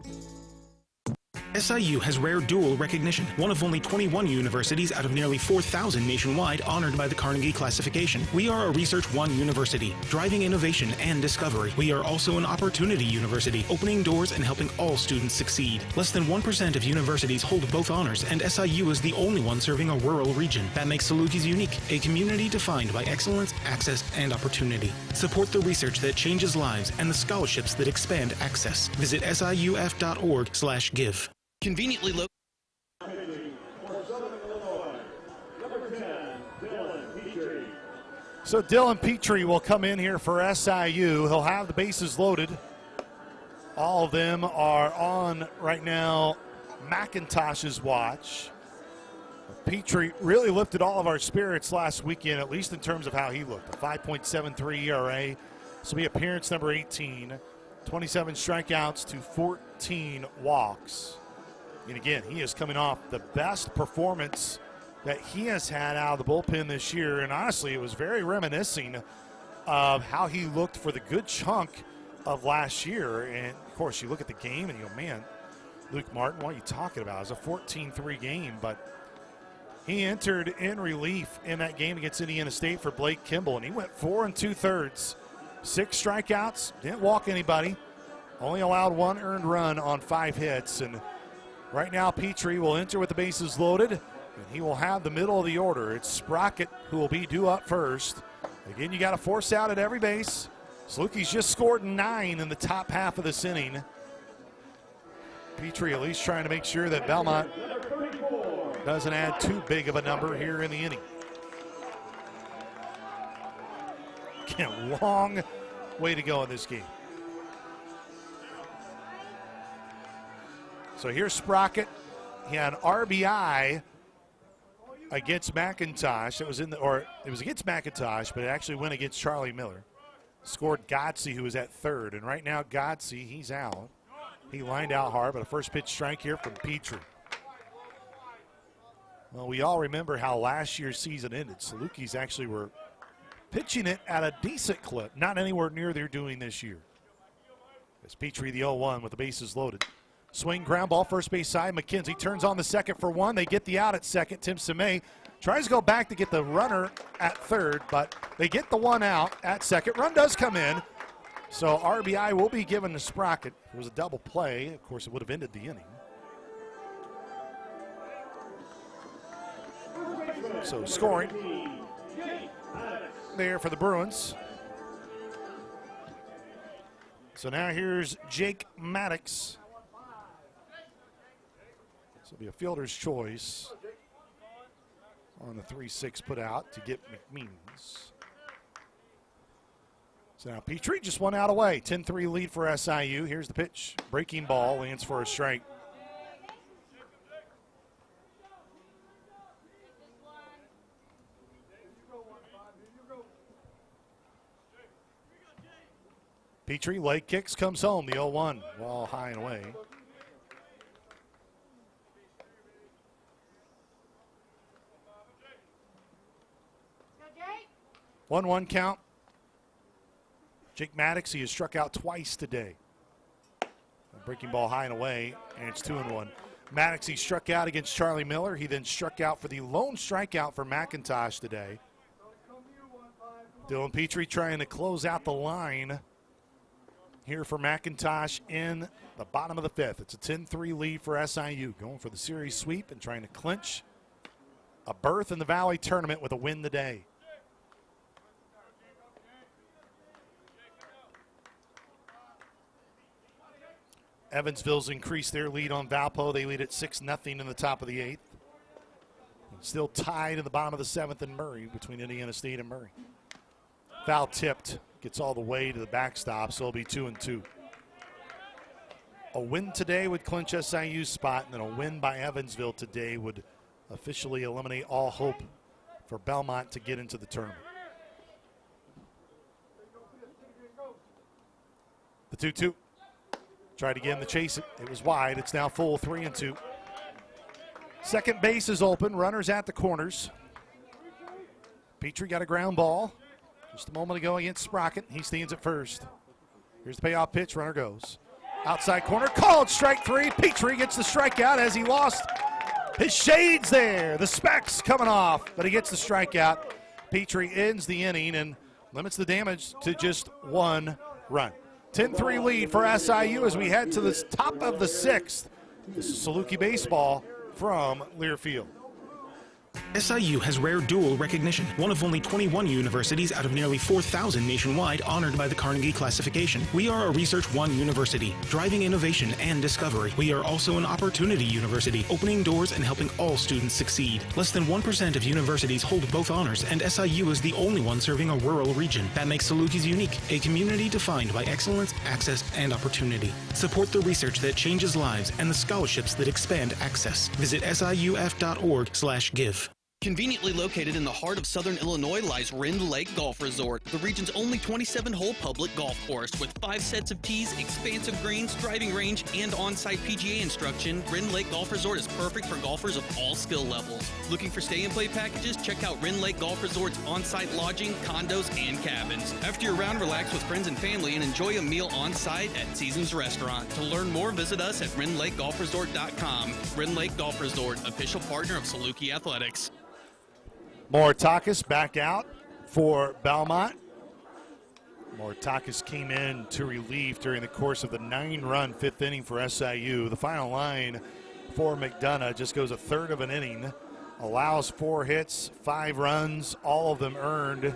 SIU has rare dual recognition, one of only 21 universities out of nearly 4,000 nationwide honored by the Carnegie classification. We are a Research One university, driving innovation and discovery. We are also an opportunity university, opening doors and helping all students succeed. Less than 1% of universities hold both honors, and SIU is the only one serving a rural region. That makes Salukis unique, a community defined by excellence, access, and opportunity. Support the research that changes lives and the scholarships that expand access. Visit siuf.org/give. Conveniently located. So Dylan Petrie will come in here for SIU. He'll have the bases loaded. All of them are on right now McIntosh's watch. Petrie really lifted all of our spirits last weekend, at least in terms of how he looked. A 5.73 ERA. This will be appearance number 18. 27 strikeouts to 14 walks. And again, he is coming off the best performance that he has had out of the bullpen this year. And honestly, it was very reminiscent of how he looked for the good chunk of last year. And of course, you look at the game and you go, man, Luke Martin, what are you talking about? It was a 14-3 game, but he entered in relief in that game against Indiana State for Blake Kimball, and he went 4 2/3, 6 strikeouts, didn't walk anybody, only allowed 1 earned run on 5 hits. And right now, Petrie will enter with the bases loaded, and he will have the middle of the order. It's Sprocket who will be due up first. Again, you got to force out at every base. Salukis just scored 9 in the top half of this inning. Petrie at least trying to make sure that Belmont doesn't add too big of a number here in the inning. Again, long way to go in this game. So here's Sprocket. He had an RBI against McIntosh. It was against McIntosh, but it actually went against Charlie Miller. Scored Godsey, who was at third. And right now, Godsey, he's out. He lined out hard, but a first pitch strike here from Petrie. Well, we all remember how last year's season ended. Salukis actually were pitching it at a decent clip, not anywhere near they're doing this year. As Petrie, the 0-1 with the bases loaded. Swing, ground ball, first base side. McKenzie turns on the second for 1. They get the out at second. Tim Semay tries to go back to get the runner at third, but they get the 1 out at second. Run does come in. So RBI will be given to Sprocket. It was a double play. Of course, it would have ended the inning. So scoring there for the Bruins. So now here's Jake Maddox. This will be a fielder's choice on the 3-6 put out to get McMeans. So now Petrie just 1 out away. 10-3 lead for SIU. Here's the pitch. Breaking ball lands for a strike. Petrie, leg kicks, comes home. The 0-1, ball high and away. Go, 1-1 count. Jake Maddox, he has struck out twice today. A breaking ball high and away, and it's 2-1. Maddox, he struck out against Charlie Miller. He then struck out for the lone strikeout for McIntosh today. Dylan Petrie trying to close out the line here for McIntosh in the bottom of the 5th. It's a 10-3 lead for SIU, going for the series sweep and trying to clinch a berth in the Valley Tournament with a win today. Evansville's increased their lead on Valpo. They lead at 6-0 in the top of the 8th. Still tied in the bottom of the 7th in Murray between Indiana State and Murray. Foul tipped. Gets all the way to the backstop, so it'll be 2-2. A win today would clinch SIU's spot, and then a win by Evansville today would officially eliminate all hope for Belmont to get into the tournament. The 2-2. Tried again to chase it. It was wide. It's now full, 3-2. Second base is open. Runners at the corners. Petrie got a ground ball just a moment ago against Sprocket. He stands at first. Here's the payoff pitch. Runner goes. Outside corner. Called strike 3. Petrie gets the strikeout as he lost his shades there. The specs coming off, but he gets the strikeout. Petrie ends the inning and limits the damage to just 1 run. 10-3 lead for SIU as we head to the top of the 6th. This is Saluki baseball from Learfield. SIU has rare dual recognition, one of only 21 universities out of nearly 4,000 nationwide honored by the Carnegie classification. We are a Research 1 university, driving innovation and discovery. We are also an opportunity university, opening doors and helping all students succeed. Less than 1% of universities hold both honors, and SIU is the only one serving a rural region. That makes Salukis unique, a community defined by excellence, access, and opportunity. Support the research that changes lives and the scholarships that expand access. Visit siuf.org/give. Conveniently located in the heart of southern Illinois lies Rend Lake Golf Resort, the region's only 27-hole public golf course with 5 sets of tees, expansive greens, driving range, and on-site PGA instruction. Rend Lake Golf Resort is perfect for golfers of all skill levels. Looking for stay-and-play packages? Check out Rend Lake Golf Resort's on-site lodging, condos, and cabins. After your round, relax with friends and family and enjoy a meal on-site at Seasons Restaurant. To learn more, visit us at RendLakeGolfResort.com. Rend Lake Golf Resort, official partner of Saluki Athletics. Moratakis back out for Belmont. Moratakis came in to relief during the course of the 9-run 5th inning for SIU. The final line for McDonough just goes a third of an inning, allows 4 hits, 5 runs, all of them earned.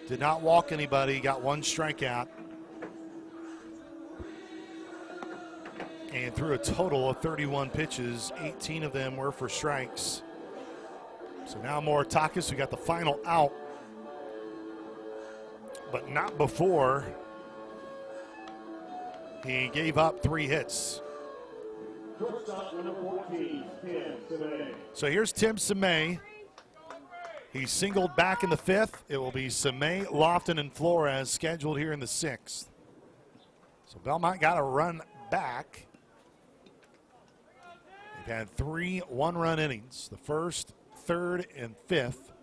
Did not walk anybody, got 1 strikeout. And threw a total of 31 pitches, 18 of them were for strikes. So now Moratakis, who got the final out, but not before he gave up 3 hits. So here's Tim Semay. He singled back in the 5th. It will be Semay, Lofton, and Flores scheduled here in the 6th. So Belmont got a run back. They've had 3 one-run innings. The 1st, 3rd, and 5th.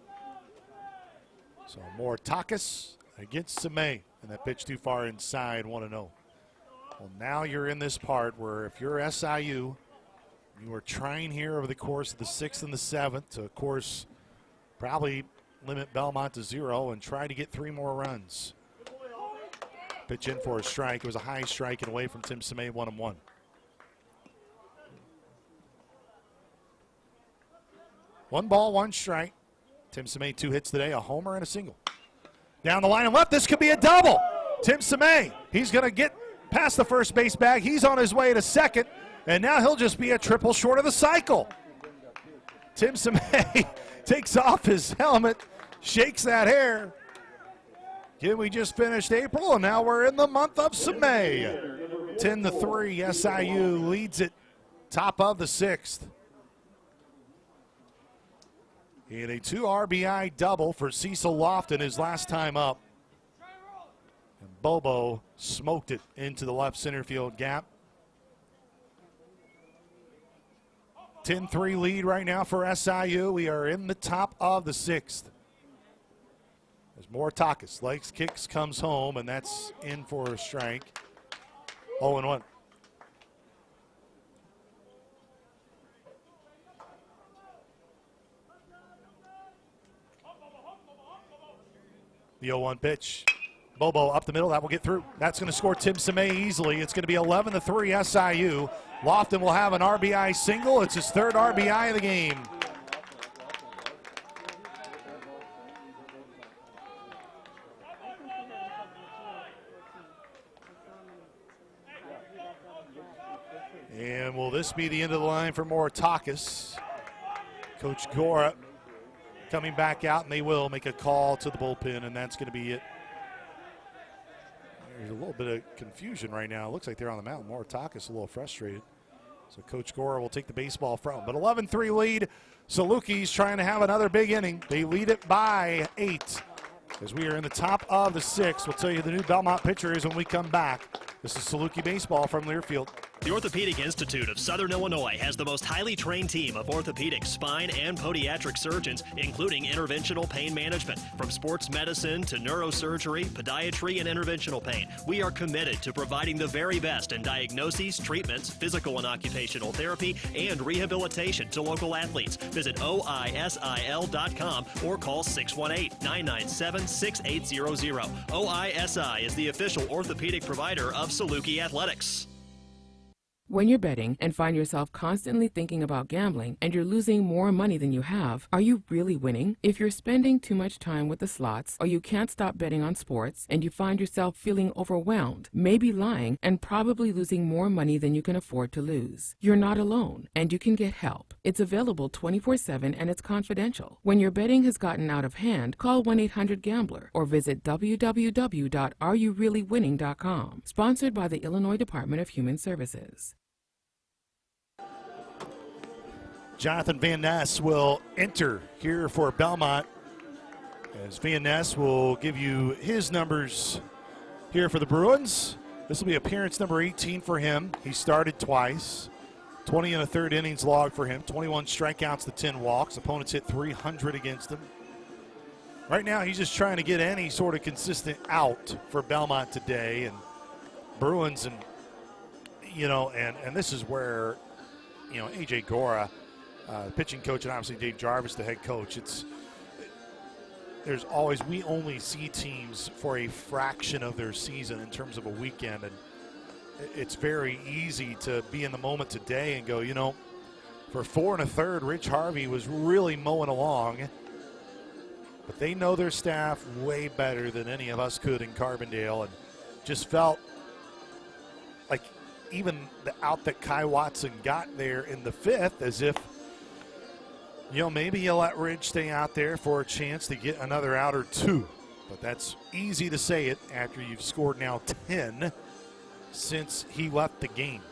So Moratakis against Semay, and that pitch too far inside, 1-0. Well, now you're in this part where if you're SIU, you are trying here over the course of the 6th and the 7th to, of course, probably limit Belmont to 0 and try to get 3 more runs. Pitch in for a strike. It was a high strike and away from Tim Semay, 1-1. One ball, 1 strike. Tim Semay 2 hits today, a homer and a single. Down the line and left, this could be a double. Tim Semay, he's going to get past the first base bag. He's on his way to second, and now he'll just be a triple short of the cycle. Tim Semay takes off his helmet, shakes that hair. Again, we just finished April, and now we're in the month of Semay. 10-3, SIU leads it, top of the 6th. He had a 2 RBI double for Cecil Lofton his last time up. And Bobo smoked it into the left center field gap. 10-3 lead right now for SIU. We are in the top of the 6th. As Moratakis legs kicks, comes home, and that's in for a strike. 0-1. The 0-1 pitch. Bobo up the middle. That will get through. That's going to score Tim Semay easily. It's going to be 11-3 SIU. Lofton will have an RBI single. It's his 3rd RBI of the game. And will this be the end of the line for Moratakis? Coach Gora coming back out, and they will make a call to the bullpen, and that's going to be it. There's a little bit of confusion right now. It looks like they're on the mound. Moratakis a little frustrated. So Coach Gora will take the baseball from him. But 11-3 lead. Salukis trying to have another big inning. They lead it by 8. As we are in the top of the 6th, we'll tell you who the new Belmont pitcher is when we come back. This is Saluki Baseball from Learfield. The Orthopedic Institute of Southern Illinois has the most highly trained team of orthopedic, spine, and podiatric surgeons, including interventional pain management. From sports medicine to neurosurgery, podiatry, and interventional pain, we are committed to providing the very best in diagnoses, treatments, physical and occupational therapy, and rehabilitation to local athletes. Visit OISIL.com or call 618-997-6800. OISI is the official orthopedic provider of Saluki Athletics. When you're betting and find yourself constantly thinking about gambling and you're losing more money than you have, are you really winning? If you're spending too much time with the slots or you can't stop betting on sports and you find yourself feeling overwhelmed, maybe lying, and probably losing more money than you can afford to lose, you're not alone and you can get help. It's available 24/7 and it's confidential. When your betting has gotten out of hand, call 1-800-GAMBLER or visit www.areyoureallywinning.com. Sponsored by the Illinois Department of Human Services. Jonathan Van Ness will enter here for Belmont, as Van Ness will give you his numbers here for the Bruins. This will be appearance number 18 for him. He started twice. 20 and a third innings logged for him. 21 strikeouts to 10 walks. Opponents hit 300 against him. Right now, he's just trying to get any sort of consistent out for Belmont today. And Bruins, and this is where, A.J. Gora, pitching coach, and obviously Dave Jarvis, the head coach. We only see teams for a fraction of their season in terms of a weekend, and it's very easy to be in the moment today and go, for 4 1/3, Rich Harvey was really mowing along, but they know their staff way better than any of us could in Carbondale, and just felt like even the out that Kai Watson got there in the 5th, as if, maybe you let Ridge stay out there for a chance to get another out or 2. But that's easy to say it after you've scored now 10 since he left the game.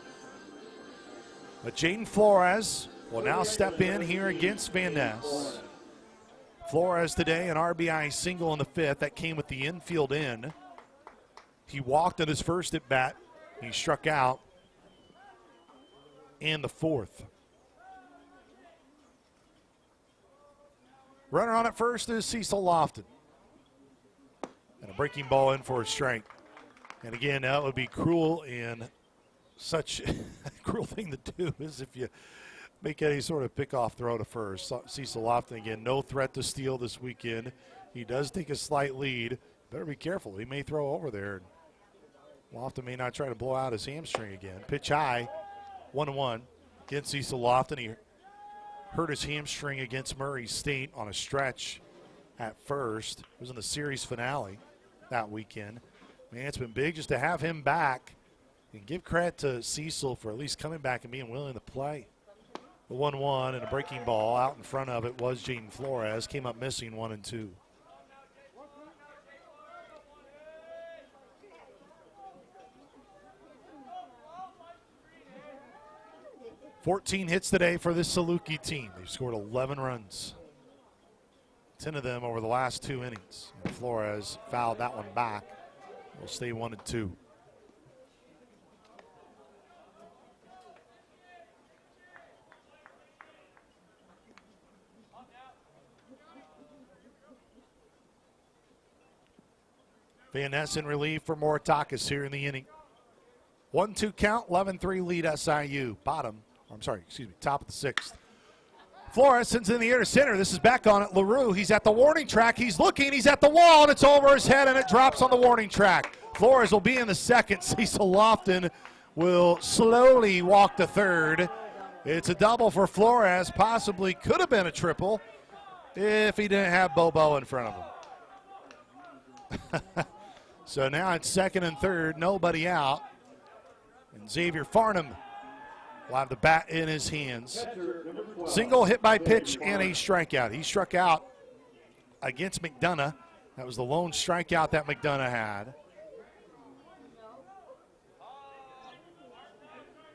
But Jaden Flores will now step in here against Van Ness. Flores today, an RBI single in the 5th. That came with the infield in. He walked at his first at bat. He struck out in the 4th. Runner on at first is Cecil Lofton. And a breaking ball in for a strike. And again, that would be cruel, and such a cruel thing to do is if you make any sort of pickoff throw to first. Cecil Lofton, again, no threat to steal this weekend. He does take a slight lead. Better be careful. He may throw over there. Lofton may not try to blow out his hamstring again. Pitch high, 1-1 against Cecil Lofton. He hurt his hamstring against Murray State on a stretch at first. It was in the series finale that weekend. Man, it's been big just to have him back, and give credit to Cecil for at least coming back and being willing to play. The 1-1 and a breaking ball out in front of it was Jaden Flores. Came up missing 1 and 2. $14 hits today for this Saluki team. They've scored 11 runs. 10 of them over the last 2 innings. And Flores fouled that one back. Will stay 1 and 2. Van Ness in relief for Moritakis here in the inning. 1-2 count, 11-3 lead SIU. Top of the 6th. Flores sends in the air to center. This is back on it. LaRue, he's at the warning track. He's looking. He's at the wall, and it's over his head, and it drops on the warning track. Flores will be in the 2nd. Cecil Lofton will slowly walk to 3rd. It's a double for Flores. Possibly could have been a triple if he didn't have Bobo in front of him. So now it's 2nd and 3rd. Nobody out. And Xavier Farnham will have the bat in his hands. Single hit by pitch and a strikeout. He struck out against McDonough. That was the lone strikeout that McDonough had.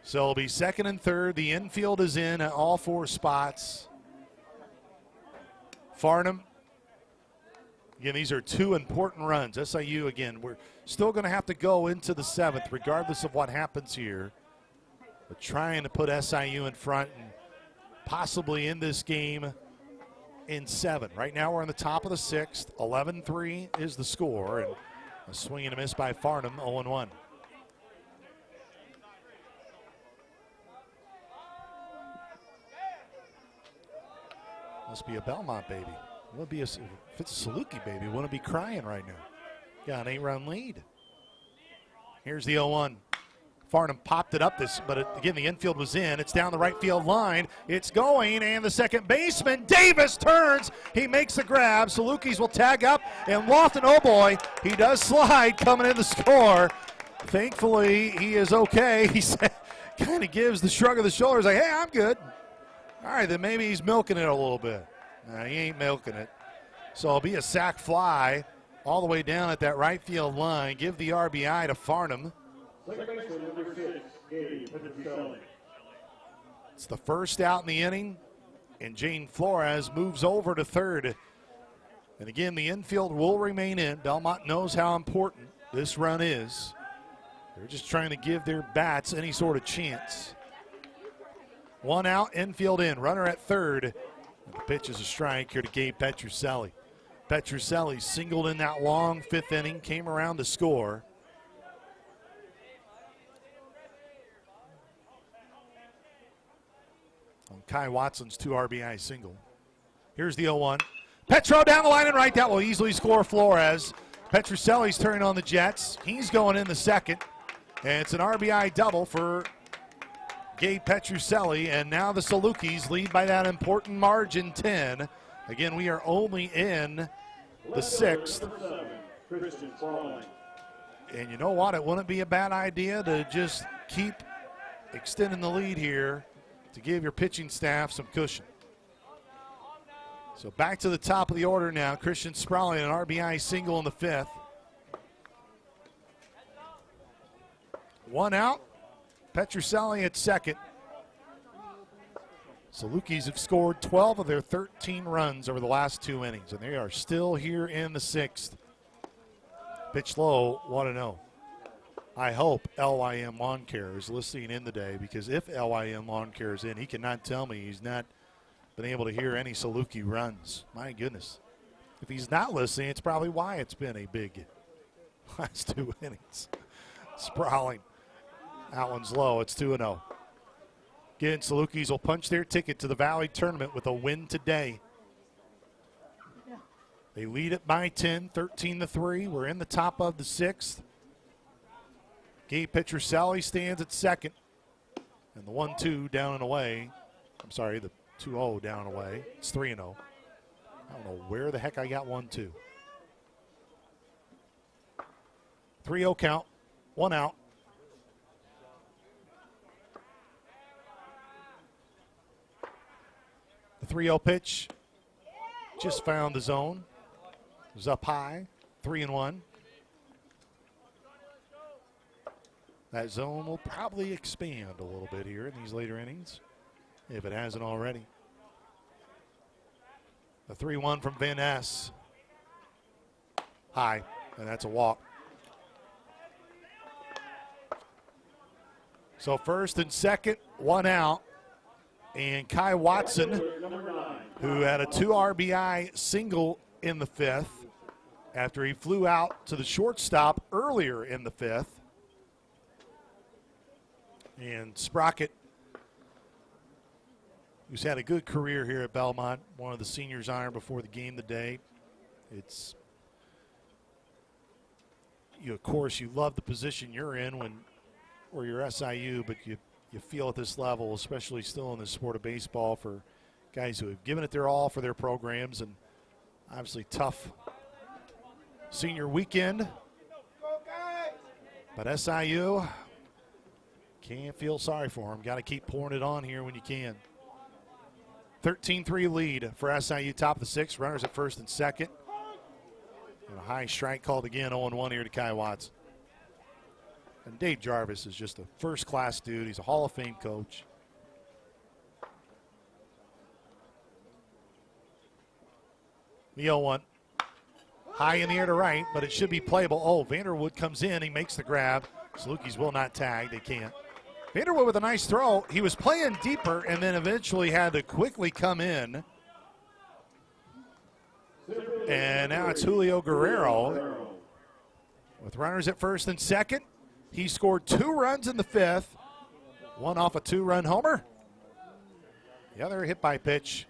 So it'll be 2nd and 3rd. The infield is in at all 4 spots. Farnham. Again, these are 2 important runs. SIU, again, we're still going to have to go into the 7th regardless of what happens here. But trying to put SIU in front and possibly in this game in 7. Right now we're on the top of the 6th. 11-3 is the score. And a swing and a miss by Farnham, 0-1. Must be a Belmont baby. If it's a Saluki baby, wouldn't be crying right now. Got an 8-run lead. Here's the 0-1. Farnham popped it up but again, the infield was in. It's down the right field line. It's going, and the second baseman, Davis, turns. He makes the grab. Salukis will tag up, and Lofton, oh boy, he does slide coming in the score. Thankfully, he is okay. He kind of gives the shrug of the shoulders like, hey, I'm good. All right, then maybe he's milking it a little bit. No, he ain't milking it. So it'll be a sac fly all the way down at that right field line. Give the RBI to Farnham. Second baseman, number 6, Gabe Petrocelli. It's the first out in the inning And Jane Flores moves over to third. And again, the infield will remain in. Belmont knows how important this run is. They're just trying to give their bats any sort of chance. One out, infield in. Runner at third. And the pitch is a strike here to Gabe Petrucelli. Petrucelli singled in that long fifth inning, came around to score. On Kai Watson's 2 RBI single. Here's the 0-1. Petro down the line and right. That will easily score Flores. Petrucelli's turning on the Jets. He's going in the second. And it's an RBI double for Gabe Petrucelli. And now the Salukis lead by that important margin, 10. Again, we are only in the sixth. And you know what? It wouldn't be a bad idea to just keep extending the lead here to give your pitching staff some cushion. So back to the top of the order now. Christian Sprawley, an RBI single in the fifth. One out. Petrucelli at second. Salukis have scored 12 of their 13 runs over the last 2 innings, and they are still here in the sixth. Pitch low, 1-0. I hope LYM Lawn Care is listening in today, because if LYM Lawn Care is in, he cannot tell me he's not been able to hear any Saluki runs. My goodness. If he's not listening, it's probably why it's been a big last 2 innings. Sprawling. That one's low. It's 2-0. Again, Salukis will punch their ticket to the Valley Tournament with a win today. They lead it by 10, 13-3. We're in the top of the sixth. Gabe Petrucelli stands at second. And the 1-2 down and away. I'm sorry, the 2-0 down and away. It's 3-0. I don't know where the heck I got 1-2. 3-0 count. 1 out. The 3-0 pitch just found the zone. It was up high. 3-1. That zone will probably expand a little bit here in these later innings, if it hasn't already. The 3-1 from Van Ness. High, and that's a walk. So first and second, 1 out. And Kai Watson, who had a 2 RBI single in the fifth after he flew out to the shortstop earlier in the fifth. And Sprocket, who's had a good career here at Belmont, one of the seniors honored before the game today. It's, of course, you love the position you're in or you're SIU, but you feel at this level, especially still in the sport of baseball, for guys who have given it their all for their programs, and obviously tough senior weekend. But SIU, can't feel sorry for them. Got to keep pouring it on here when you can. 13-3 lead for SIU, top of the sixth. Runners at first and second. And a high strike called again, 0-1 here to Kai Watson. And Dave Jarvis is just a first-class dude. He's a Hall of Fame coach. The 0-1. High in the air to right, but it should be playable. Oh, Vanderwood comes in. He makes the grab. Salukis will not tag. They can't. Vanderwood with a nice throw. He was playing deeper and then eventually had to quickly come in. And now it's Julio Guerrero with runners at first and second. He scored 2 runs in the fifth, one off a 2-run homer. The other hit by pitch.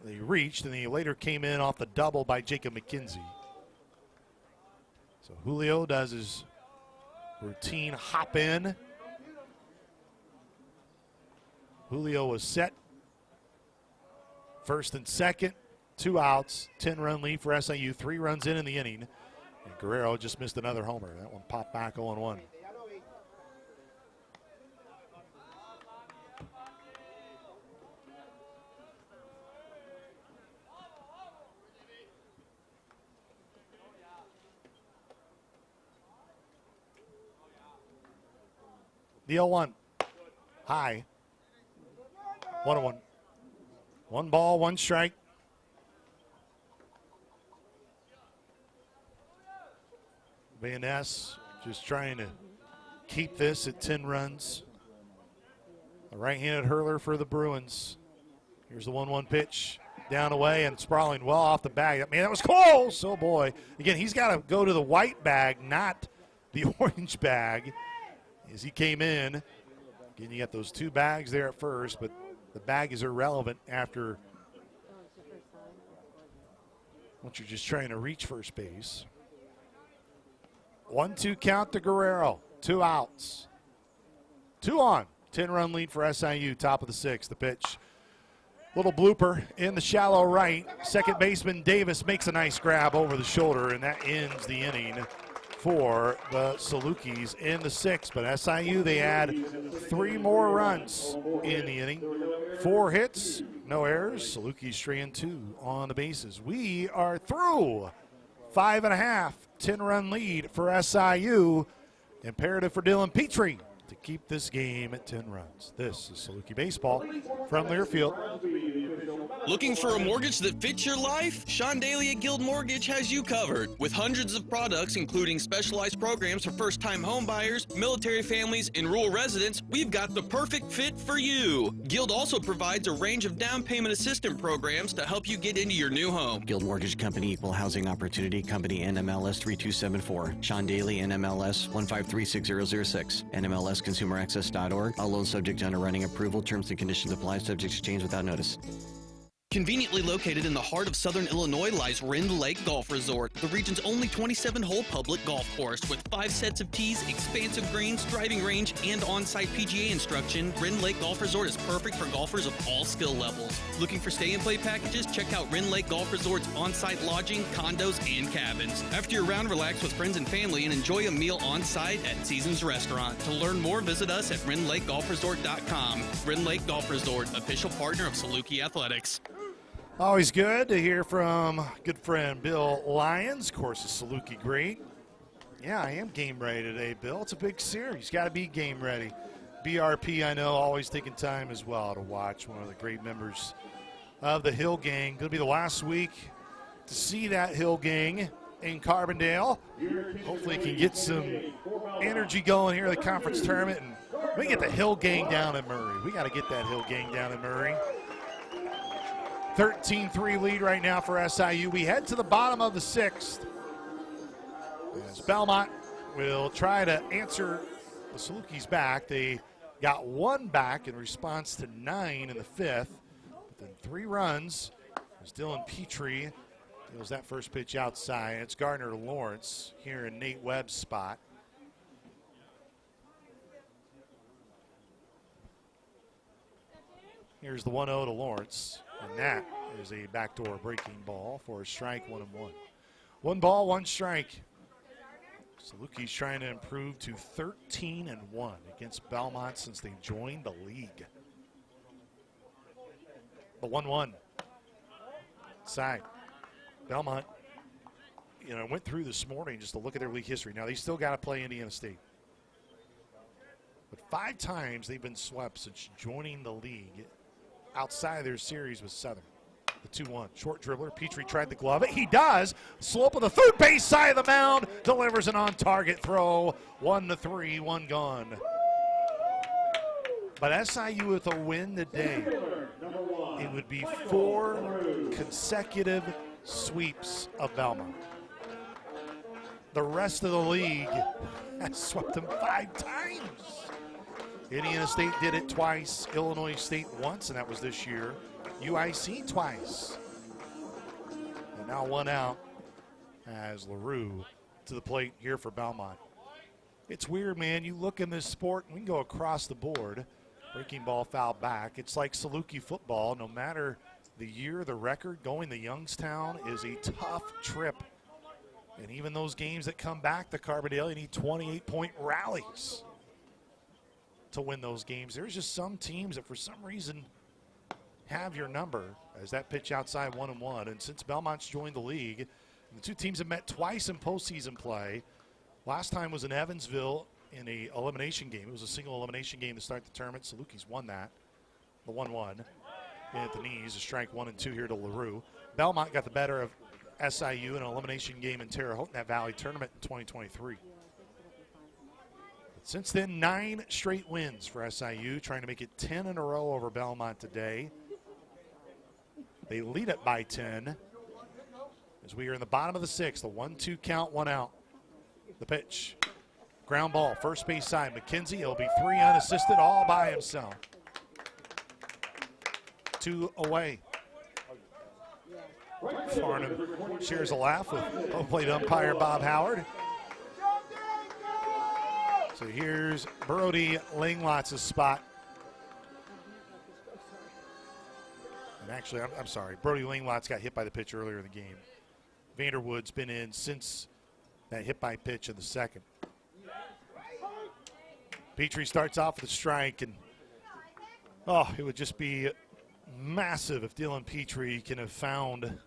They reached, and he later came in off the double by Jacob McKenzie. So Julio does his routine hop in. Julio was set. First and second, 2 outs, 10-run lead for SIU, 3 runs in the inning. And Guerrero just missed another homer. That one popped back 0-1. The 0-1. High. 1-1. 1 ball, 1 strike. Van Ness just trying to keep this at 10 runs. A right-handed hurler for the Bruins. Here's the 1-1 pitch. Down away and sprawling well off the bag. Man, that was close. Oh, boy. Again, he's got to go to the white bag, not the orange bag, as he came in. Again, you got those 2 bags there at first, but the bag is irrelevant after once you're just trying to reach first base. 1-2 count to Guerrero. 2 outs. 2 on. 10-run lead for SIU, top of the 6th. The pitch. Little blooper in the shallow right. Second baseman Davis makes a nice grab over the shoulder, and that ends the inning for the Salukis in the 6th. But SIU, they add 3 more runs in the inning. 4 hits, no errors. Salukis 3-2 on the bases. We are through. 5.5, 10-run lead for SIU. Imperative for Dylan Petrie to keep this game at 10 runs. This is Saluki Baseball from Learfield. Looking for a mortgage that fits your life? Sean Daly at Guild Mortgage has you covered. With hundreds of products, including specialized programs for first-time home buyers, military families, and rural residents, we've got the perfect fit for you. Guild also provides a range of down payment assistance programs to help you get into your new home. Guild Mortgage Company, Equal Housing Opportunity Company, NMLS 3274. Sean Daly, NMLS 1536006. NMLSConsumerAccess.org. All loans subject to underwriting approval. Terms and conditions apply. Subject to change without notice. Conveniently located in the heart of southern Illinois lies Rend Lake Golf Resort, the region's only 27-hole public golf course with 5 sets of tees, expansive greens, driving range, and on-site PGA instruction. Rend Lake Golf Resort is perfect for golfers of all skill levels. Looking for stay-and-play packages? Check out Rend Lake Golf Resort's on-site lodging, condos, and cabins. After your round, relax with friends and family and enjoy a meal on-site at Seasons Restaurant. To learn more, visit us at RendLakeGolfResort.com. Rend Lake Golf Resort, official partner of Saluki Athletics. Always good to hear from good friend Bill Lyons. Of course, the Saluki great. Yeah, I am game ready today, Bill. It's a big series. Got to be game ready. BRP, I know, always taking time as well to watch. One of the great members of the Hill Gang. Going to be the last week to see that Hill Gang in Carbondale. Hopefully can get some energy going here in the conference tournament. And we get the Hill Gang down in Murray. We got to get that Hill Gang down in Murray. 13-3 lead right now for SIU. We head to the bottom of the 6th. As Belmont will try to answer the Salukis back. They got 1 back in response to 9 in the 5th. But then 3 runs as Dylan Petrie deals that first pitch outside. It's Gardner Lawrence here in Nate Webb's spot. Here's the 1-0 to Lawrence. And that is a backdoor breaking ball for a strike, 1-1. 1 ball, 1 strike. Salukis trying to improve to 13-1 against Belmont since they joined the league. The 1-1. Side. Belmont, went through this morning just to look at their league history. Now, they still got to play Indiana State. But 5 times they've been swept since joining the league. Outside of their series with Southern. The 2-1. Short dribbler. Petrie tried the glove. He does. Slope of the third base side of the mound. Delivers an on-target throw. 1-3. 1 gone. But SIU with a win today, it would be 4 consecutive sweeps of Belmont. The rest of the league has swept them 5 times. Indiana State did it twice, Illinois State once, and that was this year. UIC twice. And now 1 out as LaRue to the plate here for Belmont. It's weird, man. You look in this sport, we can go across the board. Breaking ball foul back. It's like Saluki football. No matter the year, the record, going to Youngstown is a tough trip. And even those games that come back to Carbondale, you need 28-point rallies to win those games. There's just some teams that for some reason have your number as that pitch outside 1-1. And since Belmont's joined the league, the 2 teams have met twice in postseason play. Last time was in Evansville in a elimination game. It was a single elimination game to start the tournament. Salukis won that. the 1-1 at the knees. A strike 1 and 2 here to LaRue. Belmont got the better of SIU in an elimination game in Terre Haute in that Valley tournament in 2023. But since then, 9 straight wins for SIU, trying to make it 10 in a row over Belmont today. They lead it by 10 as we are in the bottom of the 6th. A 1-2 count, 1 out. The pitch. Ground ball, first base side. McKenzie, he'll be 3 unassisted all by himself. 2 away. Farnham shares a laugh with home plate umpire Bob Howard. So here's Brody Langlots' spot. And actually, I'm sorry, Brody Langlots got hit by the pitch earlier in the game. Vanderwood's been in since that hit by pitch in the second. Petrie starts off with a strike, and it would just be massive if Dylan Petrie can have found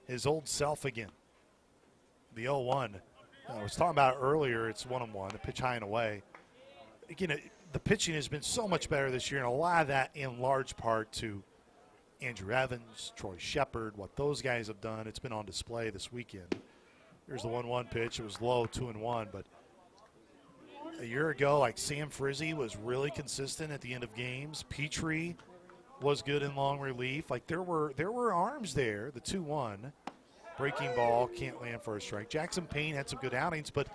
his old self again. The 0-1. I was talking about it earlier. It's 1-1, a pitch high and away. Again, the pitching has been so much better this year, and a lot of that in large part to Andrew Evans, Troy Shepard, what those guys have done. It's been on display this weekend. Here's the 1-1 pitch. It was low, 2-1, but a year ago, like Sam Frizzy was really consistent at the end of games. Petrie was good in long relief. Like there were arms there. The 2-1 breaking ball can't land for a strike. Jackson Payne had some good outings, but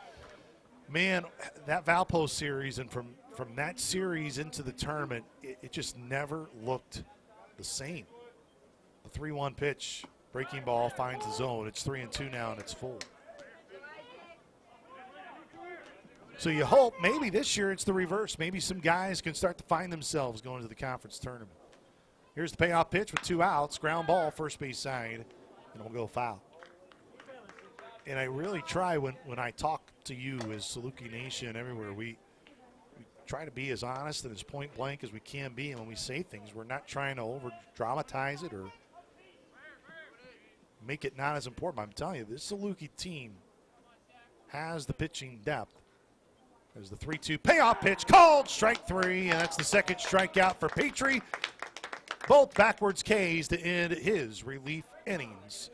man, that Valpo series and from that series into the tournament, it just never looked the same. The 3-1 pitch, breaking ball finds the zone. It's 3-2 now, and it's full. So you hope maybe this year it's the reverse. Maybe some guys can start to find themselves going to the conference tournament. Here's the payoff pitch with 2 outs. Ground ball, first base side, and we'll go foul. And I really try when I talk to you as Saluki Nation everywhere, we try to be as honest and as point blank as we can be. And when we say things, we're not trying to over dramatize it or make it not as important. But I'm telling you, this Saluki team has the pitching depth. There's the 3-2 payoff pitch called, strike 3, and that's the second strikeout for Petrie. Both backwards Ks to end his relief innings.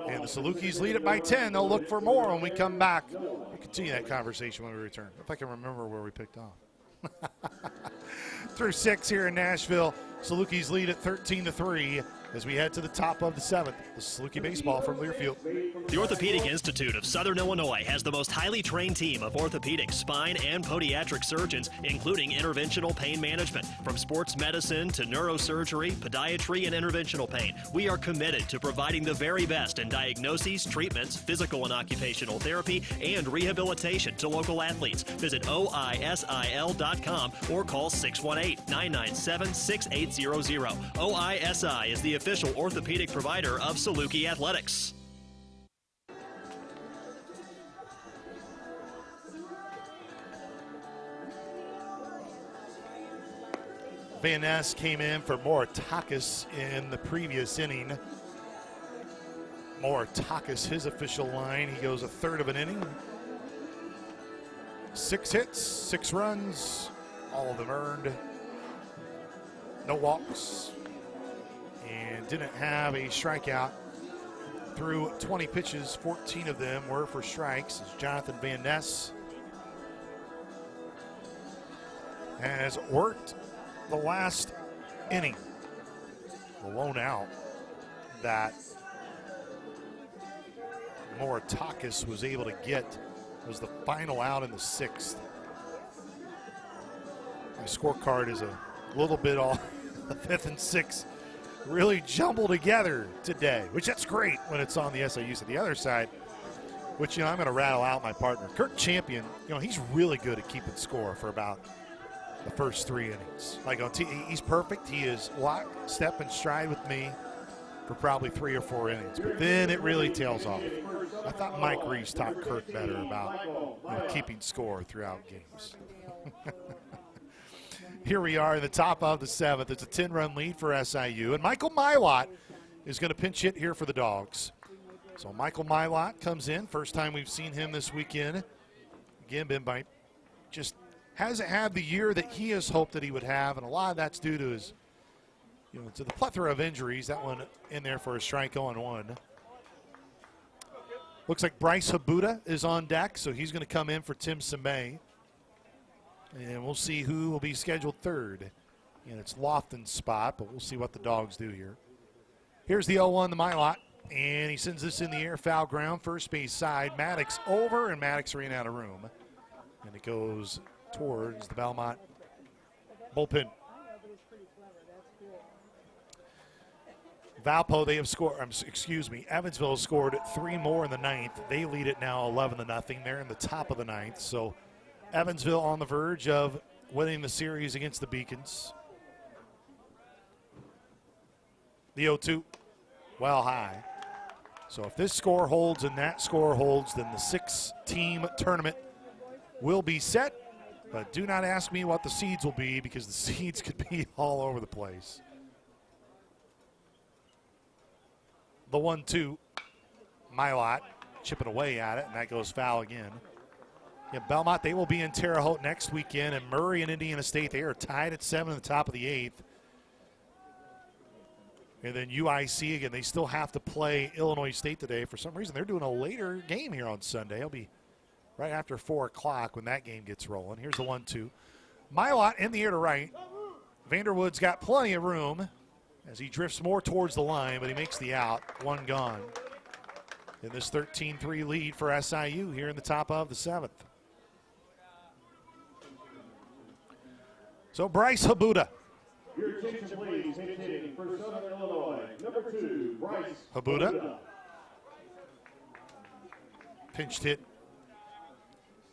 And the Salukis lead it by 10. They'll look for more when we come back. We'll continue that conversation when we return. If I can remember where we picked off. Through 6 here in Nashville. Salukis lead at 13-3 as we head to the top of the 7th. This is Saluki Baseball from Learfield. The Orthopedic Institute of Southern Illinois has the most highly trained team of orthopedic, spine, and podiatric surgeons, including interventional pain management. From sports medicine to neurosurgery, podiatry, and interventional pain, we are committed to providing the very best in diagnoses, treatments, physical and occupational therapy, and rehabilitation to local athletes. Visit oisil.com or call 618-997-6800. OISI is the official orthopedic provider of Saluki Athletics. Van Ness came in for Moratakis in the previous inning. Moratakis, his official line, he goes a third of an inning. 6 hits, 6 runs, all of them earned. No walks. And didn't have a strikeout through 20 pitches. 14 of them were for strikes. As Jonathan Van Ness has worked the last inning. The lone out that Moratakis was able to get was the final out in the 6th. My scorecard is a little bit off. The 5th and 6th really jumble together today, which that's great when it's on the SIU side. The other side, which, I'm going to rattle out my partner. Kirk Champion, he's really good at keeping score for about the first 3 innings. Like he's perfect. He is lock, step, and stride with me for probably 3 or 4 innings. But then it really tails off. I thought Mike Reese taught Kirk better about keeping score throughout games. Here we are in the top of the 7th. It's a 10-run lead for SIU. And Michael Milot is going to pinch hit here for the Dawgs. So Michael Milot comes in. First time we've seen him this weekend. Again, been by just hasn't had the year that he has hoped that he would have, and a lot of that's due to his, to the plethora of injuries. That one in there for a strike 0-1. Looks like Bryce Habuda is on deck, so he's going to come in for Tim Semay. And we'll see who will be scheduled third in its Lofton's spot, but we'll see what the Dogs do here. Here's the 0-1, the Mylot, and he sends this in the air, foul ground, first base side. Maddox over, and Maddox ran out of room. And it goes towards the Belmont bullpen. Valpo, they have scored, Evansville has scored 3 more in the ninth. They lead it now 11-0. They're in the top of the ninth. So Evansville on the verge of winning the series against the Beacons. The 0-2, well high. So if this score holds and that score holds, then the 6-team tournament will be set. But do not ask me what the seeds will be, because the seeds could be all over the place. The 1-2, Mylot chipping away at it, and that goes foul again. Yeah, Belmont, they will be in Terre Haute next weekend, and Murray and Indiana State, they are tied at 7 in the top of the 8th. And then UIC, again, they still have to play Illinois State today. For some reason, they're doing a later game here on Sunday. It'll be right after 4 o'clock when that game gets rolling. Here's the 1-2. Mylot in the air to right. Vanderwood's got plenty of room as he drifts more towards the line, but he makes the out. 1 gone. In this 13-3 lead for SIU here in the top of the 7th. So Bryce Habuda. Your attention, please. Hitting for Southern Illinois, number 2, Bryce Habuda. Pinched hit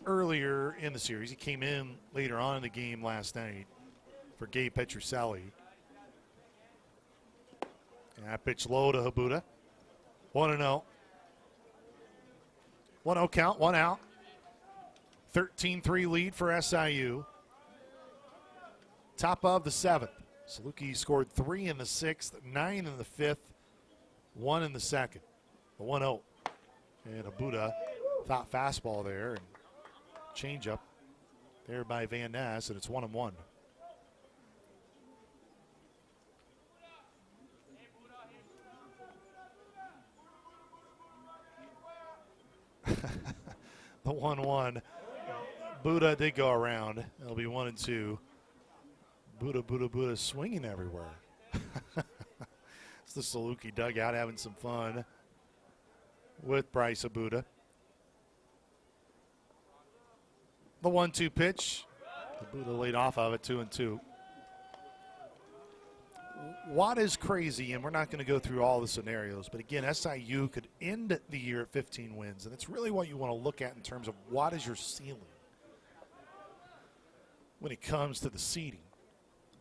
earlier in the series. He came in later on in the game last night for Gabe Petrucelli. And that pitch low to Habuda. 1-0. 1-0 count, 1 out. 13-3 lead for SIU. Top of the 7th. Saluki scored 3 in the 6th, 9 in the 5th, 1 in the 2nd. The 1-0. And Habuda thought fastball there, and changeup there by Van Ness, and it's 1-1. The 1-1. Buddha did go around. It'll be 1-2. Buddha swinging everywhere. It's the Saluki dugout having some fun with Bryce Habuda. The 1-2 pitch. Habuda laid off of it, 2-2. What is crazy, and we're not going to go through all the scenarios, but again, SIU could end the year at 15 wins, and it's really what you want to look at in terms of what is your ceiling when it comes to the seeding.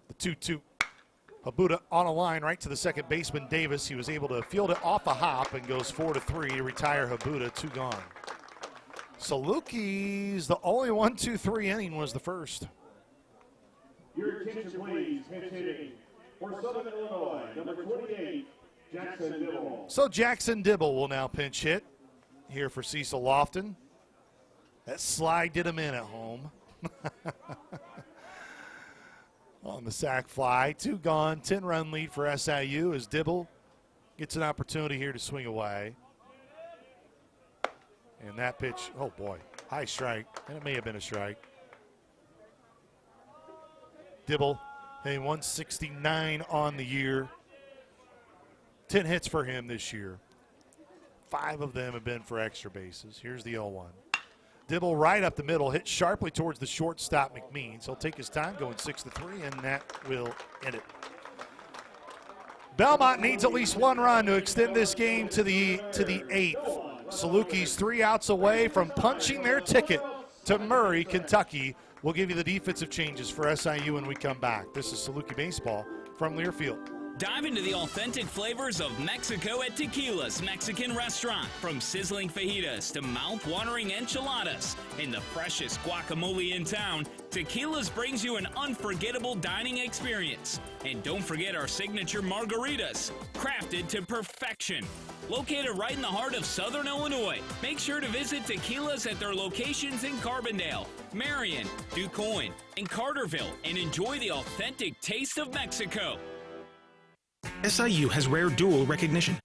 The 2-2. Habuda on a line right to the second baseman, Davis. He was able to field it off a hop and goes 4-3 to retire Habuda, 2 gone. Salukis, the only 1-2-3 inning was the first. Your attention, please. Hitting for Southern Illinois, number 28, Jackson Dibble. So Jackson Dibble will now pinch hit here for Cecil Lofton. That slide did him in at home. On the sac fly, 2 gone, 10-run lead for SIU as Dibble gets an opportunity here to swing away. And that pitch, oh boy, high strike, and it may have been a strike. Dibble, hitting 169 on the year. 10 hits for him this year. 5 of them have been for extra bases. Here's the 0-1. Dibble right up the middle, hit sharply towards the shortstop McMeans. He'll take his time, going 6-3, and that will end it. Belmont needs at least 1 run to extend this game to the 8th. Salukis 3 outs away from punching their ticket to Murray, Kentucky. We'll give you the defensive changes for SIU when we come back. This is Saluki Baseball from Learfield. Dive into the authentic flavors of Mexico at Tequila's Mexican Restaurant. From sizzling fajitas to mouth-watering enchiladas and the freshest guacamole in town, Tequila's brings you an unforgettable dining experience. And don't forget our signature margaritas, crafted to perfection. Located right in the heart of Southern Illinois, make sure to visit Tequilas at their locations in Carbondale, Marion, DuQuoin, and Carterville and enjoy the authentic taste of Mexico. SIU has rare dual recognition.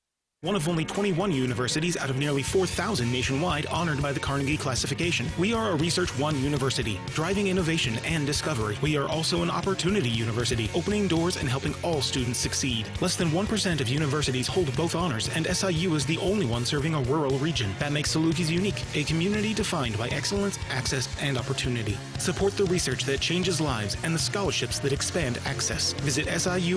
One of only 21 universities out of nearly 4,000 nationwide honored by the Carnegie Classification. We are a Research One university, driving innovation and discovery. We are also an opportunity university, opening doors and helping all students succeed. Less than 1% of universities hold both honors, and SIU is the only one serving a rural region. That makes Salukis unique, a community defined by excellence, access, and opportunity. Support the research that changes lives and the scholarships that expand access. Visit siuf.org/give.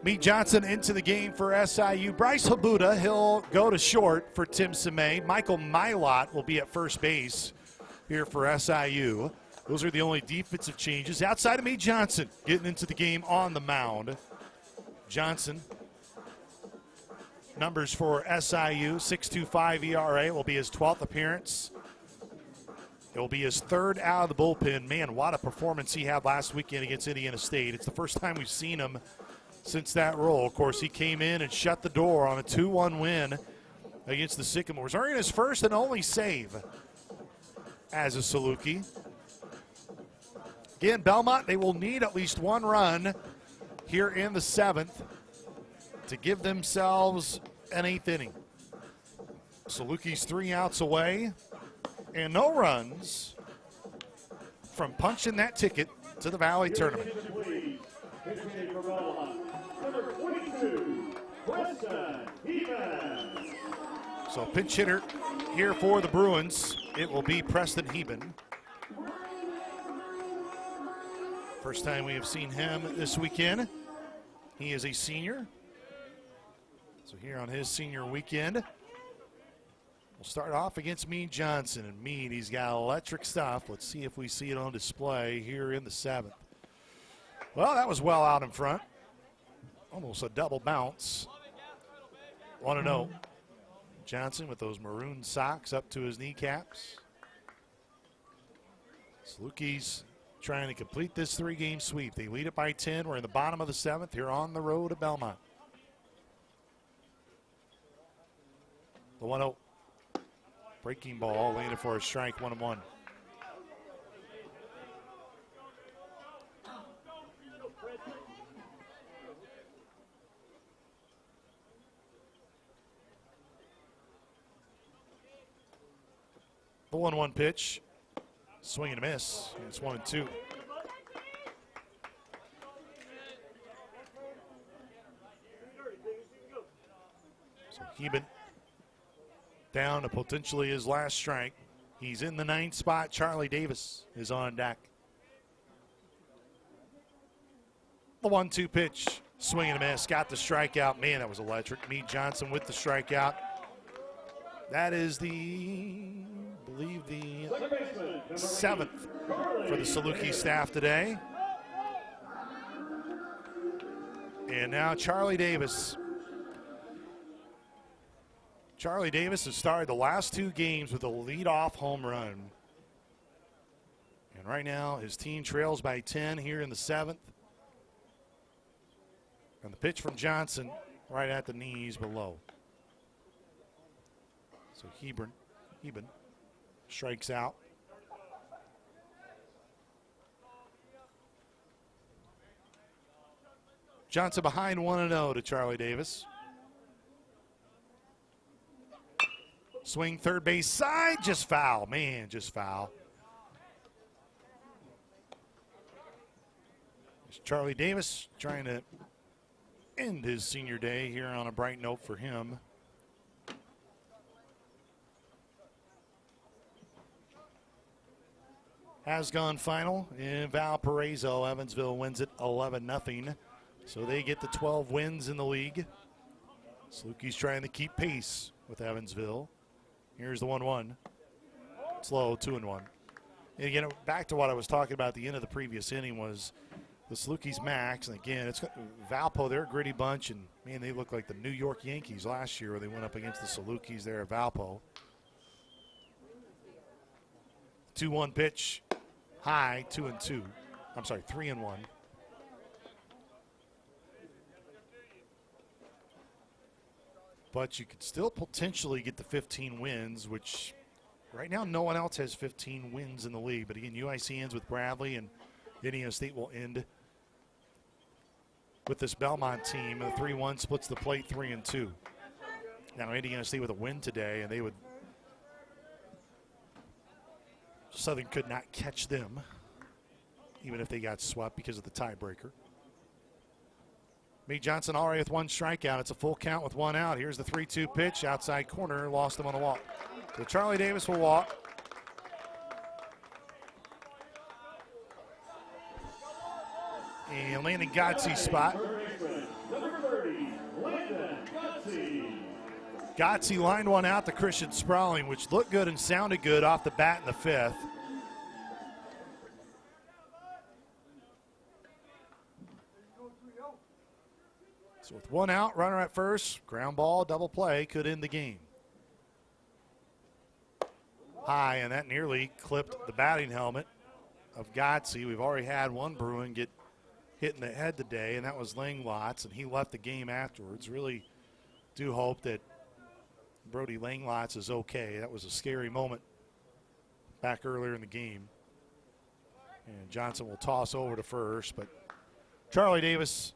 Meade Johnson into the game for SIU. Bryce Habuda, he'll go to short for Tim Semay. Michael Milot will be at first base here for SIU. Those are the only defensive changes. Outside of Meade Johnson, getting into the game on the mound. Johnson, numbers for SIU, 6.25 ERA, will be his 12th appearance. It will be his third out of the bullpen. Man, what a performance he had last weekend against Indiana State. It's the first time we've seen him since that role. Of course, he came in and shut the door on a 2-1 win against the Sycamores, earning his first and only save as a Saluki. Again, Belmont, they will need at least one run here in the 7th to give themselves an 8th inning. Salukis 3 outs away and no runs from punching that ticket to the Valley Tournament. So pinch hitter here for the Bruins, it will be Preston Heben. First time we have seen him this weekend. He is a senior. So here on his senior weekend, we'll start off against Meade Johnson. And Meade, he's got electric stuff. Let's see if we see it on display here in the 7th. Well, that was well out in front. Almost a double bounce. 1-0. Johnson with those maroon socks up to his kneecaps. Salukis trying to complete this 3-game sweep. They lead it by 10. We're in the bottom of the 7th here on the road to Belmont. The 1-0. Breaking ball, landed for a strike, 1-1. The 1-1 pitch, swing and a miss. It's 1-2. So Heben down to potentially his last strike. He's in the 9th spot. Charlie Davis is on deck. The 1-2 pitch, swing and a miss. Got the strikeout. Man, that was electric. Meade Johnson with the strikeout. That is the 7th for the Saluki staff today. And now Charlie Davis. Charlie Davis has started the last 2 games with a leadoff home run. And right now his team trails by 10 here in the 7th. And the pitch from Johnson right at the knees below. So Heben strikes out. Johnson behind 1-0 to Charlie Davis. Swing third base side, just foul. Man, just foul. It's Charlie Davis trying to end his senior day here on a bright note for him. Has gone final in Valparaiso. Evansville wins it 11-0. So they get the 12 wins in the league. Salukis trying to keep pace with Evansville. Here's the 1-1. It's low, 2-1. And again, back to what I was talking about at the end of the previous inning was the Salukis max. And again, it's Valpo, they're a gritty bunch. And man, they look like the New York Yankees last year where they went up against the Salukis there at Valpo. 2-1 pitch, high, 2-2. I'm sorry, 3-1. but you could still potentially get the 15 wins, which right now no one else has 15 wins in the league. But again, UIC ends with Bradley, and Indiana State will end with this Belmont team. The 3-1 splits the plate 3-2. Now Indiana State with a win today, and they would Southern could not catch them, even if they got swept because of the tiebreaker. Meade Johnson already with one strikeout. It's a full count with one out. Here's the 3-2 pitch. Outside corner, lost him on a walk. So Charlie Davis will walk. And Landon Gotze's spot. Number 30, Landon Gotze. Gotze lined one out to Christian Sprawling, which looked good and sounded good off the bat in the fifth. So with one out, runner at first, ground ball, double play, could end the game. High, and that nearly clipped the batting helmet of Gotze. We've already had one Bruin get hit in the head today, and that was Langlots, and he left the game afterwards. Really do hope that Brody Langlots is okay. That was a scary moment back earlier in the game. And Johnson will toss over to first, but Charlie Davis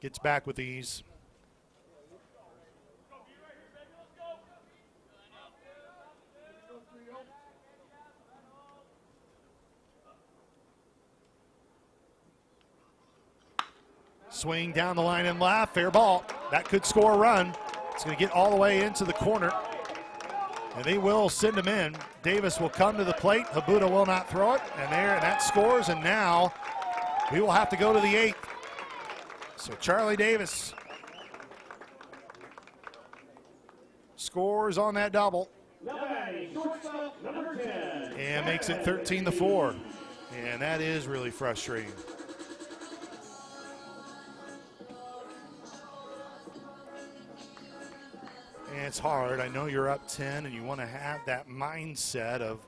gets back with ease. Swing down the line and left, fair ball. That could score a run. It's going to get all the way into the corner, and they will send him in. Davis will come to the plate. Habuda will not throw it, and that scores, and now we will have to go to the eighth. So Charlie Davis scores on that double. Shortstop, number 10. And makes it 13-4. And that is really frustrating. And it's hard. I know you're up 10 and you want to have that mindset of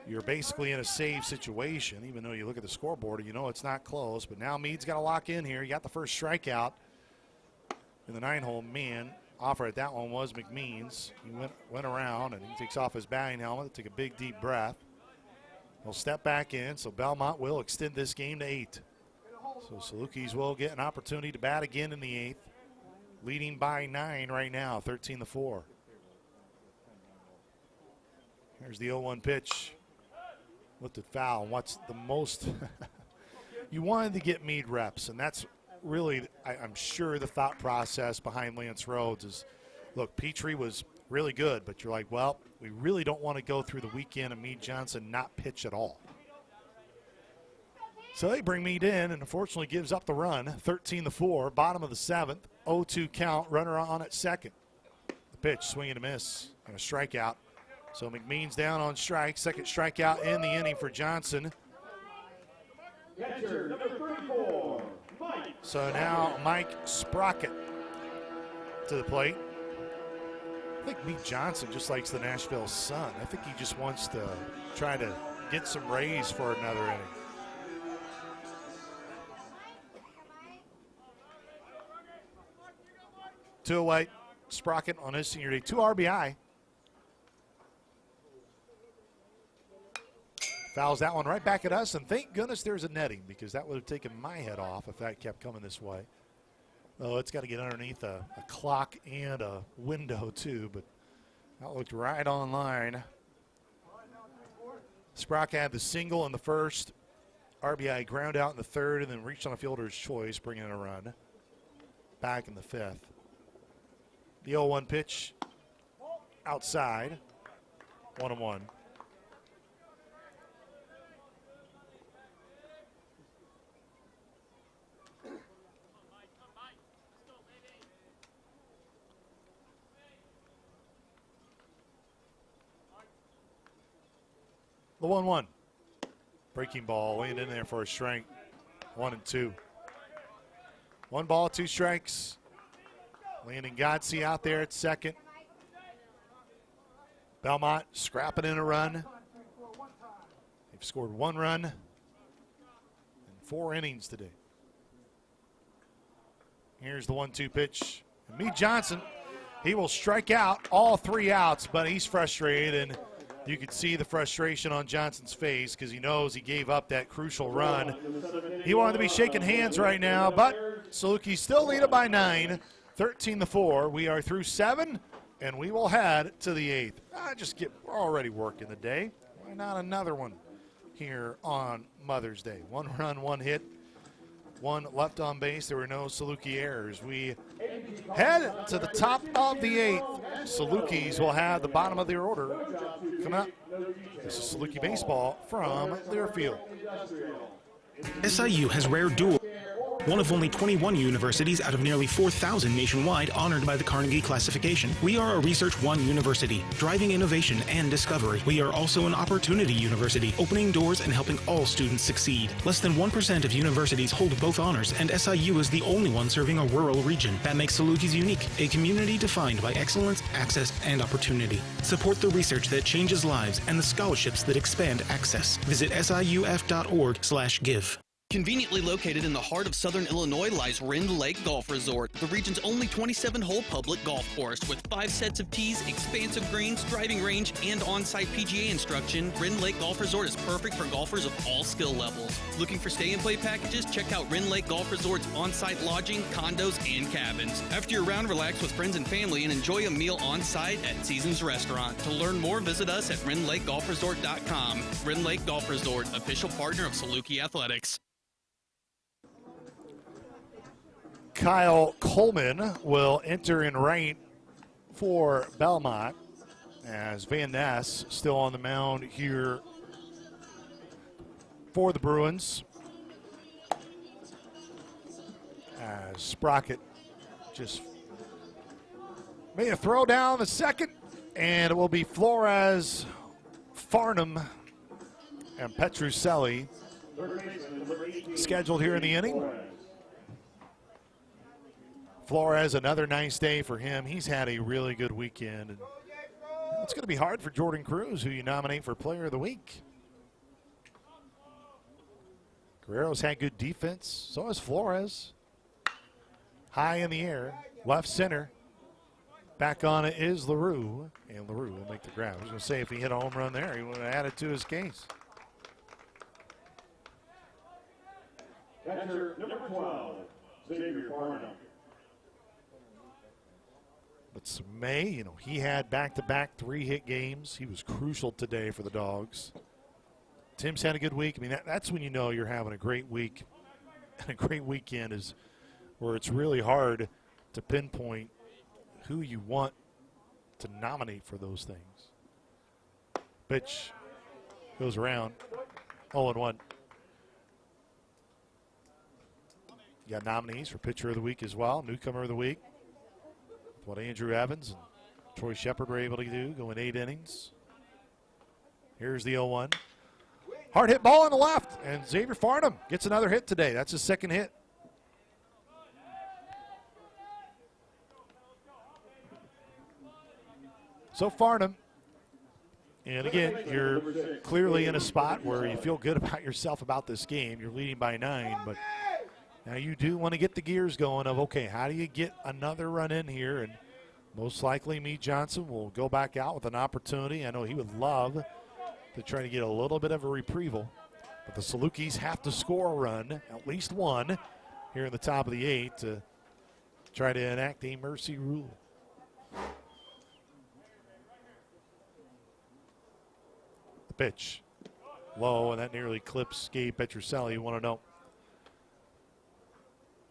you're basically in a save situation, even though you look at the scoreboard and you know it's not close. But now Meade's got to lock in here. He got the first strikeout in the 9-hole. Man, offer at that one was McMeans. He went around, and he takes off his batting helmet, take a big, deep breath. He'll step back in, so Belmont will extend this game to 8. So Salukis will get an opportunity to bat again in the 8th, leading by 9 right now, 13-4. Here's the 0-1 pitch. Looked at foul. And what's the most you wanted to get Meade reps, and that's really, I'm sure, the thought process behind Lance Rhodes is, look, Petrie was really good, but you're like, well, we really don't want to go through the weekend and Meade Johnson not pitch at all. So they bring Meade in, and unfortunately gives up the run, 13-4, bottom of the 7th, 0-2 count, runner on at second. The pitch, swing and a miss, and a strikeout. So McMeans down on strike, second strikeout in the inning for Johnson. Catcher, number 34, Mike. So now Mike Sprocket to the plate. I think Meade Johnson just likes the Nashville Sun. I think he just wants to try to get some raise for another inning. Two away, Sprocket on his senior day, 2 RBI. Fouls that one right back at us, and thank goodness there's a netting, because that would have taken my head off if that kept coming this way. Oh, it's got to get underneath a clock and a window too, but that looked right on line. Sprocket had the single in the first, RBI ground out in the third, and then reached on a fielder's choice, bringing in a run back in the 5th. The 0-1 pitch outside, 1-1. The 1-1. Breaking ball laying in there for a strike. 1-2. 1 ball, 2 strikes. Landon Gotze out there at second. Belmont scrapping in a run. They've scored 1 run in 4 innings today. Here's the 1-2 pitch And Meade Johnson, he will strike out all 3 outs, but he's frustrated, and you can see the frustration on Johnson's face because he knows he gave up that crucial run. He wanted to be shaking hands right now, but Saluki still lead it by 9, 13-4. We are through 7, and we will head to the 8th. We're already working the day. Why not another one here on Mother's Day? 1 run, 1 hit, 1 left on base. There were no Saluki errors. We head to the top of the 8th. Salukis will have the bottom of their order come up. This is Saluki baseball from Learfield. SIU has rare dual, one of only 21 universities out of nearly 4,000 nationwide honored by the Carnegie classification. We are a Research 1 university, driving innovation and discovery. We are also an opportunity university, opening doors and helping all students succeed. Less than 1% of universities hold both honors, and SIU is the only one serving a rural region. That makes Salukis unique, a community defined by excellence, access, and opportunity. Support the research that changes lives and the scholarships that expand access. Visit siuf.org/give. Conveniently located in the heart of southern Illinois lies Rend Lake Golf Resort, the region's only 27-hole public golf course with 5 sets of tees, expansive greens, driving range, and on-site PGA instruction. Rend Lake Golf Resort is perfect for golfers of all skill levels. Looking for stay-and-play packages? Check out Rend Lake Golf Resort's on-site lodging, condos, and cabins. After your round, relax with friends and family and enjoy a meal on-site at Seasons Restaurant. To learn more, visit us at RendLakeGolfResort.com. Rend Lake Golf Resort, official partner of Saluki Athletics. Kyle Coleman will enter in right for Belmont as Van Ness still on the mound here for the Bruins. As Sprocket just made a throw down the second, and it will be Flores, Farnham, and Petrucelli scheduled here in the inning. Flores, another nice day for him. He's had a really good weekend. And it's going to be hard for Jordan Cruz, who you nominate for Player of the Week. Guerrero's had good defense. So has Flores. High in the air, left center. Back on it is LaRue, and LaRue will make the grab. I was going to say if he hit a home run there, he would have added to his case. Catcher number 12, Xavier Farnham. But May, he had back-to-back 3-hit games. He was crucial today for the Dawgs. Tim's had a good week. I mean, that's when you know you're having a great week. And a great weekend is where it's really hard to pinpoint who you want to nominate for those things. Pitch goes around. 0-1. You got nominees for Pitcher of the Week as well, Newcomer of the Week. What Andrew Evans and Troy Shepard were able to do, going 8 innings. Here's the 0-1. Hard hit ball on the left, and Xavier Farnham gets another hit today. That's his second hit. So Farnham, and again, you're clearly in a spot where you feel good about yourself about this game. You're leading by 9, but now you do want to get the gears going of, okay, how do you get another run in here? And most likely Meade Johnson will go back out with an opportunity. I know he would love to try to get a little bit of a reprieval. But the Salukis have to score a run, at least one, here in the top of the 8 to try to enact a mercy rule. The pitch. Low, and that nearly clips Gabe Petrucelli, 1-0.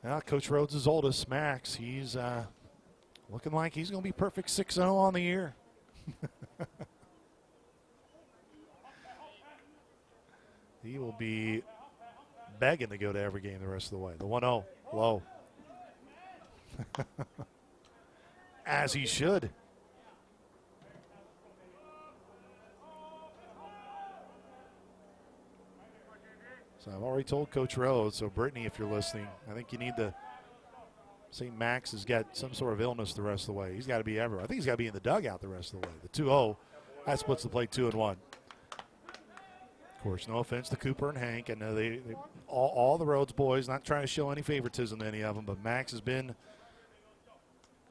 Now, Coach Rhodes' oldest, Max, he's looking like he's going to be perfect 6-0 on the year. He will be begging to go to every game the rest of the way. The 1-0, low. As he should. So I've already told Coach Rhodes, so Brittany, if you're listening, I think you need to say Max has got some sort of illness the rest of the way. He's got to be everywhere. I think he's got to be in the dugout the rest of the way. The 2-0, that splits the play 2-1. Of course, no offense to Cooper and Hank. I know they all the Rhodes boys, not trying to show any favoritism to any of them, but Max has been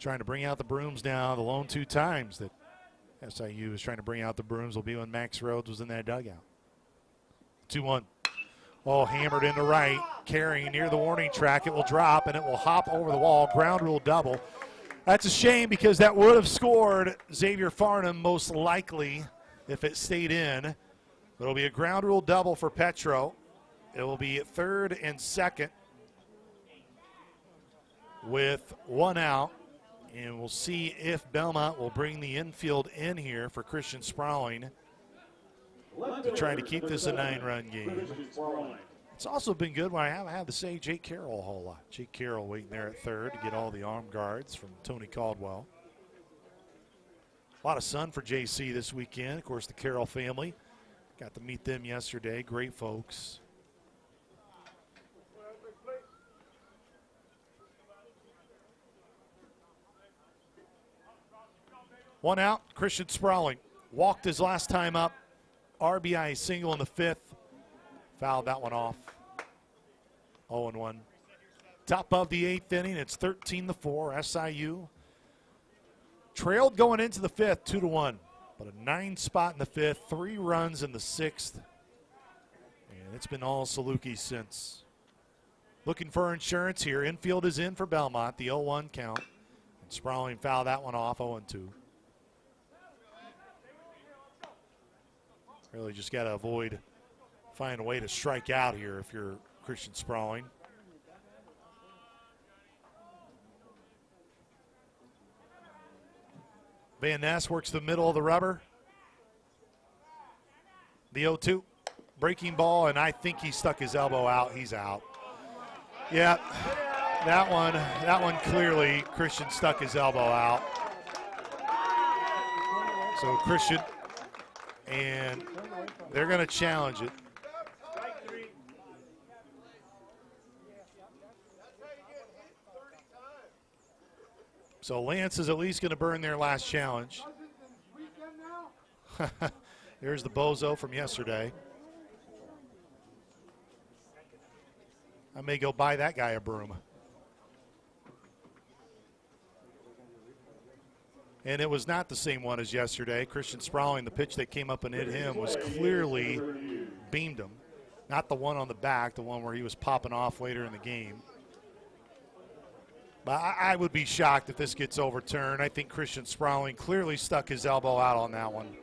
trying to bring out the brooms now. The lone 2 times that SIU is trying to bring out the brooms will be when Max Rhodes was in that dugout. 2-1. Oh, hammered into right, carrying near the warning track. It will drop, and it will hop over the wall. Ground rule double. That's a shame because that would have scored Xavier Farnham most likely if it stayed in. It'll be a ground rule double for Petro. It will be 3rd and 2nd with 1 out. And we'll see if Belmont will bring the infield in here for Christian Sprawling to try to keep this a 9-run game. It's also been good when I haven't had to say Jake Carroll a whole lot. Jake Carroll waiting there at 3rd to get all the arm guards from Tony Caldwell. A lot of sun for JC this weekend. Of course, the Carroll family. Got to meet them yesterday. Great folks. One out, Christian Sprawling. Walked his last time up. RBI single in the 5th. Fouled that one off. 0-1. Top of the 8th inning. It's 13-4. SIU trailed going into the 5th, 2-1. But a 9 spot in the 5th, 3 runs in the 6th. And it's been all Salukis since. Looking for insurance here. Infield is in for Belmont. The 0-1 count. And Sprawling fouled that one off, 0-2. Really just got to avoid, find a way to strike out here if you're Christian Sprawling. Van Ness works the middle of the rubber. The 0-2. Breaking ball, and I think he stuck his elbow out. He's out. Yeah, that one clearly Christian stuck his elbow out. So Christian, and they're going to challenge it. So Lance is at least going to burn their last challenge. There's the bozo from yesterday. I may go buy that guy a broom. And it was not the same one as yesterday. Christian Sprawling, the pitch that came up and hit him was clearly beamed him. Not the one on the back, the one where he was popping off later in the game. But I would be shocked if this gets overturned. I think Christian Sprawling clearly stuck his elbow out on that one.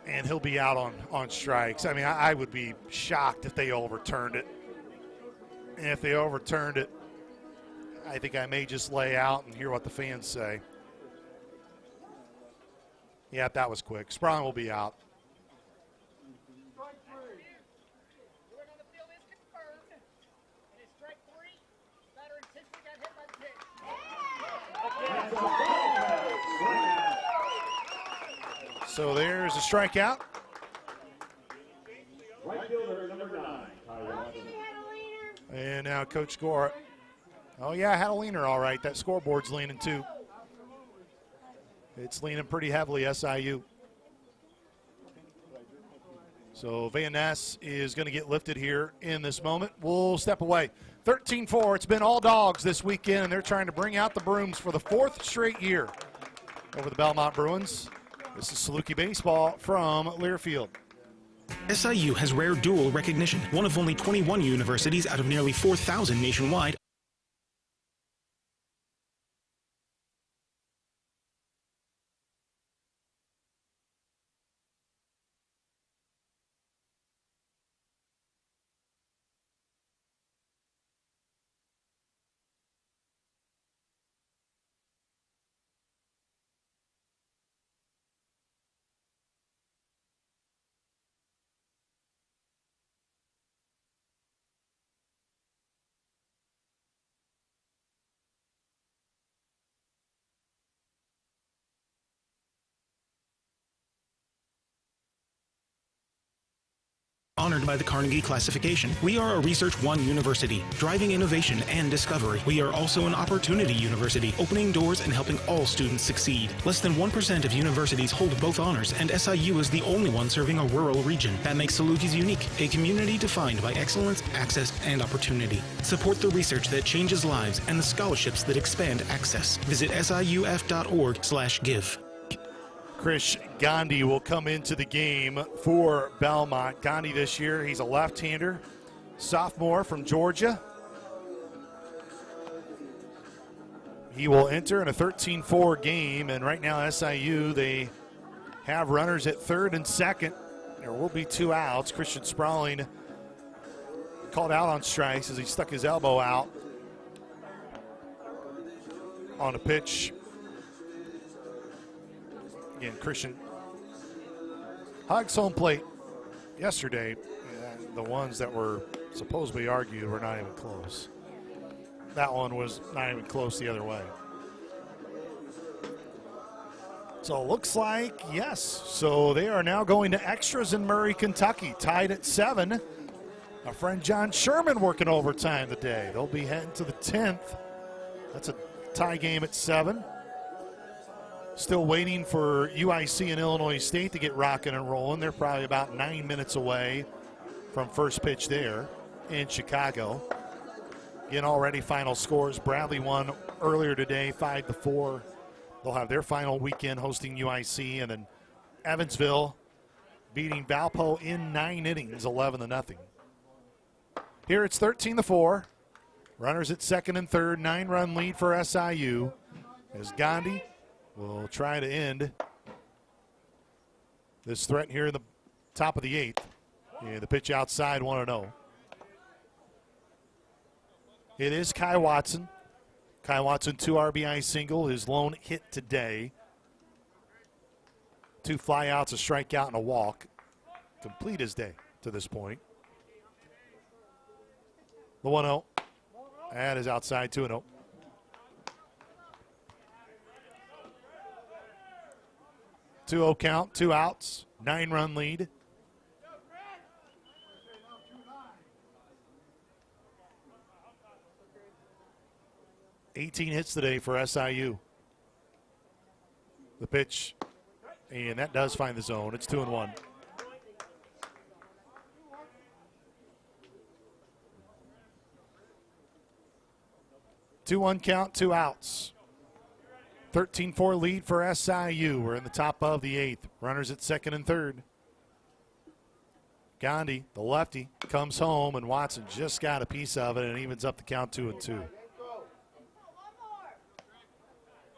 And he'll be out on strikes. I mean, I would be shocked if they overturned it. And if they overturned it, I think I may just lay out and hear what the fans say. Yeah, that was quick. Sprawling will be out. So there's a strikeout. Right fielder, number 9. And now Coach Gore. Oh, yeah, I had a leaner all right. That scoreboard's leaning too. It's leaning pretty heavily, SIU. So Van Ness is going to get lifted here in this moment. We'll step away. 13-4. It's been all Dogs this weekend, and they're trying to bring out the brooms for the 4th straight year over the Belmont Bruins. This is Saluki Baseball from Learfield. SIU has rare dual recognition, one of only 21 universities out of nearly 4,000 nationwide Honored by the Carnegie Classification, we are a Research One university, driving innovation and discovery. We are also an Opportunity University, opening doors and helping all students succeed. Less than 1% of universities hold both honors, and SIU is the only one serving a rural region. That makes Salukis unique, a community defined by excellence, access, and opportunity. Support the research that changes lives and the scholarships that expand access. Visit siuf.org/give. Chris Gandhi will come into the game for Belmont. Gandhi this year, he's a left-hander, sophomore from Georgia. He will enter in a 13-4 game, and right now SIU, they have runners at third and second. There will be 2 outs. Christian Sprawling called out on strikes as he stuck his elbow out on a pitch. Again, Christian hugs home plate yesterday. The ones that were supposedly argued were not even close. That one was not even close the other way. So it looks like, yes. So they are now going to extras in Murray, Kentucky, tied at 7. Our friend John Sherman working overtime today. They'll be heading to the 10th. That's a tie game at 7. Still waiting for UIC and Illinois State to get rocking and rolling. They're probably about 9 minutes away from first pitch there in Chicago. Again, already final scores. Bradley won earlier today, 5-4. They'll have their final weekend hosting UIC, and then Evansville beating Valpo in 9 innings, 11-0. Here it's 13-4. Runners at second and third, 9-run lead for SIU as Gandhi will try to end this threat here in the top of the 8th. And the pitch outside, 1-0. It is Kai Watson. Kai Watson, 2 RBI single, his lone hit today. 2 flyouts, a strikeout, and a walk. Complete his day to this point. The 1-0. That is outside, 2-0. 2-0 count, 2 outs, 9-run lead. $18 hits today for SIU. The pitch, and that does find the zone. It's 2-1. Two-one count, 2 outs. 13-4 lead for SIU. We're in the top of the 8th. Runners at second and third. Gandhi, the lefty, comes home, and Watson just got a piece of it and evens up the count 2-2.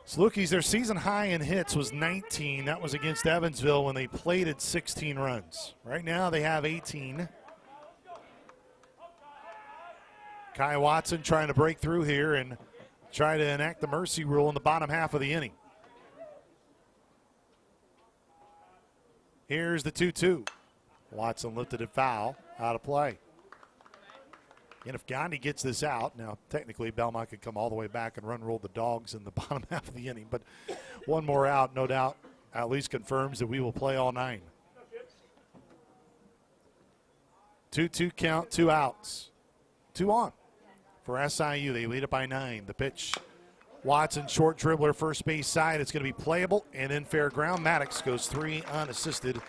Salukis, their season high in hits was 19. That was against Evansville when they plated 16 runs. Right now they have 18. Kai Watson trying to break through here and try to enact the mercy rule in the bottom half of the inning. Here's the 2-2. Watson lifted it foul, out of play. And if Gandhi gets this out, now technically Belmont could come all the way back and run roll the Dawgs in the bottom half of the inning, but one more out, no doubt, at least confirms that we will play all 9. 2-2 count, 2 outs. 2 on for SIU. They lead it by 9. The pitch, Watson, short dribbler, first base side. It's going to be playable and in fair ground. Maddox goes 3 unassisted.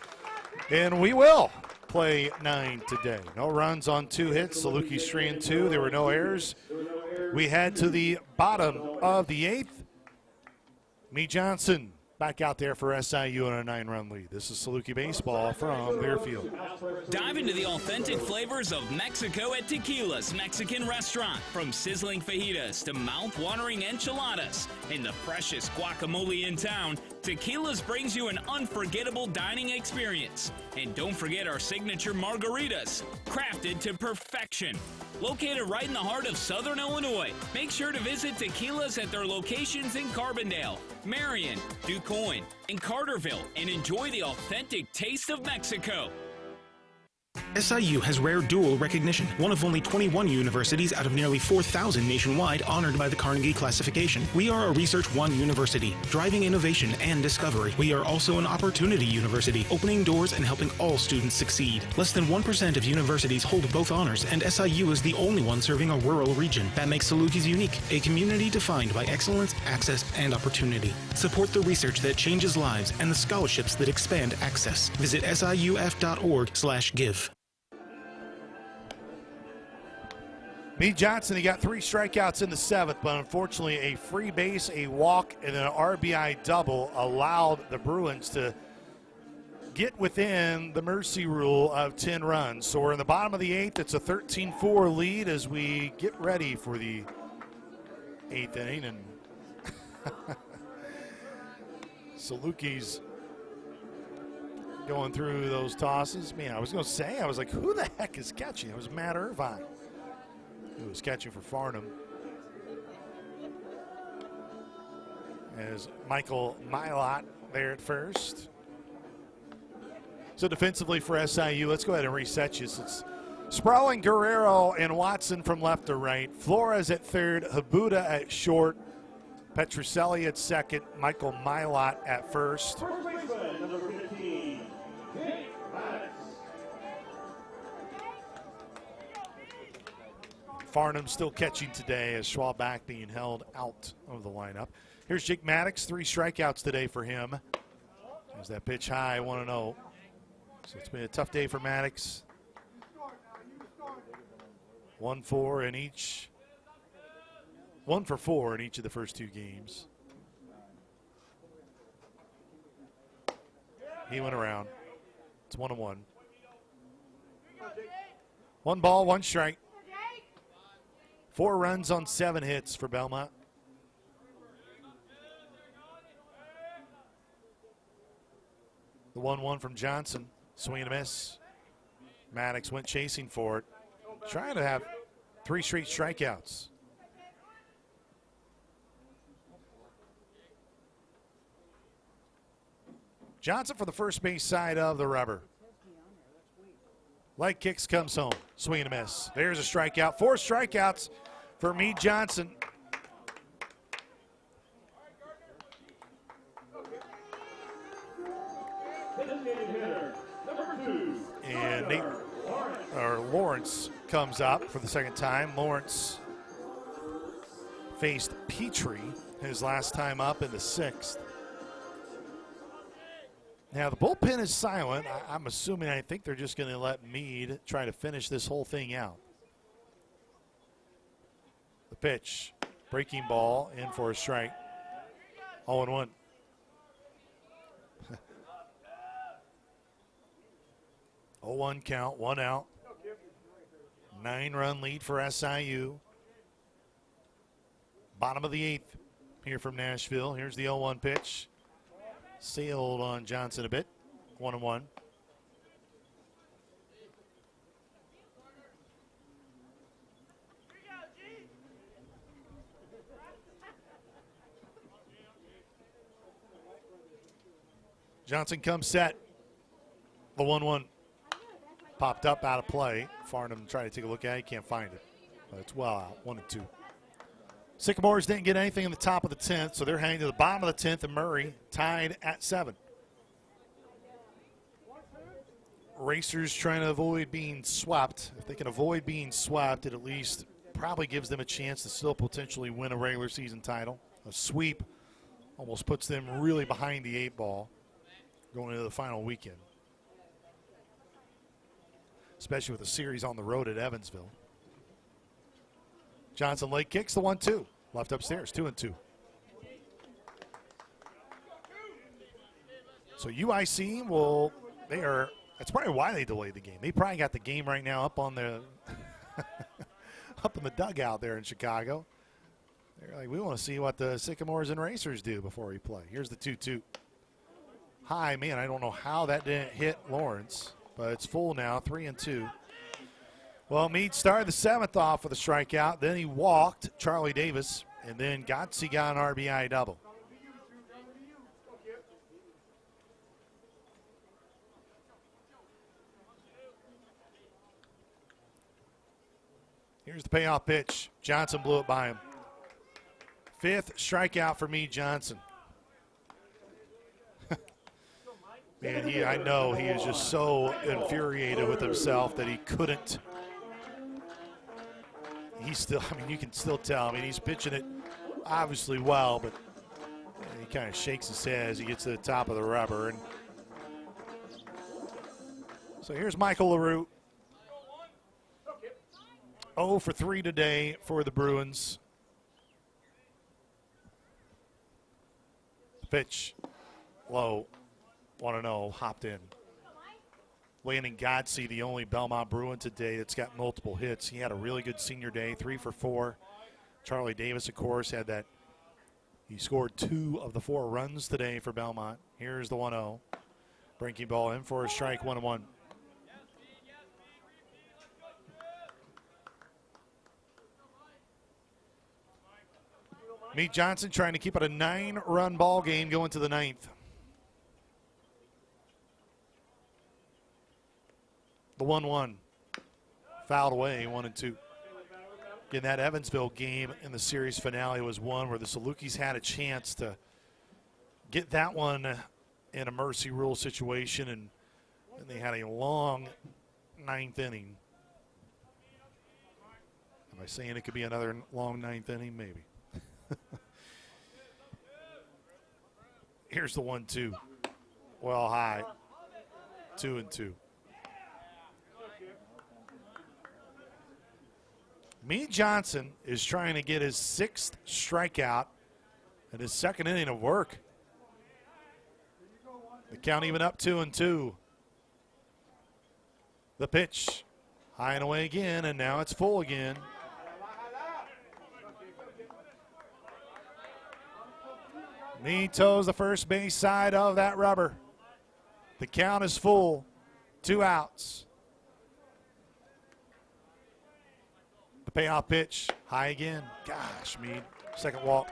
And we will play 9 today. No runs on 2 hits. Saluki streamed 2. There were no errors. We head to the bottom of the 8th. Mee Johnson back out there for SIU on a 9-run lead. This is Saluki Baseball from Learfield. Dive into the authentic flavors of Mexico at Tequila's Mexican Restaurant. From sizzling fajitas to mouth-watering enchiladas and the freshest guacamole in town, Tequila's brings you an unforgettable dining experience. And don't forget our signature margaritas, crafted to perfection. Located right in the heart of Southern Illinois, make sure to visit Tequila's at their locations in Carbondale, Marion, DuQuoin, and Carterville, and enjoy the authentic taste of Mexico. SIU has rare dual recognition, one of only 21 universities out of nearly 4,000 nationwide honored by the Carnegie classification. We are a Research 1 university, driving innovation and discovery. We are also an opportunity university, opening doors and helping all students succeed. Less than 1% of universities hold both honors, and SIU is the only one serving a rural region. That makes Salukis unique, a community defined by excellence, access, and opportunity. Support the research that changes lives and the scholarships that expand access. Visit siuf.org/give. Meade Johnson, he got 3 strikeouts in the 7th, but unfortunately a free base, a walk, and an RBI double allowed the Bruins to get within the mercy rule of 10 runs. So we're in the bottom of the 8th. It's a 13-4 lead as we get ready for the 8th inning. And Salukis going through those tosses. Man, I was going to say, I was like, who the heck is catching? It was Matt Irvine who was catching for Farnham. As Michael Milot there at first. So defensively for SIU, let's go ahead and reset you. It's Sprawling, Guerrero, and Watson from left to right. Flores at third, Habuda at short, Petrucelli at second, Michael Milot at first. First baseman, number 15, Jake Maddox. Farnham still catching today as Schwalbach being held out of the lineup. Here's Jake Maddox, 3 strikeouts today for him. As that pitch high, 1-0. So it's been a tough day for Maddox. 1 for 4 in each of the first 2 games. He went around. It's 1-1. 1 ball, 1 strike. 4 runs on 7 hits for Belmont. The 1-1 from Johnson. Swing and a miss. Maddox went chasing for it. Trying to have 3 straight strikeouts. Johnson for the first base side of the rubber. Leg kicks, comes home. Swing and a miss. There's a strikeout. 4 strikeouts for Meade Johnson. And Lawrence comes up for the second time. Lawrence faced Petrie his last time up in the 6th. Now the bullpen is silent. I think they're just going to let Meade try to finish this whole thing out. The pitch, breaking ball, in for a strike. 0-1. Oh, 1 count, 1 out. 9-run lead for SIU. Bottom of the 8th here from Nashville. Here's the 0-1 pitch. Sailed on Johnson a bit. 1-1. Johnson comes set. The 1-1 popped up out of play. Farnham tried to take a look at it. Can't find it. But it's well out. 1-2. Sycamores didn't get anything in the top of the 10th, so they're heading to the bottom of the 10th, and Murray tied at 7. Racers trying to avoid being swept. If they can avoid being swept, it at least probably gives them a chance to still potentially win a regular season title. A sweep almost puts them really behind the 8 ball going into the final weekend, especially with a series on the road at Evansville. Johnson leg kicks the 1-2. Left upstairs, 2-2. So UIC that's probably why they delayed the game. They probably got the game right now up on the up in the dugout there in Chicago. They're like, we want to see what the Sycamores and Racers do before we play. Here's the 2-2. High, man, I don't know how that didn't hit Lawrence, but it's full now, 3-2. Well, Meade started the 7th off with a strikeout. Then he walked Charlie Davis, and then Gotze got an RBI double. Here's the payoff pitch. Johnson blew it by him. 5th strikeout for Meade Johnson. Man, I know he is just so infuriated with himself that he couldn't. He's still, you can still tell. He's pitching it obviously well, but he kind of shakes his head as he gets to the top of the rubber. And so here's Michael LaRue. 0 for 3 today for the Bruins. Pitch low, 1-0, hopped in. Landon Godsey, the only Belmont Bruin today that's got multiple hits. He had a really good senior day, 3 for 4. Charlie Davis, of course, had that. He scored 2 of the 4 runs today for Belmont. Here's the 1-0. Breaking ball in for a strike, 1-1. Meade Johnson trying to keep it a 9-run ball game going to the 9th. The 1-1. Fouled away, 1-2. Again, that Evansville game in the series finale was one where the Salukis had a chance to get that one in a mercy rule situation, and they had a long 9th inning. Am I saying it could be another long 9th inning? Maybe. Here's the 1-2. Well high. 2-2. Meade Johnson is trying to get his 6th strikeout in his 2nd inning of work. The count even up 2-2. The pitch. High and away again, and now it's full again. Meade toes the first base side of that rubber. The count is full. 2 outs. The payoff pitch. High again. Gosh, Meade. 2nd walk.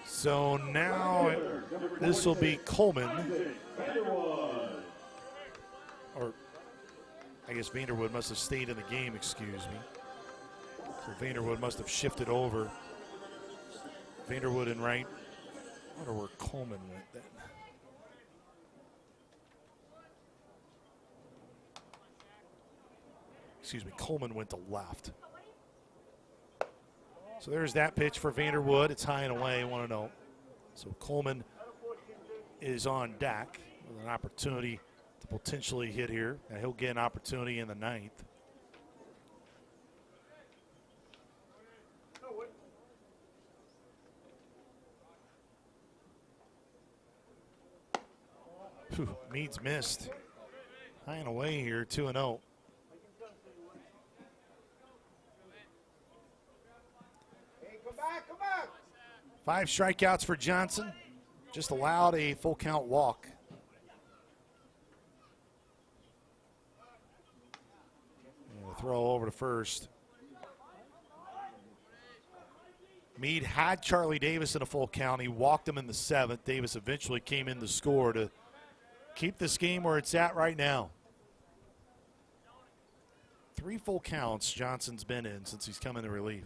So now this will be Coleman. Or I guess Vanderwood must have stayed in the game, excuse me. So Vanderwood must have shifted over. Vanderwood in right. I wonder where Coleman went then. Excuse me, Coleman went to left. So there's that pitch for Vanderwood. It's high and away, 1-0. So Coleman is on deck with an opportunity to potentially hit here. And he'll get an opportunity in the 9th. Meade's missed. High and away here, 2-0. Come back. 5 strikeouts for Johnson. Just allowed a full count walk. And a throw over to first. Meade had Charlie Davis in a full count. He walked him in the 7th. Davis eventually came in to score to keep this game where it's at right now. 3 full counts Johnson's been in since he's come into relief.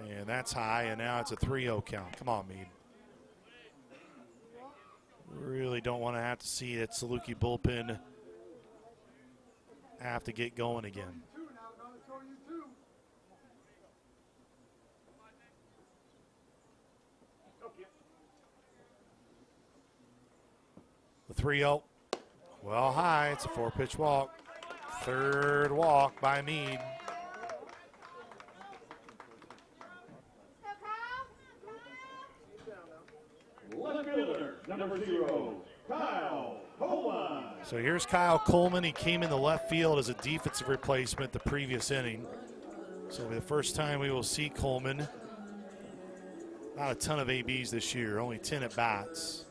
And that's high, and now it's a 3-0 count. Come on, Meade. Really don't want to have to see that Saluki bullpen have to get going again. The 3-0. Well high. It's a 4-pitch walk. 3rd walk by Meade. Left fielder, number 0, Kyle Coleman. So here's Kyle Coleman. He came in the left field as a defensive replacement the previous inning. So for the first time we will see Coleman. Not a ton of ABs this year, only 10 at bats.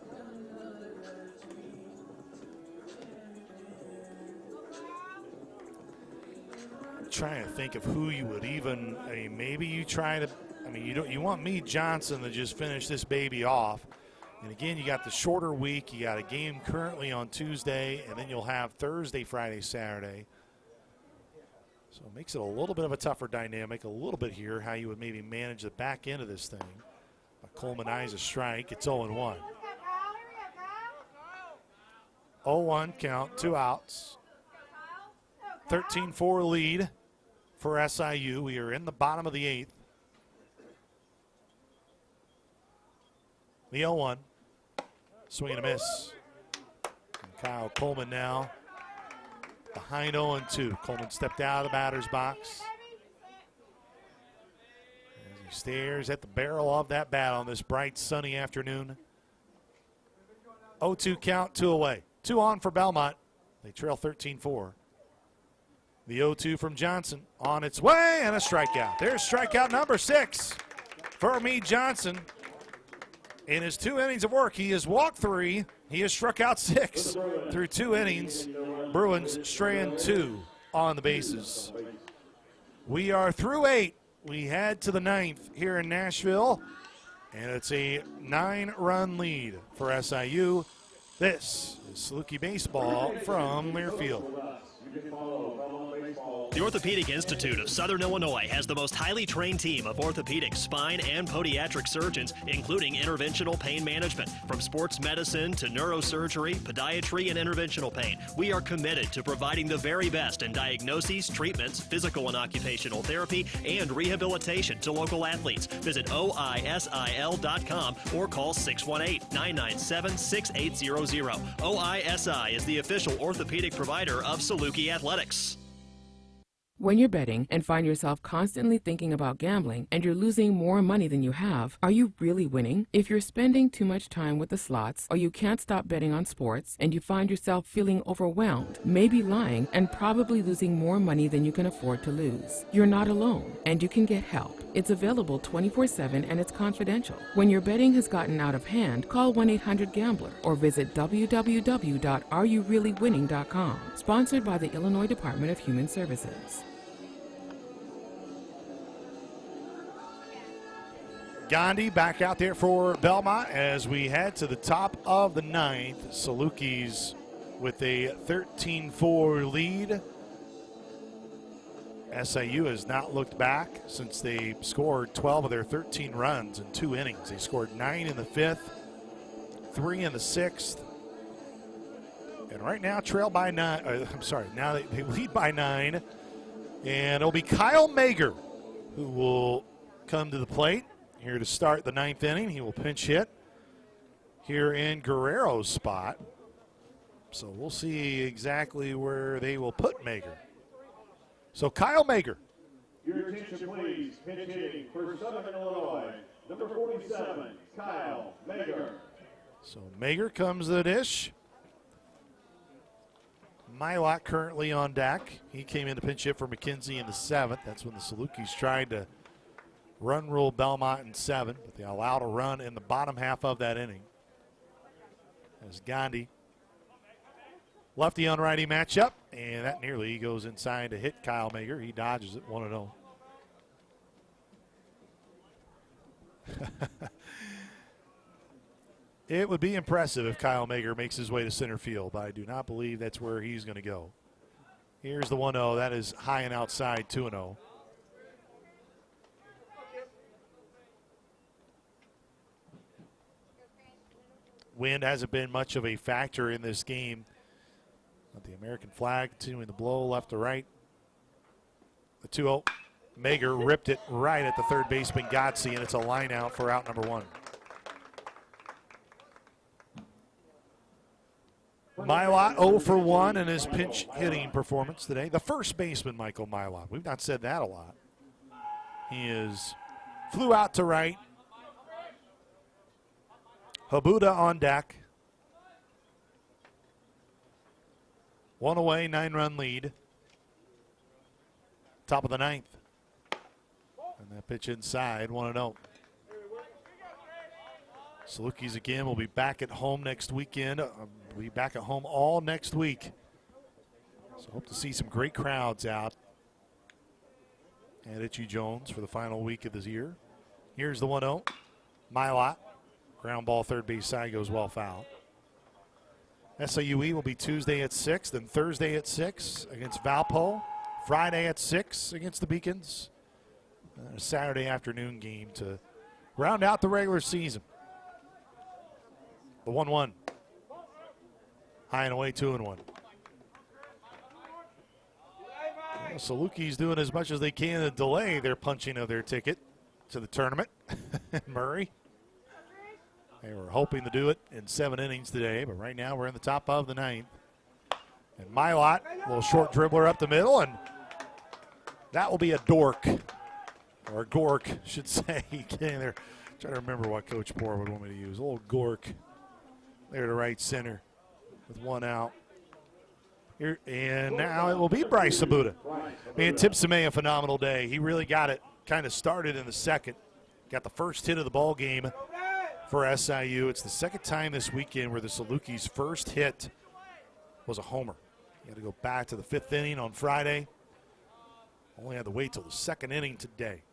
I'm trying to think of who you would even, maybe you try to, you want Meade Johnson to just finish this baby off. And again, you got the shorter week. You got a game currently on Tuesday, and then you'll have Thursday, Friday, Saturday. So it makes it a little bit of a tougher dynamic, a little bit here, how you would maybe manage the back end of this thing. Coleman eyes a strike. It's 0-1. 0-1 count, 2 outs. 13-4 lead for SIU. We are in the bottom of the 8th. The 0-1. Swing and a miss. And Kyle Coleman now behind 0-2. Coleman stepped out of the batter's box. As he stares at the barrel of that bat on this bright, sunny afternoon. 0-2 count, 2 away. 2 on for Belmont. They trail 13-4. The 0-2 from Johnson on its way, and a strikeout. There's strikeout number 6 for Meade Johnson. In his 2 innings of work, he has walked 3. He has struck out 6 through 2 innings. Bruins straying 2 on the bases. We are through 8. We head to the 9th here in Nashville, and it's a 9-run lead for SIU. This is Saluki Baseball from Learfield. The Orthopedic Institute of Southern Illinois has the most highly trained team of orthopedic, spine, and podiatric surgeons, including interventional pain management. From sports medicine to neurosurgery, podiatry, and interventional pain, we are committed to providing the very best in diagnoses, treatments, physical and occupational therapy, and rehabilitation to local athletes. Visit oisil.com or call 618-997-6800. OISI is the official orthopedic provider of Saluki Athletics. When you're betting and find yourself constantly thinking about gambling and you're losing more money than you have, are you really winning? If you're spending too much time with the slots or you can't stop betting on sports and you find yourself feeling overwhelmed, maybe lying, and probably losing more money than you can afford to lose, you're not alone and you can get help. It's available 24/7 and it's confidential. When your betting has gotten out of hand, call 1-800-GAMBLER or visit www.areyoureallywinning.com. Sponsored by the Illinois Department of Human Services. Gandhi back out there for Belmont as we head to the top of the 9th. Salukis with a 13-4 lead. SIU has not looked back since they scored 12 of their 13 runs in 2 innings. They scored 9 in the 5th, 3 in the 6th, and right now trail by 9. Now they lead by 9, and it'll be Kyle Mager who will come to the plate here to start the 9th inning. He will pinch hit here in Guerrero's spot. So we'll see exactly where they will put Mager. So Kyle Mager. Your attention, please. Pinch hitting for Southern Illinois, number 47, Kyle Mager. So Mager comes to the dish. Mylot currently on deck. He came in to pinch hit for McKenzie in the 7th. That's when the Salukis tried to run rule Belmont in 7, but they allowed a run in the bottom half of that inning. As Gandhi, lefty on righty matchup, and that nearly goes inside to hit Kyle Mager. He dodges it 1-0. It would be impressive if Kyle Mager makes his way to center field, but I do not believe that's where he's going to go. Here's the 1-0. That is high and outside, 2-0. Wind hasn't been much of a factor in this game. But the American flag continuing to blow left to right. The 2-0. Mager ripped it right at the third baseman, Gotze, and it's a line out for out number 1. Mylot 0 for 1 in his pinch hitting performance today. The first baseman, Michael Mylot. We've not said that a lot. He flew out to right. Habuda on deck. 1 away, 9-run lead. Top of the 9th. And that pitch inside, 1-0. Salukis again will be back at home next weekend. We'll be back at home all next week. So hope to see some great crowds out at Itchy Jones for the final week of this year. Here's the 1-0. Mylot Ground ball, third base side goes well foul. SIUE will be Tuesday at 6, then Thursday at 6 against Valpo, Friday at 6 against the Beacons, and a Saturday afternoon game to round out the regular season. The 1-1. High and away, 2-1. Salukis doing as much as they can to delay their punching of their ticket to the tournament. Murray. They were hoping to do it in 7 innings today, but right now we're in the top of the 9th. And Milot, a little short dribbler up the middle, and that will be a dork, or a gork, should say. Getting there, trying to remember what Coach Poor would want me to use. A little gork there to right center with 1 out. Here, and now it will be Bryce Sabuda. Man, Tipsy made a phenomenal day. He really got it kind of started in the second. Got the first hit of the ball game for SIU. It's the second time this weekend where the Salukis' first hit was a homer. You had to go back to the 5th inning on Friday. Only had to wait till the 2nd inning today.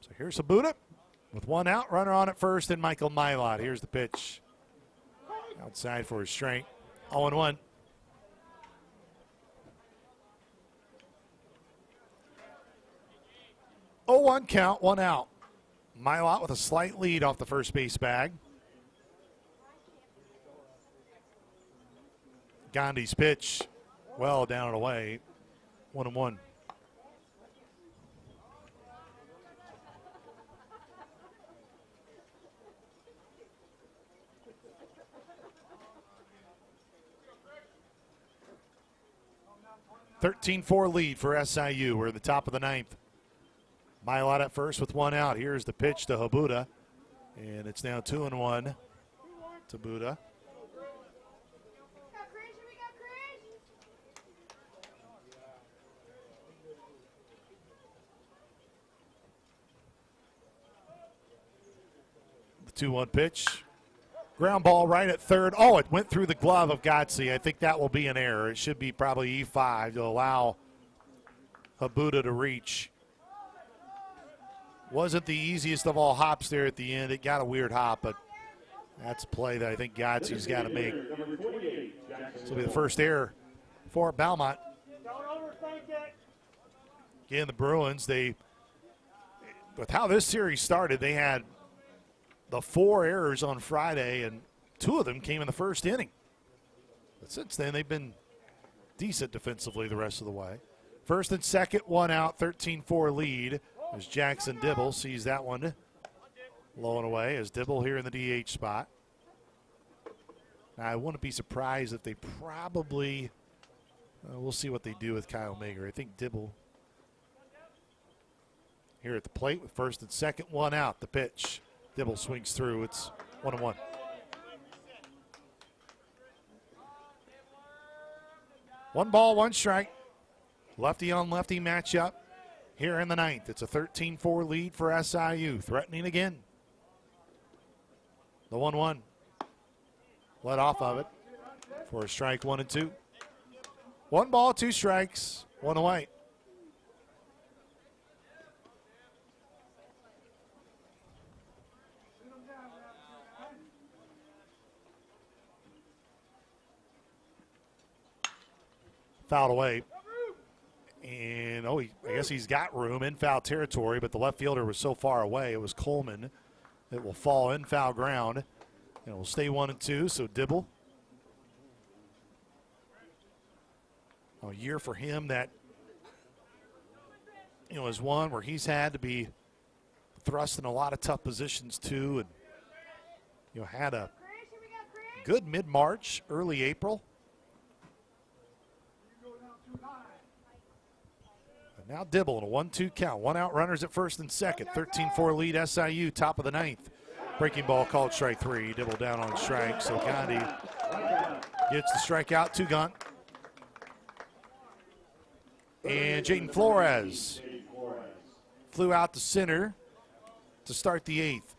So here's Sabuda with 1 out, runner on at first, and Michael Milot. Here's the pitch. Outside for his strike. 0-1. Oh, 1 count, 1 out. Milot with a slight lead off the first base bag. Gandhi's pitch, well down and away. 1-1. (13-4) lead for SIU. We're at the top of the 9th. Milot at first with 1 out. Here's the pitch to Habuda, and it's now 2-1 to Buda. The 2-1 pitch. Ground ball right at third. Oh, it went through the glove of Gotze. I think that will be an error. It should be probably E5 to allow Habuda to reach. Wasn't the easiest of all hops there at the end. It got a weird hop, but that's a play that I think Gotze's got to make. This will be the first error for Belmont. Again, the Bruins, with how this series started, they had the 4 errors on Friday, and 2 of them came in the first inning. But since then, they've been decent defensively the rest of the way. First and second, 1 out, 13-4 lead as Jackson Dibble sees that one low and away as Dibble here in the DH spot. Now, I wouldn't be surprised if they probably, we'll see what they do with Kyle Mager. I think Dibble here at the plate with first and second, 1 out, the pitch. Dibble swings through. It's 1-1. One ball, 1 strike. Lefty on lefty matchup here in the 9th. It's a 13-4 lead for SIU. Threatening again. The 1-1. Let off of it for a strike, 1-2. 1 ball, 2 strikes, 1 away. Fouled away. And, I guess he's got room in foul territory, but the left fielder was so far away. It was Coleman that will fall in foul ground. And it will stay 1-2, so Dibble. A year for him that, is one where he's had to be thrust in a lot of tough positions too. And, had a good mid-March, early April. Now Dibble in a 1-2 count. 1 out, runners at first and second. 13-4 lead SIU, top of the 9th. Breaking ball called strike 3. Dibble down on strike. So Gandhi gets the strikeout to Gunt. And Jaden Flores flew out to center to start the 8th.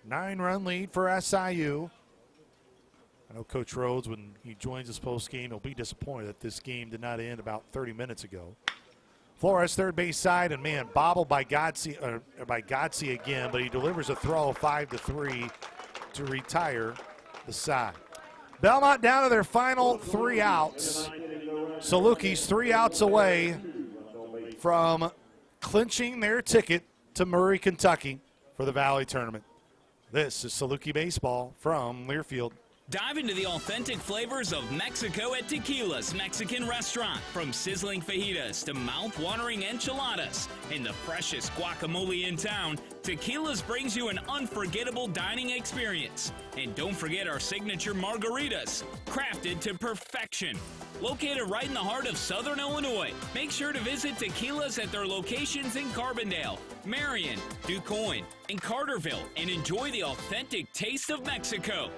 Nine-run lead for SIU. I know Coach Rhodes, when he joins us post-game, he'll be disappointed that this game did not end about 30 minutes ago. Flores, third base side, and man, bobbled by Godsey again, but he delivers a throw 5-3 to retire the side. Belmont down to their final 3 outs. Salukis 3 outs away from clinching their ticket to Murray, Kentucky for the Valley Tournament. This is Saluki Baseball from Learfield. Dive into the authentic flavors of Mexico at Tequila's Mexican Restaurant. From sizzling fajitas to mouth-watering enchiladas and the freshest guacamole in town, Tequila's brings you an unforgettable dining experience. And don't forget our signature margaritas, crafted to perfection. Located right in the heart of Southern Illinois, make sure to visit Tequila's at their locations in Carbondale, Marion, DuQuoin, and Carterville, and enjoy the authentic taste of Mexico.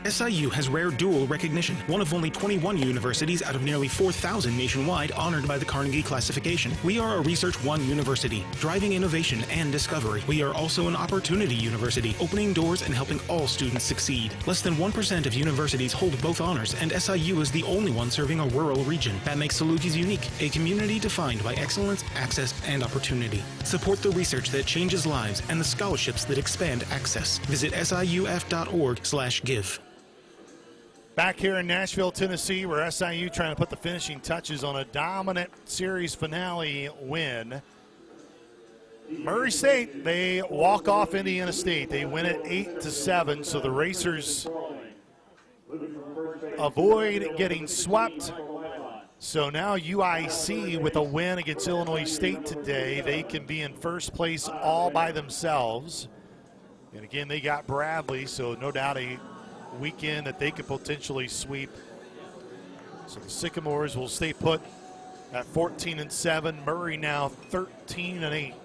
SIU has rare dual recognition, one of only 21 universities out of nearly 4,000 nationwide honored by the Carnegie classification. We are a Research 1 university, driving innovation and discovery. We are also an opportunity university, opening doors and helping all students succeed. Less than 1% of universities hold both honors, and SIU is the only one serving a rural region. That makes Salukis unique, a community defined by excellence, access, and opportunity. Support the research that changes lives and the scholarships that expand access. Visit siuf.org/give. Back here in Nashville, Tennessee, where SIU trying to put the finishing touches on a dominant series finale win. Murray State, they walk off Indiana State. They win it 8-7, so the Racers avoid getting swept. So now UIC, with a win against Illinois State today, they can be in first place all by themselves. And again, they got Bradley, so no doubt a weekend that they could potentially sweep. So the Sycamores will stay put at 14-7. Murray now 13-8.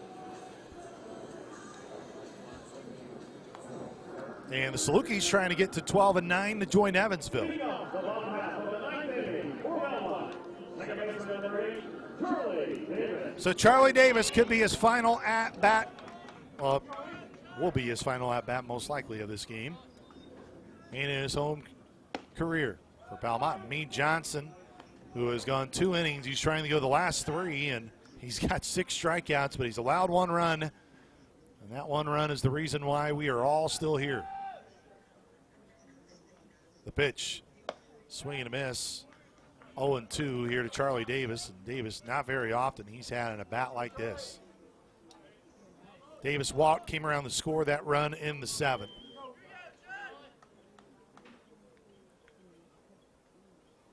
And the Salukis trying to get to 12-9 to join Evansville. So Charlie Davis could be his final at-bat. Well, will be his final at-bat most likely of this game in his home career for Belmont. Meade Johnson, who has gone 2 innings, he's trying to go the last 3, and he's got 6 strikeouts, but he's allowed 1 run, and that 1 run is the reason why we are all still here. The pitch, swing and a miss, 0-2 here to Charlie Davis, and Davis, not very often he's had an at-bat like this. Davis walked, came around to score that run in the 7th.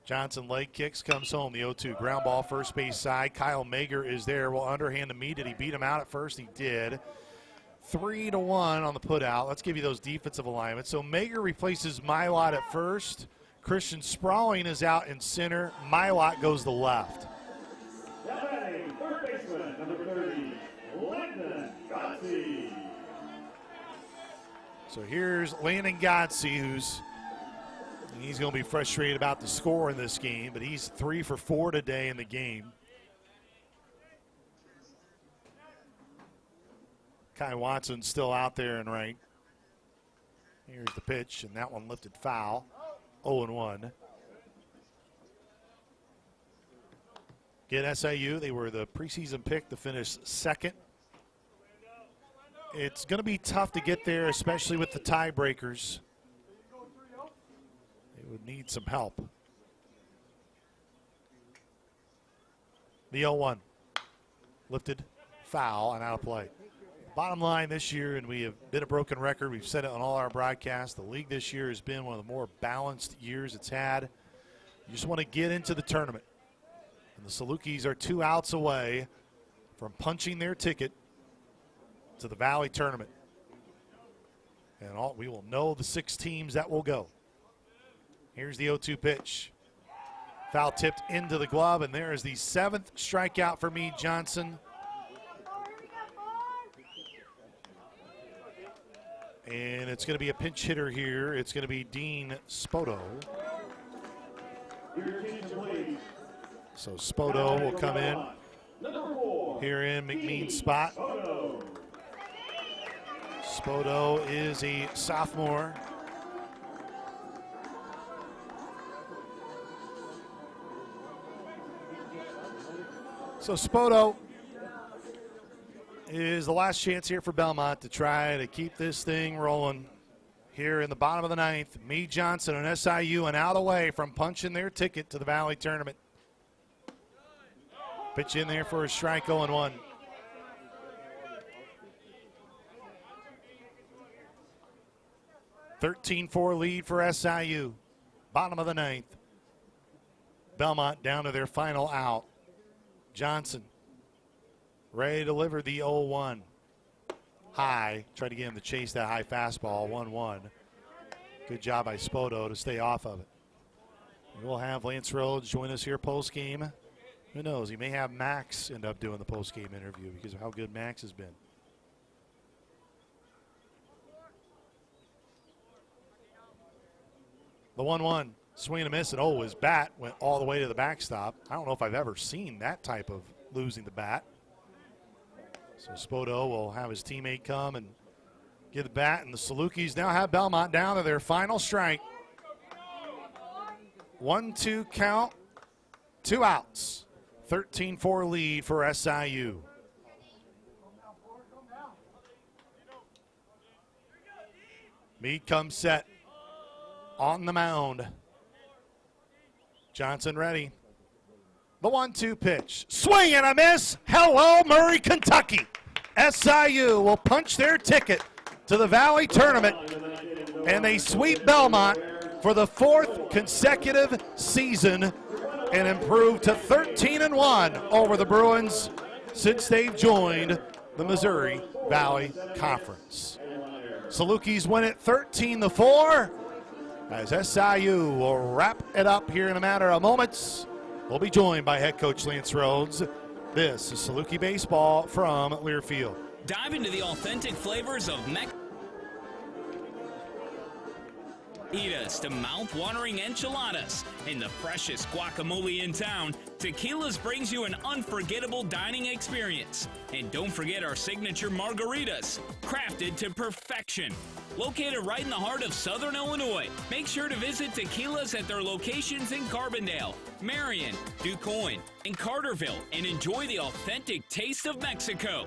Johnson leg kicks, comes home. The 0-2 ground ball, first base side. Kyle Mager is there. Will underhand to Meade. Did he beat him out at first? He did. 3-1 on the put out. Let's give you those defensive alignments. So Mager replaces Mylott at first. Christian Sprawling is out in center. Mylott goes to left. Third baseman, number 30, Landon Godsey. So here's Landon Godsey, he's going to be frustrated about the score in this game, but he's 3 for 4 today in the game. Kai Watson's still out there and right. Here's the pitch, and that one lifted foul. 0-1. Get SIU, they were the preseason pick to finish 2nd. It's going to be tough to get there, especially with the tiebreakers. They would need some help. The 0-1. Lifted, foul, and out of play. Bottom line this year, and we have been a broken record. We've said it on all our broadcasts. The league this year has been one of the more balanced years it's had. You just want to get into the tournament. And the Salukis are 2 outs away from punching their ticket to the Valley Tournament. And we will know the 6 teams that will go. Here's the 0-2 pitch. Foul tipped into the glove, and there is the 7th strikeout for Meade Johnson. And it's going to be a pinch hitter here. It's going to be Dean Spoto. So Spoto will come in here in McMean's spot. Spoto is a sophomore. So Spoto is the last chance here for Belmont to try to keep this thing rolling here in the bottom of the ninth. Meade Johnson and SIU an out away from punching their ticket to the Valley Tournament. Pitch in there for a strike, 0-1. (13-4) lead for SIU. Bottom of the ninth. Belmont down to their final out. Johnson ready to deliver the 0-1. High. Try to get him to chase that high fastball. 1-1. Good job by Spoto to stay off of it. We'll have Lance Rhodes join us here post game. Who knows? He may have Max end up doing the post game interview because of how good Max has been. The 1-1. Swing and a miss, and his bat went all the way to the backstop. I don't know if I've ever seen that type of losing the bat. So Spoto will have his teammate come and get the bat, and the Salukis now have Belmont down to their final strike. 1-2 count, 2 outs. 13-4 lead for SIU. Meade comes set on the mound. Johnson ready. The 1-2 pitch. Swing and a miss. Hello, Murray, Kentucky. SIU will punch their ticket to the Valley Tournament, and they sweep Belmont for the 4th consecutive season and improve to 13-1 over the Bruins since they've joined the Missouri Valley Conference. Salukis win it 13-4. As SIU will wrap it up here in a matter of moments. We'll be joined by head coach Lance Rhodes. This is Saluki Baseball from Learfield. Dive into the authentic flavors of fajitas to mouth-watering enchiladas and the freshest guacamole in town, Tequila's brings you an unforgettable dining experience. And don't forget our signature margaritas, crafted to perfection. Located right in the heart of Southern Illinois, make sure to visit Tequila's at their locations in Carbondale, Marion, DuQuoin, and Carterville, and enjoy the authentic taste of Mexico.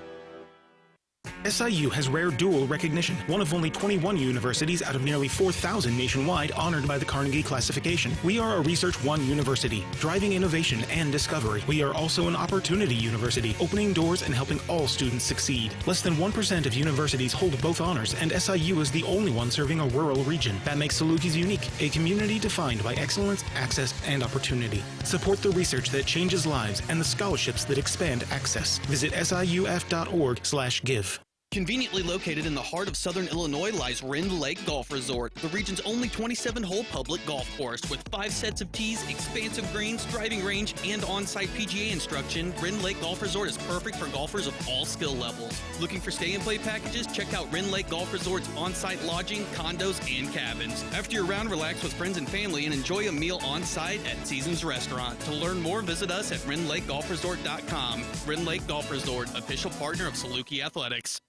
SIU has rare dual recognition, one of only 21 universities out of nearly 4,000 nationwide honored by the Carnegie classification. We are a Research One university, driving innovation and discovery. We are also an opportunity university, opening doors and helping all students succeed. Less than 1% of universities hold both honors, and SIU is the only one serving a rural region. That makes Salukis unique, a community defined by excellence, access, and opportunity. Support the research that changes lives and the scholarships that expand access. Visit siuf.org/give. Conveniently located in the heart of Southern Illinois lies Rend Lake Golf Resort, the region's only 27-hole public golf course with 5 sets of tees, expansive greens, driving range, and on-site PGA instruction. Rend Lake Golf Resort is perfect for golfers of all skill levels. Looking for stay-and-play packages? Check out Rend Lake Golf Resort's on-site lodging, condos, and cabins. After your round, relax with friends and family and enjoy a meal on-site at Seasons Restaurant. To learn more, visit us at RendLakeGolfResort.com. Rend Lake Golf Resort, official partner of Saluki Athletics.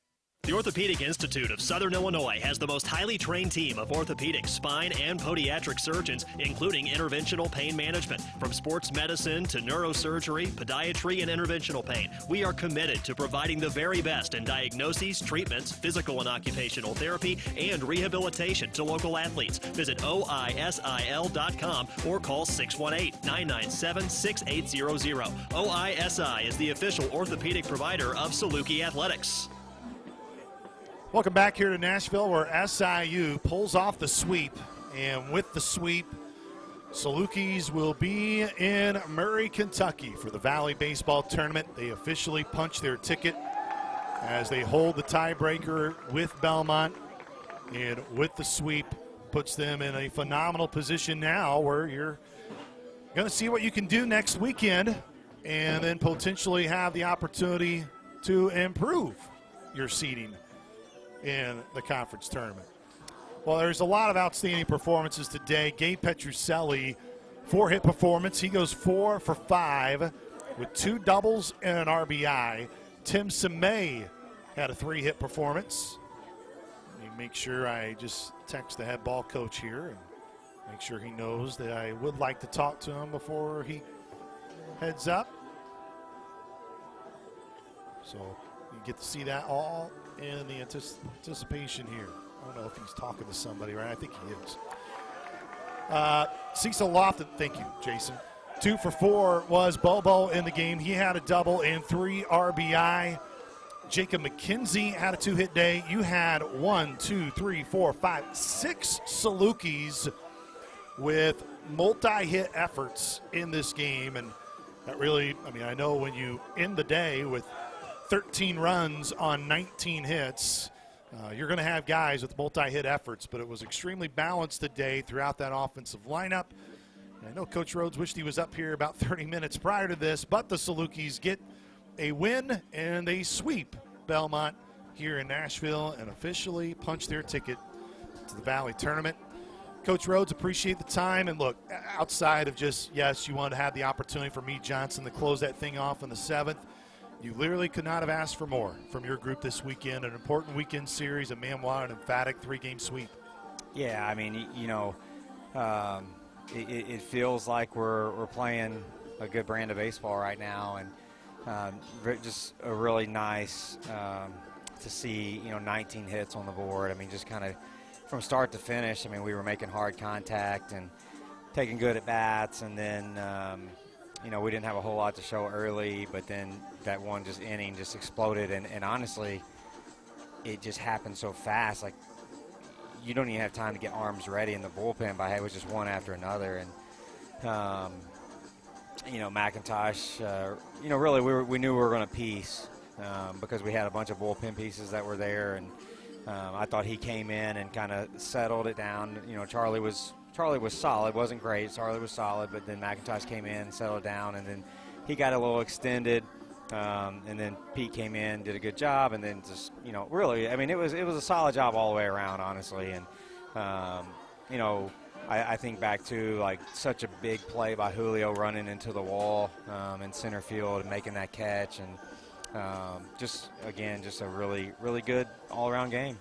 The Orthopedic Institute of Southern Illinois has the most highly trained team of orthopedic, spine, and podiatric surgeons, including interventional pain management. From sports medicine to neurosurgery, podiatry, and interventional pain, we are committed to providing the very best in diagnoses, treatments, physical and occupational therapy, and rehabilitation to local athletes. Visit oisil.com or call 618-997-6800. OISI is the official orthopedic provider of Saluki Athletics. Welcome back here to Nashville, where SIU pulls off the sweep. And with the sweep, Salukis will be in Murray, Kentucky for the Valley Baseball Tournament. They officially punch their ticket as they hold the tiebreaker with Belmont. And with the sweep, puts them in a phenomenal position now where you're going to see what you can do next weekend and then potentially have the opportunity to improve your seeding in the conference tournament. Well, there's a lot of outstanding performances today. Gabe Petrucelli, 4-hit performance. He goes 4 for 5 with 2 doubles and an RBI. Tim Semay had a 3-hit performance. Let me make sure I just text the head ball coach here and make sure he knows that I would like to talk to him before he heads up. So you get to see that all in the anticipation here. I don't know if he's talking to somebody, right? I think he is. Cecil Lofton, thank you, Jason. 2 for 4 was Bobo in the game. He had a double and 3 RBI. Jacob McKenzie had a 2-hit day. You had 6 Salukis with multi-hit efforts in this game. And that really, I mean, I know when you end the day with 13 runs on 19 hits, you're going to have guys with multi-hit efforts, but it was extremely balanced today throughout that offensive lineup. And I know Coach Rhodes wished he was up here about 30 minutes prior to this, but the Salukis get a win and they sweep Belmont here in Nashville and officially punch their ticket to the Valley Tournament. Coach Rhodes, appreciate the time. And look, outside of just, yes, you wanted to have the opportunity for Meade Johnson to close that thing off in the 7th, you literally could not have asked for more from your group this weekend. An important weekend series, a man-wide, an emphatic 3-game sweep. Yeah, I mean, you know, it feels like we're playing a good brand of baseball right now, and just a really nice to see, you know, 19 hits on the board. I mean, just kind of from start to finish. I mean, we were making hard contact and taking good at bats, and then you know, we didn't have a whole lot to show early, but then that one just inning just exploded, and honestly, it just happened so fast. Like, you don't even have time to get arms ready in the bullpen, but it was just one after another. And you know, McIntosh, you know, really we knew we were going to piece because we had a bunch of bullpen pieces that were there, and I thought he came in and kind of settled it down. You know, Charlie was solid, wasn't great. Charlie was solid, but then McIntosh came in, settled down, and then he got a little extended. And then Pete came in, did a good job, and then just, you know, really, I mean, it was a solid job all the way around, honestly. And you know, I think back to like such a big play by Julio running into the wall in center field and making that catch, and just again, just a really, really good all-around game.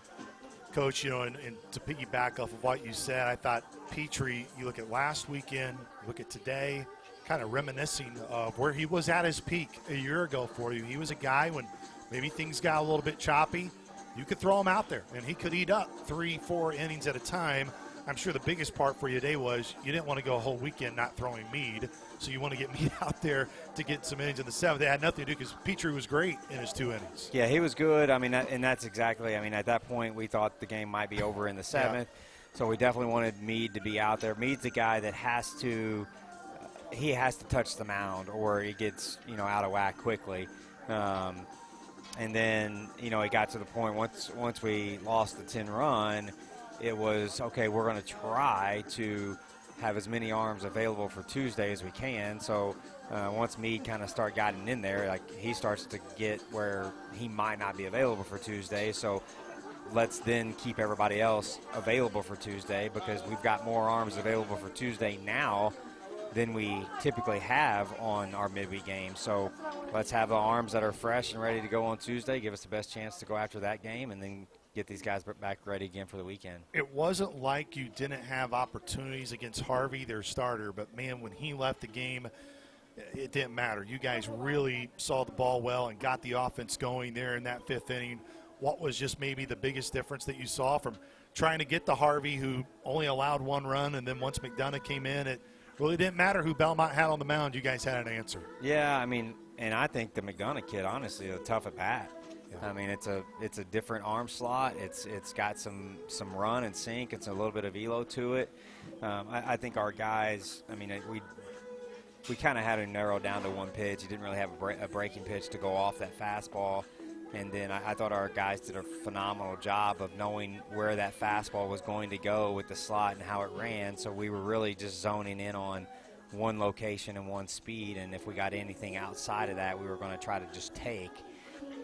Coach, you know, and to piggyback off of what you said, I thought Petrie, you look at last weekend, look at today, kind of reminiscing of where he was at his peak a year ago for you. He was a guy when maybe things got a little bit choppy, you could throw him out there, and he could eat up 3-4 innings at a time. I'm sure the biggest part for you today was you didn't want to go a whole weekend not throwing Meade, so you want to get Meade out there to get some innings in the 7th. It had nothing to do because Petrie was great in his 2 innings. Yeah, he was good. I mean, and that's exactly, I mean, at that point we thought the game might be over in the 7th, yeah. So we definitely wanted Meade to be out there. Meade's the guy that has to touch the mound or he gets, you know, out of whack quickly. And then, you know, it got to the point once we lost the 10-run, it was, okay, we're going to try to have as many arms available for Tuesday as we can. So once Meade kind of gotten in there, like he starts to get where he might not be available for Tuesday. So let's then keep everybody else available for Tuesday because we've got more arms available for Tuesday now than we typically have on our midweek game. So let's have the arms that are fresh and ready to go on Tuesday, give us the best chance to go after that game, and then get these guys back ready again for the weekend. It wasn't like you didn't have opportunities against Harvey, their starter, but, man, when he left the game, it didn't matter. You guys really saw the ball well and got the offense going there in that 5th inning. What was just maybe the biggest difference that you saw from trying to get to Harvey, who only allowed 1 run, and then once McDonough came in, it really didn't matter who Belmont had on the mound. You guys had an answer. Yeah, I mean, and I think the McDonough kid, honestly, is a tough at bat. I mean, it's a different arm slot. It's got some run and sink. It's a little bit of elo to it. I think our guys, I mean, we kind of had to narrow down to one pitch. He didn't really have a breaking pitch to go off that fastball. And then I thought our guys did a phenomenal job of knowing where that fastball was going to go with the slot and how it ran. So we were really just zoning in on one location and one speed. And if we got anything outside of that, we were going to try to just take.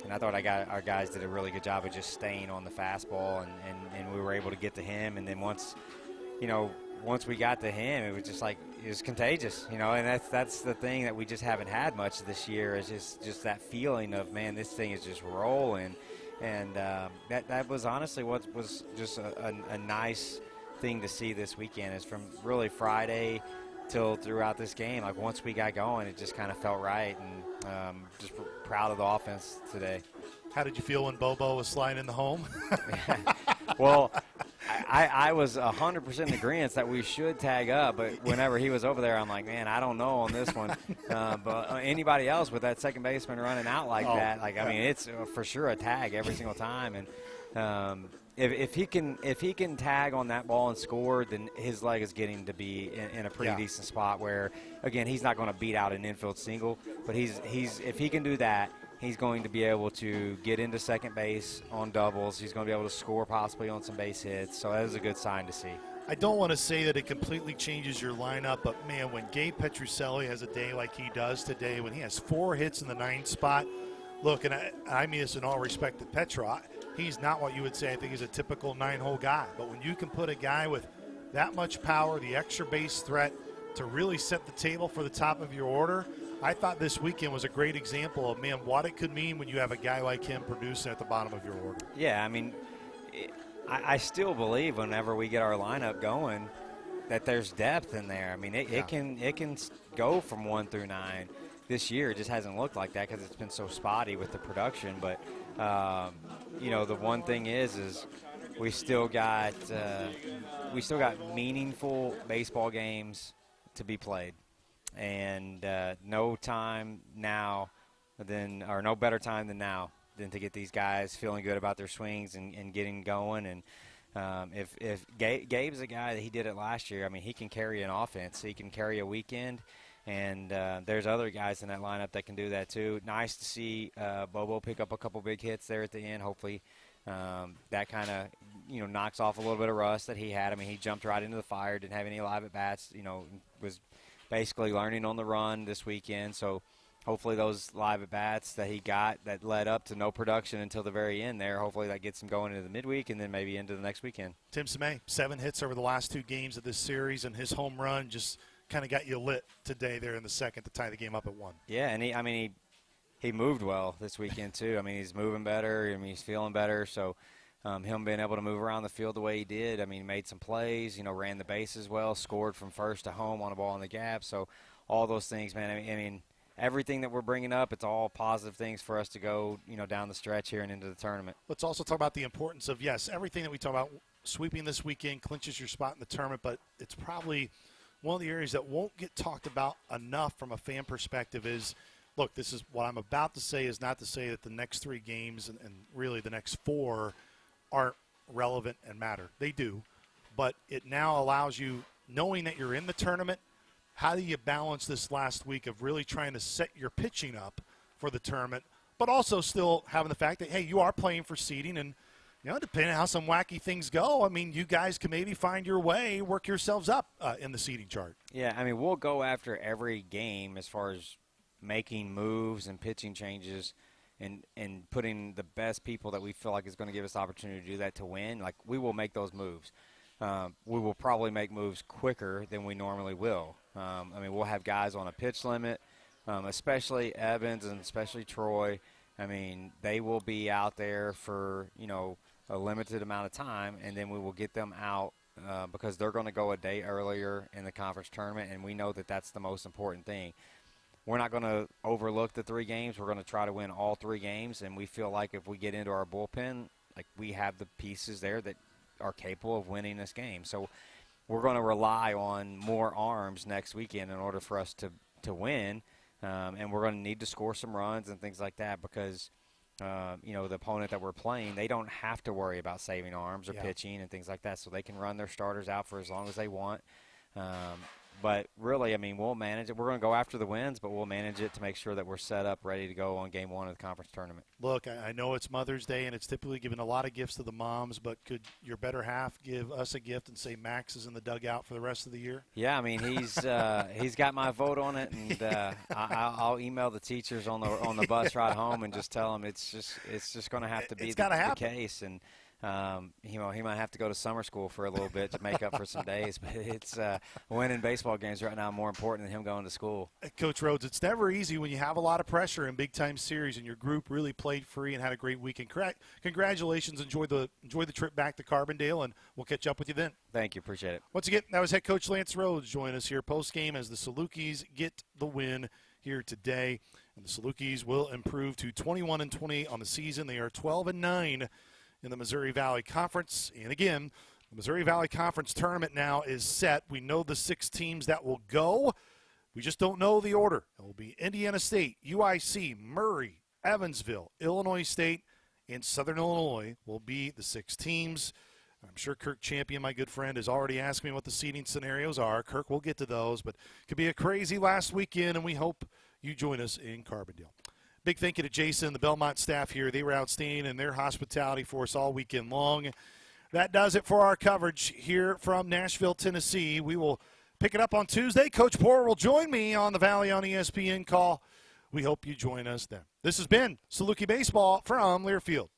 And I thought our guys did a really good job of just staying on the fastball, and we were able to get to him. And then once we got to him, it was just like, it was contagious, you know, and that's the thing that we just haven't had much this year is just that feeling of, man, this thing is just rolling. And that was honestly what was just a nice thing to see this weekend is from really Friday till throughout this game. Like once we got going, it just kind of felt right, and just proud of the offense today. How did you feel when Bobo was sliding in the home? Well, I was 100% in agreement that we should tag up, but whenever he was over there, I'm like, man, I don't know on this one. But anybody else with that second baseman running out like that, like I mean, it's for sure a tag every single time. And if he can tag on that ball and score, then his leg is getting to be in a pretty decent spot. Where again, he's not going to beat out an infield single, but he's if he can do that, he's going to be able to get into second base on doubles. He's going to be able to score possibly on some base hits. So that is a good sign to see. I don't want to say that it completely changes your lineup, but, man, when Gabe Petrucelli has a day like he does today, when he has 4 hits in the 9th spot, look, and I mean this in all respect to Petra, he's not what you would say I think he's a typical 9-hole guy. But when you can put a guy with that much power, the extra base threat, to really set the table for the top of your order, I thought this weekend was a great example of, man, what it could mean when you have a guy like him producing at the bottom of your order. Yeah, I mean, I still believe whenever we get our lineup going that there's depth in there. I mean, it can go from 1 through 9. This year it just hasn't looked like that because it's been so spotty with the production. But, you know, the one thing is we still got meaningful baseball games to be played. And no better time than now than to get these guys feeling good about their swings and getting going. And if Gabe's a guy that he did it last year, I mean, he can carry an offense. He can carry a weekend. And there's other guys in that lineup that can do that too. Nice to see Bobo pick up a couple big hits there at the end. Hopefully that kind of, you know, knocks off a little bit of rust that he had. I mean, he jumped right into the fire, didn't have any live at-bats, you know, was basically learning on the run this weekend. So hopefully those live at-bats that he got that led up to no production until the very end there, hopefully that gets him going into the midweek and then maybe into the next weekend. Tim Samay, 7 hits over the last 2 games of this series, and his home run just kind of got you lit today there in the second to tie the game up at 1. Yeah, and he moved well this weekend too. I mean, he's moving better. I mean, he's feeling better. So him being able to move around the field the way he did, I mean, he made some plays, you know, ran the bases well, scored from first to home on a ball in the gap. So all those things, man, I mean, everything that we're bringing up, it's all positive things for us to go, you know, down the stretch here and into the tournament. Let's also talk about the importance of, yes, everything that we talk about, sweeping this weekend clinches your spot in the tournament, but it's probably one of the areas that won't get talked about enough from a fan perspective is, look, this is what I'm about to say is not to say that the next 3 games and really the next 4 aren't relevant and matter. They do. But it now allows you, knowing that you're in the tournament, how do you balance this last week of really trying to set your pitching up for the tournament, but also still having the fact that, hey, you are playing for seeding, and, you know, depending on how some wacky things go, I mean, you guys can maybe find your way, work yourselves up in the seeding chart. Yeah, I mean, we'll go after every game as far as making moves and pitching changes and putting the best people that we feel like is going to give us the opportunity to do that to win. Like, we will make those moves. We will probably make moves quicker than we normally will. I mean, we'll have guys on a pitch limit, especially Evans and especially Troy. I mean, they will be out there for, you know, a limited amount of time, and then we will get them out because they're going to go a day earlier in the conference tournament, and we know that that's the most important thing. We're not going to overlook the 3 games. We're going to try to win all 3 games, and we feel like if we get into our bullpen, like, we have the pieces there that are capable of winning this game. So we're going to rely on more arms next weekend in order for us to win, and we're going to need to score some runs and things like that because, you know, the opponent that we're playing, they don't have to worry about saving arms or pitching and things like that, so they can run their starters out for as long as they want. But really, I mean, we'll manage it. We're going to go after the wins, but we'll manage it to make sure that we're set up, ready to go on game 1 of the conference tournament. Look, I know it's Mother's Day, and it's typically given a lot of gifts to the moms, but could your better half give us a gift and say Max is in the dugout for the rest of the year? Yeah, I mean, he's got my vote on it, and I'll email the teachers on the bus ride home and just tell them it's just going to have to be the case. And He might have to go to summer school for a little bit to make up for some days, but it's winning baseball games right now more important than him going to school. Coach Rhodes, it's never easy when you have a lot of pressure in big-time series, and your group really played free and had a great weekend. Congratulations. Enjoy the trip back to Carbondale, and we'll catch up with you then. Thank you. Appreciate it. Once again, that was head coach Lance Rhodes joining us here post-game as the Salukis get the win here today. And the Salukis will improve to 21-20 on the season. They are 12-9 in the Missouri Valley Conference. And again, the Missouri Valley Conference tournament now is set. We know the 6 teams that will go. We just don't know the order. It will be Indiana State, UIC, Murray, Evansville, Illinois State, and Southern Illinois will be the 6 teams. I'm sure Kirk Champion, my good friend, has already asked me what the seeding scenarios are. Kirk, we'll get to those, but it could be a crazy last weekend, and we hope you join us in Carbondale. Big thank you to Jason and the Belmont staff here. They were outstanding in their hospitality for us all weekend long. That does it for our coverage here from Nashville, Tennessee. We will pick it up on Tuesday. Coach Poor will join me on the Valley on ESPN call. We hope you join us then. This has been Saluki Baseball from Learfield.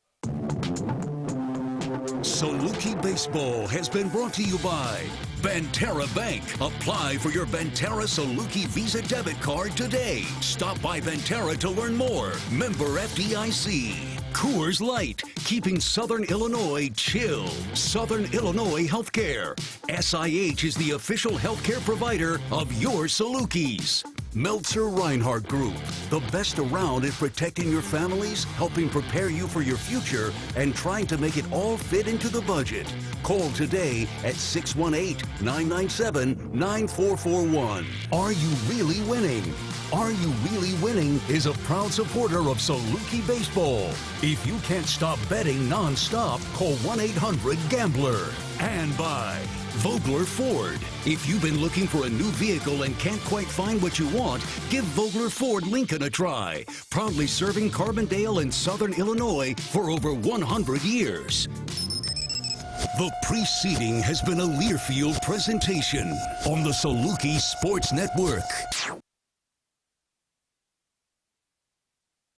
Saluki Baseball has been brought to you by Banterra Bank. Apply for your Banterra Saluki Visa debit card today. Stop by Banterra to learn more. Member FDIC. Coors Light, keeping Southern Illinois chill. Southern Illinois Healthcare. SIH is the official healthcare provider of your Salukis. Meltzer Reinhardt Group, the best around at protecting your families, helping prepare you for your future, and trying to make it all fit into the budget. Call today at 618-997-9441. Are you really winning? Are You Really Winning is a proud supporter of Saluki Baseball. If you can't stop betting non-stop, call 1-800-GAMBLER. And by Vogler Ford. If you've been looking for a new vehicle and can't quite find what you want, give Vogler Ford Lincoln a try. Proudly serving Carbondale and Southern Illinois for over 100 years. The preceding has been a Learfield presentation on the Saluki Sports Network.